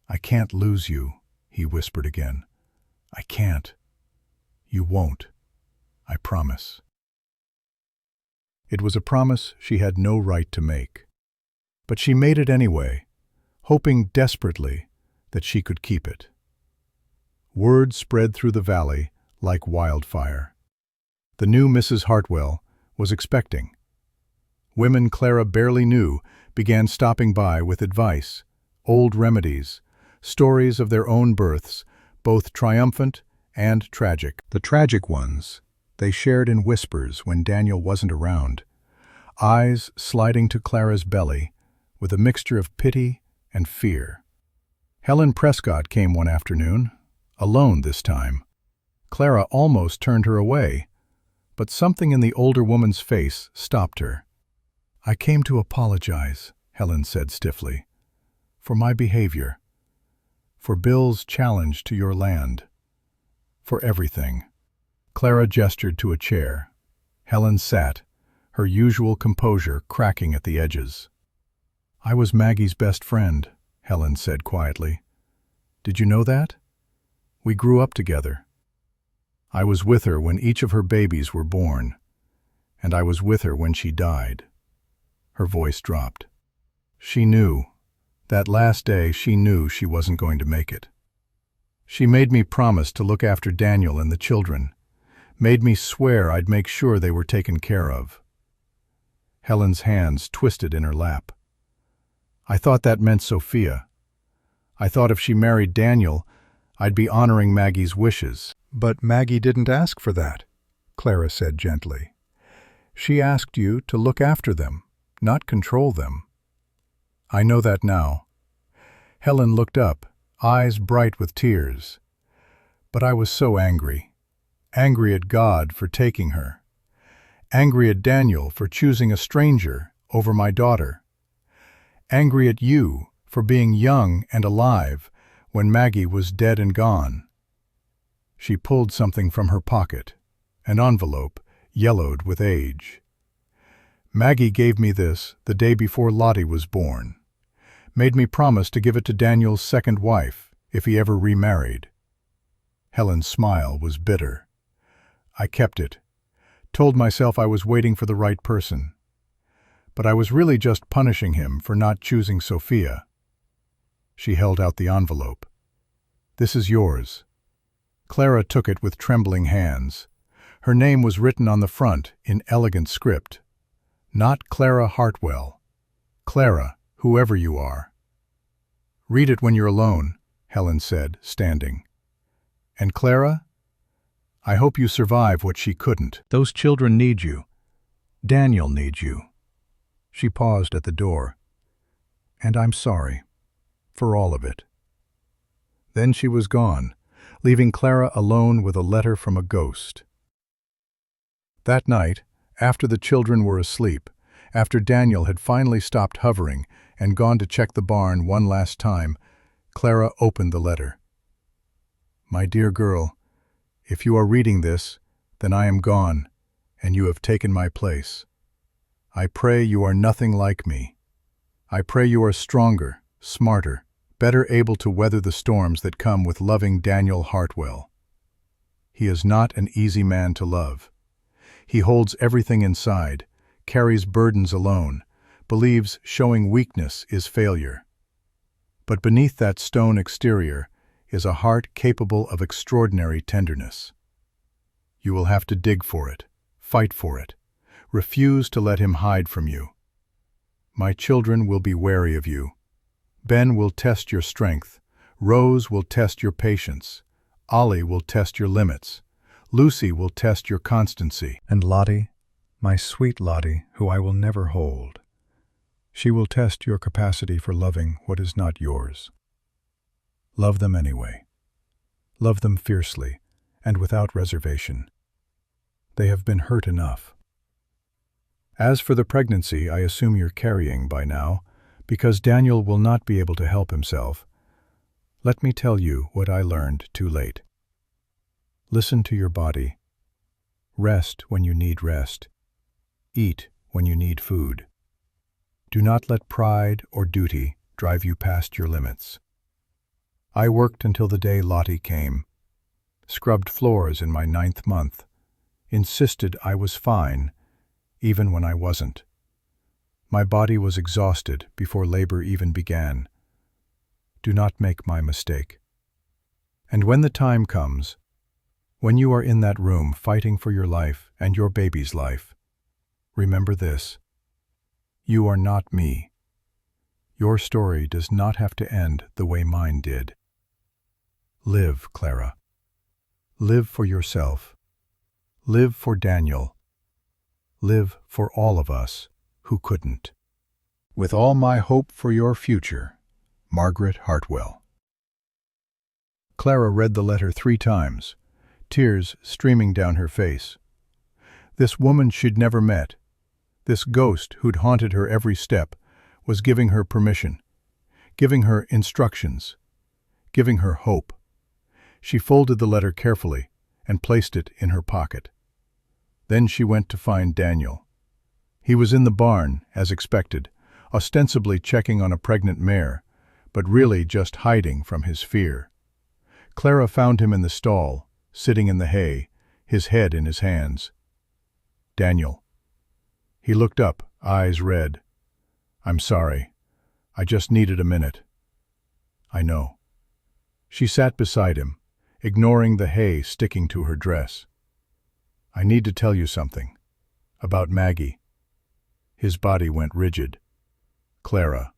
"I can't lose you," he whispered again. "I can't. You won't. I promise." It was a promise she had no right to make. But she made it anyway, hoping desperately that she could keep it. Word spread through the valley like wildfire. The new Mrs. Hartwell was expecting. Women Clara barely knew began stopping by with advice, old remedies, stories of their own births, both triumphant and tragic. The tragic ones they shared in whispers when Daniel wasn't around, eyes sliding to Clara's belly with a mixture of pity and fear. Helen Prescott came one afternoon, alone this time. Clara almost turned her away, but something in the older woman's face stopped her. "I came to apologize," Helen said stiffly, "for my behavior, for Bill's challenge to your land, for everything." Clara gestured to a chair. Helen sat, her usual composure cracking at the edges. "I was Maggie's best friend," Helen said quietly. "Did you know that? We grew up together. I was with her when each of her babies were born, and I was with her when she died." Her voice dropped. She knew. That last day she knew she wasn't going to make it. "She made me promise to look after Daniel and the children, made me swear I'd make sure they were taken care of." Helen's hands twisted in her lap. "I thought that meant Sophia. I thought if she married Daniel, I'd be honoring Maggie's wishes." "But Maggie didn't ask for that," Clara said gently. "She asked you to look after them, not control them." "I know that now." Helen looked up, eyes bright with tears. "But I was so angry. Angry at God for taking her. Angry at Daniel for choosing a stranger over my daughter. Angry at you for being young and alive when Maggie was dead and gone." She pulled something from her pocket, an envelope yellowed with age. "Maggie gave me this the day before Lottie was born. Made me promise to give it to Daniel's second wife if he ever remarried." Helen's smile was bitter. "I kept it. Told myself I was waiting for the right person. But I was really just punishing him for not choosing Sophia." She held out the envelope. "This is yours." Clara took it with trembling hands. Her name was written on the front in elegant script. Not Clara Hartwell. Clara, whoever you are. "Read it when you're alone," Helen said, standing. "And Clara, I hope you survive what she couldn't. Those children need you. Daniel needs you." She paused at the door. "And I'm sorry. For all of it." Then she was gone, leaving Clara alone with a letter from a ghost. That night, after the children were asleep, after Daniel had finally stopped hovering and gone to check the barn one last time, Clara opened the letter. "My dear girl, if you are reading this, then I am gone, and you have taken my place. I pray you are nothing like me. I pray you are stronger, smarter, better able to weather the storms that come with loving Daniel Hartwell. He is not an easy man to love. He holds everything inside, carries burdens alone, believes showing weakness is failure. But beneath that stone exterior is a heart capable of extraordinary tenderness. You will have to dig for it, fight for it, refuse to let him hide from you. My children will be wary of you. Ben will test your strength. Rose will test your patience. Ollie will test your limits. Lucy will test your constancy. And Lottie, my sweet Lottie, who I will never hold. She will test your capacity for loving what is not yours. Love them anyway. Love them fiercely and without reservation. They have been hurt enough. As for the pregnancy I assume you're carrying by now, because Daniel will not be able to help himself, let me tell you what I learned too late. Listen to your body. Rest when you need rest. Eat when you need food. Do not let pride or duty drive you past your limits. I worked until the day Lottie came, scrubbed floors in my 9th month, insisted I was fine, even when I wasn't. My body was exhausted before labor even began. Do not make my mistake. And when the time comes, when you are in that room fighting for your life and your baby's life, remember this: you are not me. Your story does not have to end the way mine did. Live, Clara. Live for yourself. Live for Daniel. Live for all of us who couldn't. With all my hope for your future, Margaret Hartwell. Clara read the letter 3 times, tears streaming down her face. This woman she'd never met, this ghost who'd haunted her every step, was giving her permission, giving her instructions, giving her hope. She folded the letter carefully and placed it in her pocket. Then she went to find Daniel. He was in the barn, as expected, ostensibly checking on a pregnant mare, but really just hiding from his fear. Clara found him in the stall, sitting in the hay, his head in his hands. Daniel. He looked up, eyes red. "I'm sorry. I just needed a minute." "I know." She sat beside him, ignoring the hay sticking to her dress. "I need to tell you something. About Maggie." His body went rigid. "Clara.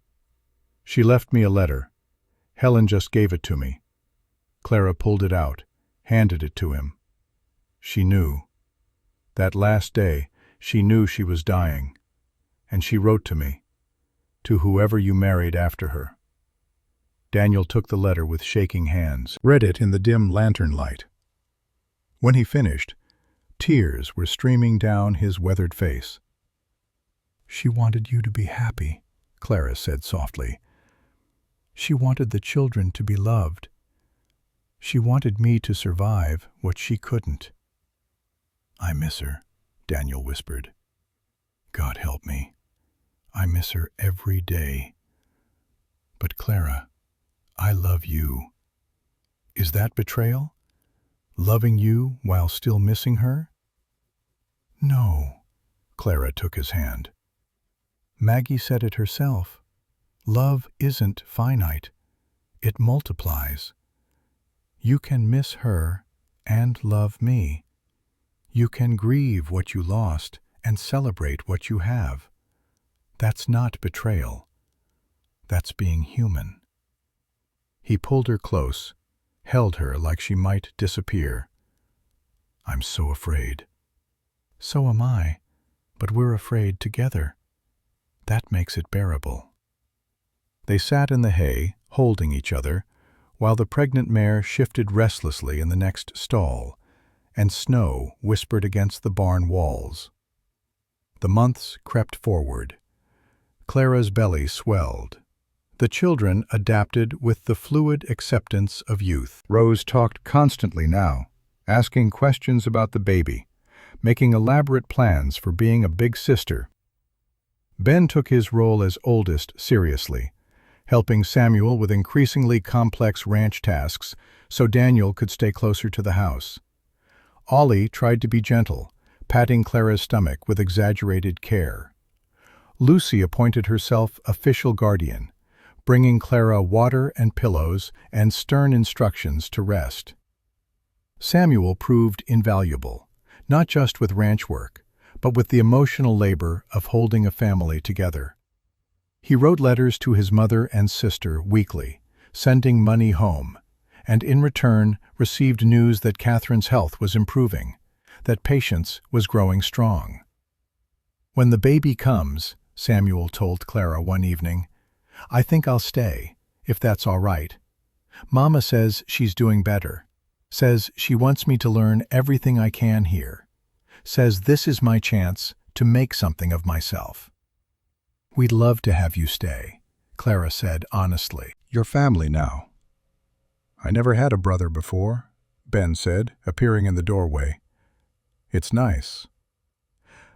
She left me a letter. Helen just gave it to me." Clara pulled it out, handed it to him. She knew. That last day, she knew she was dying. And she wrote to me. To whoever you married after her. Daniel took the letter with shaking hands, read it in the dim lantern light. When he finished, tears were streaming down his weathered face. "She wanted you to be happy," Clara said softly. "She wanted the children to be loved. She wanted me to survive what she couldn't." "I miss her," Daniel whispered. "God help me. I miss her every day. But Clara, I love you. Is that betrayal? Loving you while still missing her?" "No." Clara took his hand. "Maggie said it herself. Love isn't finite. It multiplies. You can miss her and love me. You can grieve what you lost and celebrate what you have. That's not betrayal. That's being human." He pulled her close, held her like she might disappear. "I'm so afraid." "So am I, but we're afraid together. That makes it bearable." They sat in the hay, holding each other, while the pregnant mare shifted restlessly in the next stall, and snow whispered against the barn walls. The months crept forward. Clara's belly swelled. The children adapted with the fluid acceptance of youth. Rose talked constantly now, asking questions about the baby, making elaborate plans for being a big sister. Ben took his role as oldest seriously, helping Samuel with increasingly complex ranch tasks so Daniel could stay closer to the house. Ollie tried to be gentle, patting Clara's stomach with exaggerated care. Lucy appointed herself official guardian, bringing Clara water and pillows and stern instructions to rest. Samuel proved invaluable, not just with ranch work, but with the emotional labor of holding a family together. He wrote letters to his mother and sister weekly, sending money home, and in return received news that Catherine's health was improving, that patience was growing strong. "When the baby comes," Samuel told Clara one evening, "I think I'll stay, if that's all right. Mama says she's doing better, says she wants me to learn everything I can here, says this is my chance to make something of myself." "We'd love to have you stay," Clara said honestly. "You're family now." "I never had a brother before," Ben said, appearing in the doorway. "It's nice."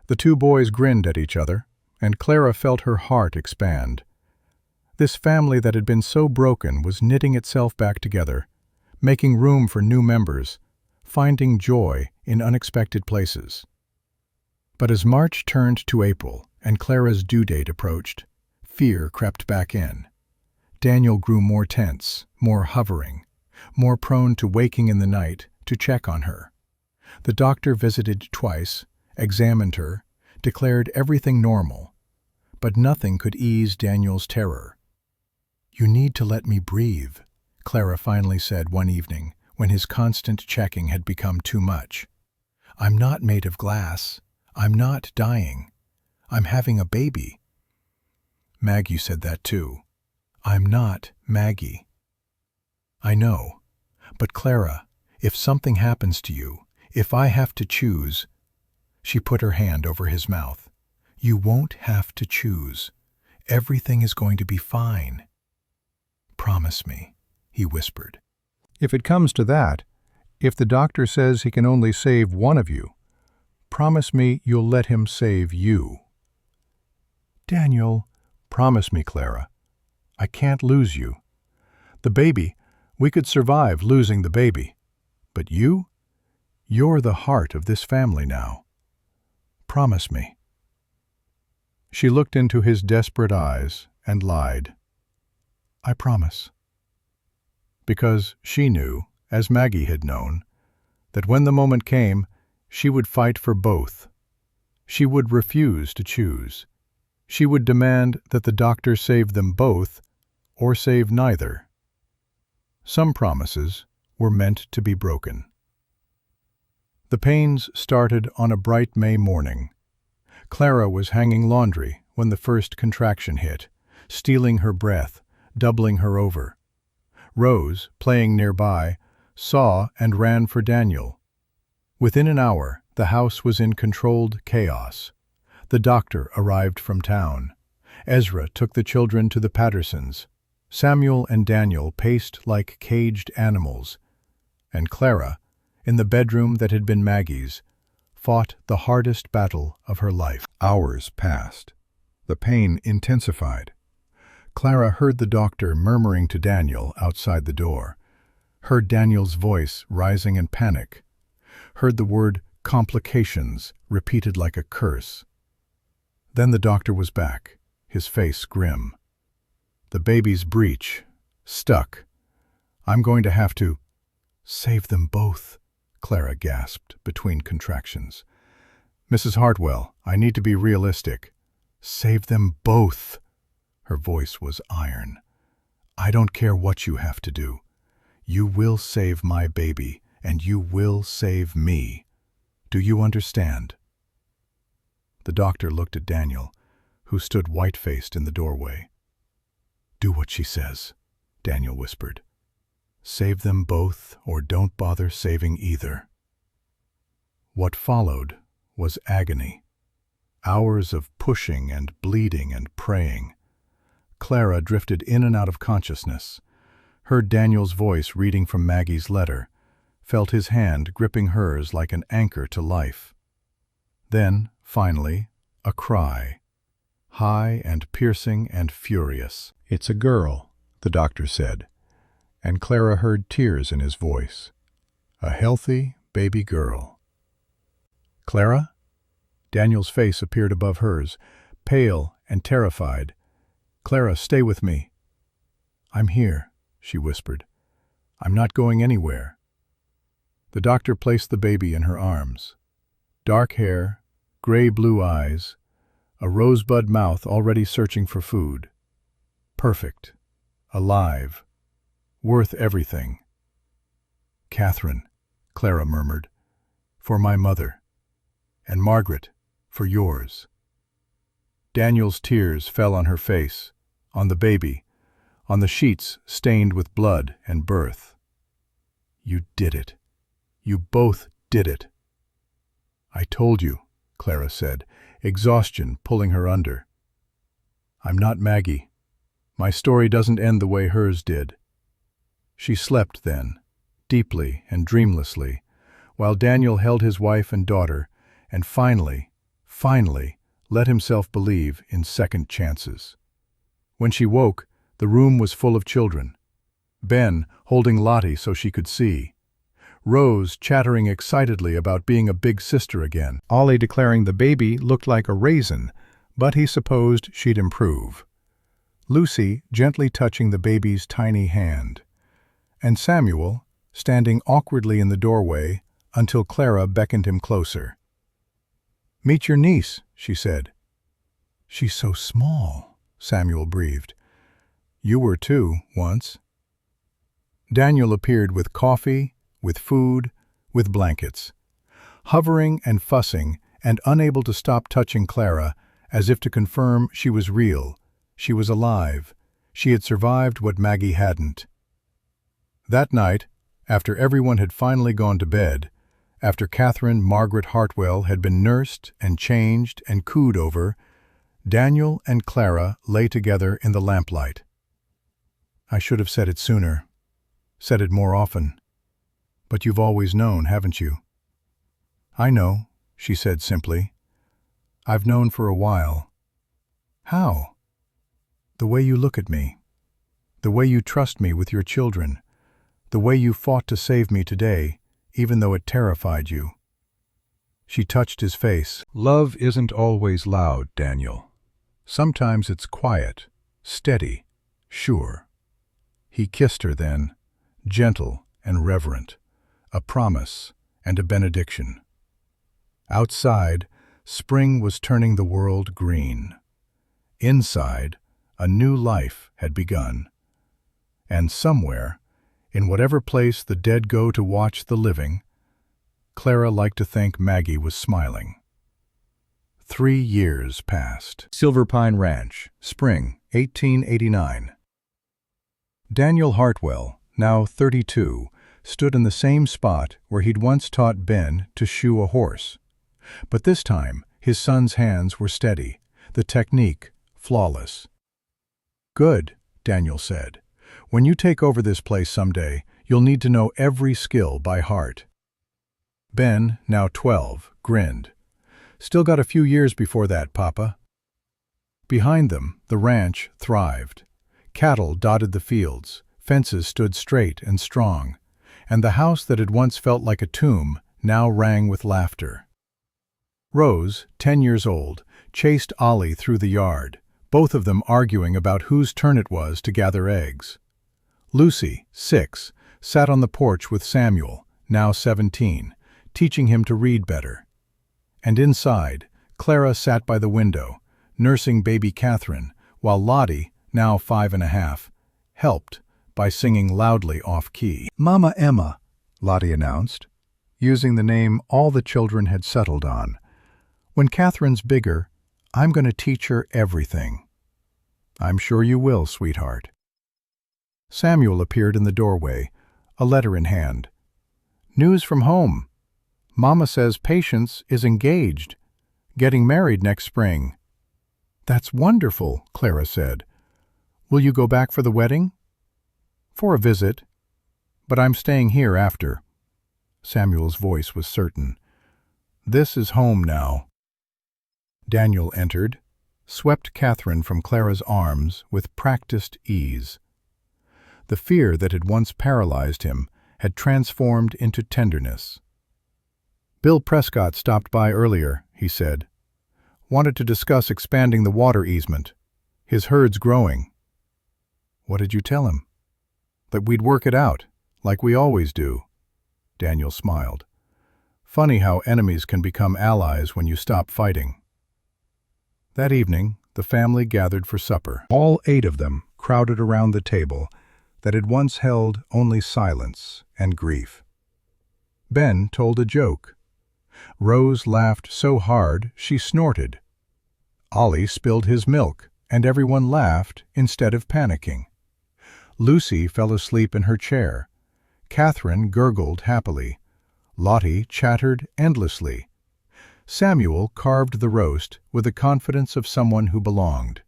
The two boys grinned at each other, and Clara felt her heart expand. This family that had been so broken was knitting itself back together, making room for new members, finding joy in unexpected places. But as March turned to April and Clara's due date approached, fear crept back in. Daniel grew more tense, more hovering, more prone to waking in the night to check on her. The doctor visited twice, examined her, declared everything normal, but nothing could ease Daniel's terror. "You need to let me breathe," Clara finally said one evening when his constant checking had become too much. "I'm not made of glass. I'm not dying. I'm having a baby." Maggie said that too. "I'm not Maggie." "I know. But Clara, if something happens to you, if I have to choose—" She put her hand over his mouth. "You won't have to choose. Everything is going to be fine. Promise me," he whispered. "If it comes to that, if the doctor says he can only save one of you, promise me you'll let him save you." "Daniel," "Promise me, Clara. I can't lose you. The baby, we could survive losing the baby. But you're the heart of this family now. Promise me." She looked into his desperate eyes and lied. "I promise." Because she knew, as Maggie had known, that when the moment came, she would fight for both. She would refuse to choose. She would demand that the doctor save them both or save neither. Some promises were meant to be broken. The pains started on a bright May morning. Clara was hanging laundry when the first contraction hit, stealing her breath, doubling her over. Rose, playing nearby, saw and ran for Daniel. Within an hour, the house was in controlled chaos. The doctor arrived from town. Ezra took the children to the Pattersons. Samuel and Daniel paced like caged animals. And Clara, in the bedroom that had been Maggie's, fought the hardest battle of her life. Hours passed. The pain intensified. Clara heard the doctor murmuring to Daniel outside the door, heard Daniel's voice rising in panic, heard the word complications repeated like a curse. Then the doctor was back, his face grim. "The baby's breech. Stuck. I'm going to have to—" "Save them both," Clara gasped between contractions. "Mrs. Hartwell, I need to be realistic." "Save them both." Her voice was iron. "I don't care what you have to do. You will save my baby, and you will save me. Do you understand?" The doctor looked at Daniel, who stood white-faced in the doorway. "Do what she says," Daniel whispered. "Save them both, or don't bother saving either." What followed was agony. Hours of pushing and bleeding and praying. Clara drifted in and out of consciousness, heard Daniel's voice reading from Maggie's letter, felt his hand gripping hers like an anchor to life. Then, finally, a cry, high and piercing and furious. "It's a girl," the doctor said, and Clara heard tears in his voice. "A healthy baby girl." "Clara?" Daniel's face appeared above hers, pale and terrified. "Clara, stay with me." "I'm here," she whispered. "I'm not going anywhere." The doctor placed the baby in her arms. Dark hair, gray-blue eyes, a rosebud mouth already searching for food. Perfect. Alive. Worth everything. "Catherine," Clara murmured, "for my mother. And Margaret, for yours." Daniel's tears fell on her face, on the baby, on the sheets stained with blood and birth. "You did it. You both did it." "I told you," Clara said, exhaustion pulling her under. "I'm not Maggie. My story doesn't end the way hers did." She slept then, deeply and dreamlessly, while Daniel held his wife and daughter, and finally, let himself believe in second chances. When she woke, the room was full of children. Ben holding Lottie so she could see. Rose chattering excitedly about being a big sister again. Ollie declaring the baby looked like a raisin, but he supposed she'd improve. Lucy gently touching the baby's tiny hand. And Samuel standing awkwardly in the doorway until Clara beckoned him closer. "Meet your niece," she said. "She's so small," Samuel breathed. "You were too, once." Daniel appeared with coffee, with food, with blankets. Hovering and fussing and unable to stop touching Clara, as if to confirm she was real, she was alive, she had survived what Maggie hadn't. That night, after everyone had finally gone to bed, after Catherine Margaret Hartwell had been nursed and changed and cooed over, Daniel and Clara lay together in the lamplight. "I should have said it sooner, said it more often. But you've always known, haven't you?" "I know," she said simply. "I've known for a while." "How?" "The way you look at me. The way you trust me with your children. The way you fought to save me today, even though it terrified you." She touched his face. "Love isn't always loud, Daniel. Sometimes it's quiet, steady, sure." He kissed her then, gentle and reverent, a promise and a benediction. Outside, spring was turning the world green. Inside, a new life had begun. And somewhere, in whatever place the dead go to watch the living, Clara liked to think Maggie was smiling. 3 years passed. Silver Pine Ranch, spring, 1889. Daniel Hartwell, now 32, stood in the same spot where he'd once taught Ben to shoe a horse. But this time, his son's hands were steady, the technique flawless. "Good," Daniel said. "When you take over this place someday, you'll need to know every skill by heart." Ben, now 12, grinned. "Still got a few years before that, Papa." Behind them, the ranch thrived. Cattle dotted the fields, fences stood straight and strong, and the house that had once felt like a tomb now rang with laughter. Rose, 10 years old, chased Ollie through the yard, both of them arguing about whose turn it was to gather eggs. Lucy, 6, sat on the porch with Samuel, now 17, teaching him to read better. And inside, Clara sat by the window, nursing baby Catherine, while Lottie, now 5.5, helped by singing loudly off-key. "Mama Emma," Lottie announced, using the name all the children had settled on. "When Catherine's bigger, I'm going to teach her everything." "I'm sure you will, sweetheart." Samuel appeared in the doorway, a letter in hand. "News from home. Mama says Patience is engaged, getting married next spring." "That's wonderful," Clara said. "Will you go back for the wedding?" "For a visit, but I'm staying here after." Samuel's voice was certain. "This is home now." Daniel entered, swept Catherine from Clara's arms with practiced ease. The fear that had once paralyzed him had transformed into tenderness. "Bill Prescott stopped by earlier," he said. wanted to discuss expanding the water easement, his herds growing. What did you tell him? That we'd work it out, like we always do. Daniel smiled. Funny how enemies can become allies when you stop fighting. That evening, the family gathered for supper. All 8 of them crowded around the table that had once held only silence and grief. Ben told a joke. Rose laughed so hard she snorted. Ollie spilled his milk, and everyone laughed instead of panicking. Lucy fell asleep in her chair. Catherine gurgled happily. Lottie chattered endlessly. Samuel carved the roast with the confidence of someone who belonged.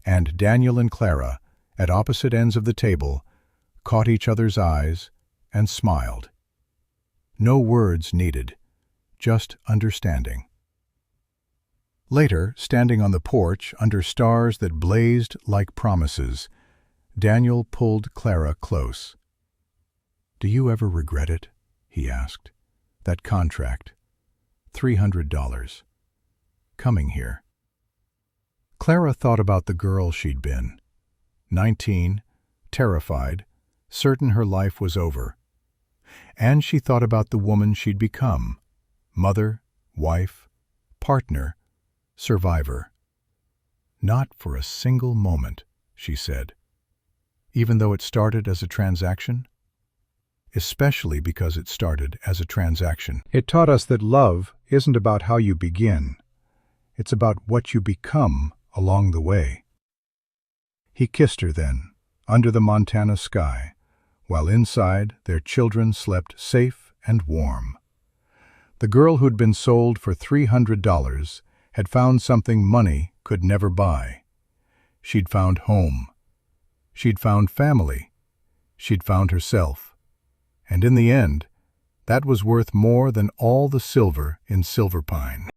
And Daniel and Clara, at opposite ends of the table, caught each other's eyes and smiled. No words needed, just understanding. Later, standing on the porch under stars that blazed like promises, Daniel pulled Clara close. "Do you ever regret it?" he asked. "That contract. $300. Coming here." Clara thought about the girl she'd been. 19, terrified, certain her life was over. And she thought about the woman she'd become. Mother, wife, partner, survivor. "Not for a single moment," she said. "Even though it started as a transaction?" Especially because it started as a transaction. It taught us that love isn't about how you begin. It's about what you become along the way. He kissed her then, under the Montana sky, while inside their children slept safe and warm. The girl who'd been sold for $300 had found something money could never buy. She'd found home. She'd found family. She'd found herself. And in the end, that was worth more than all the silver in Silverpine.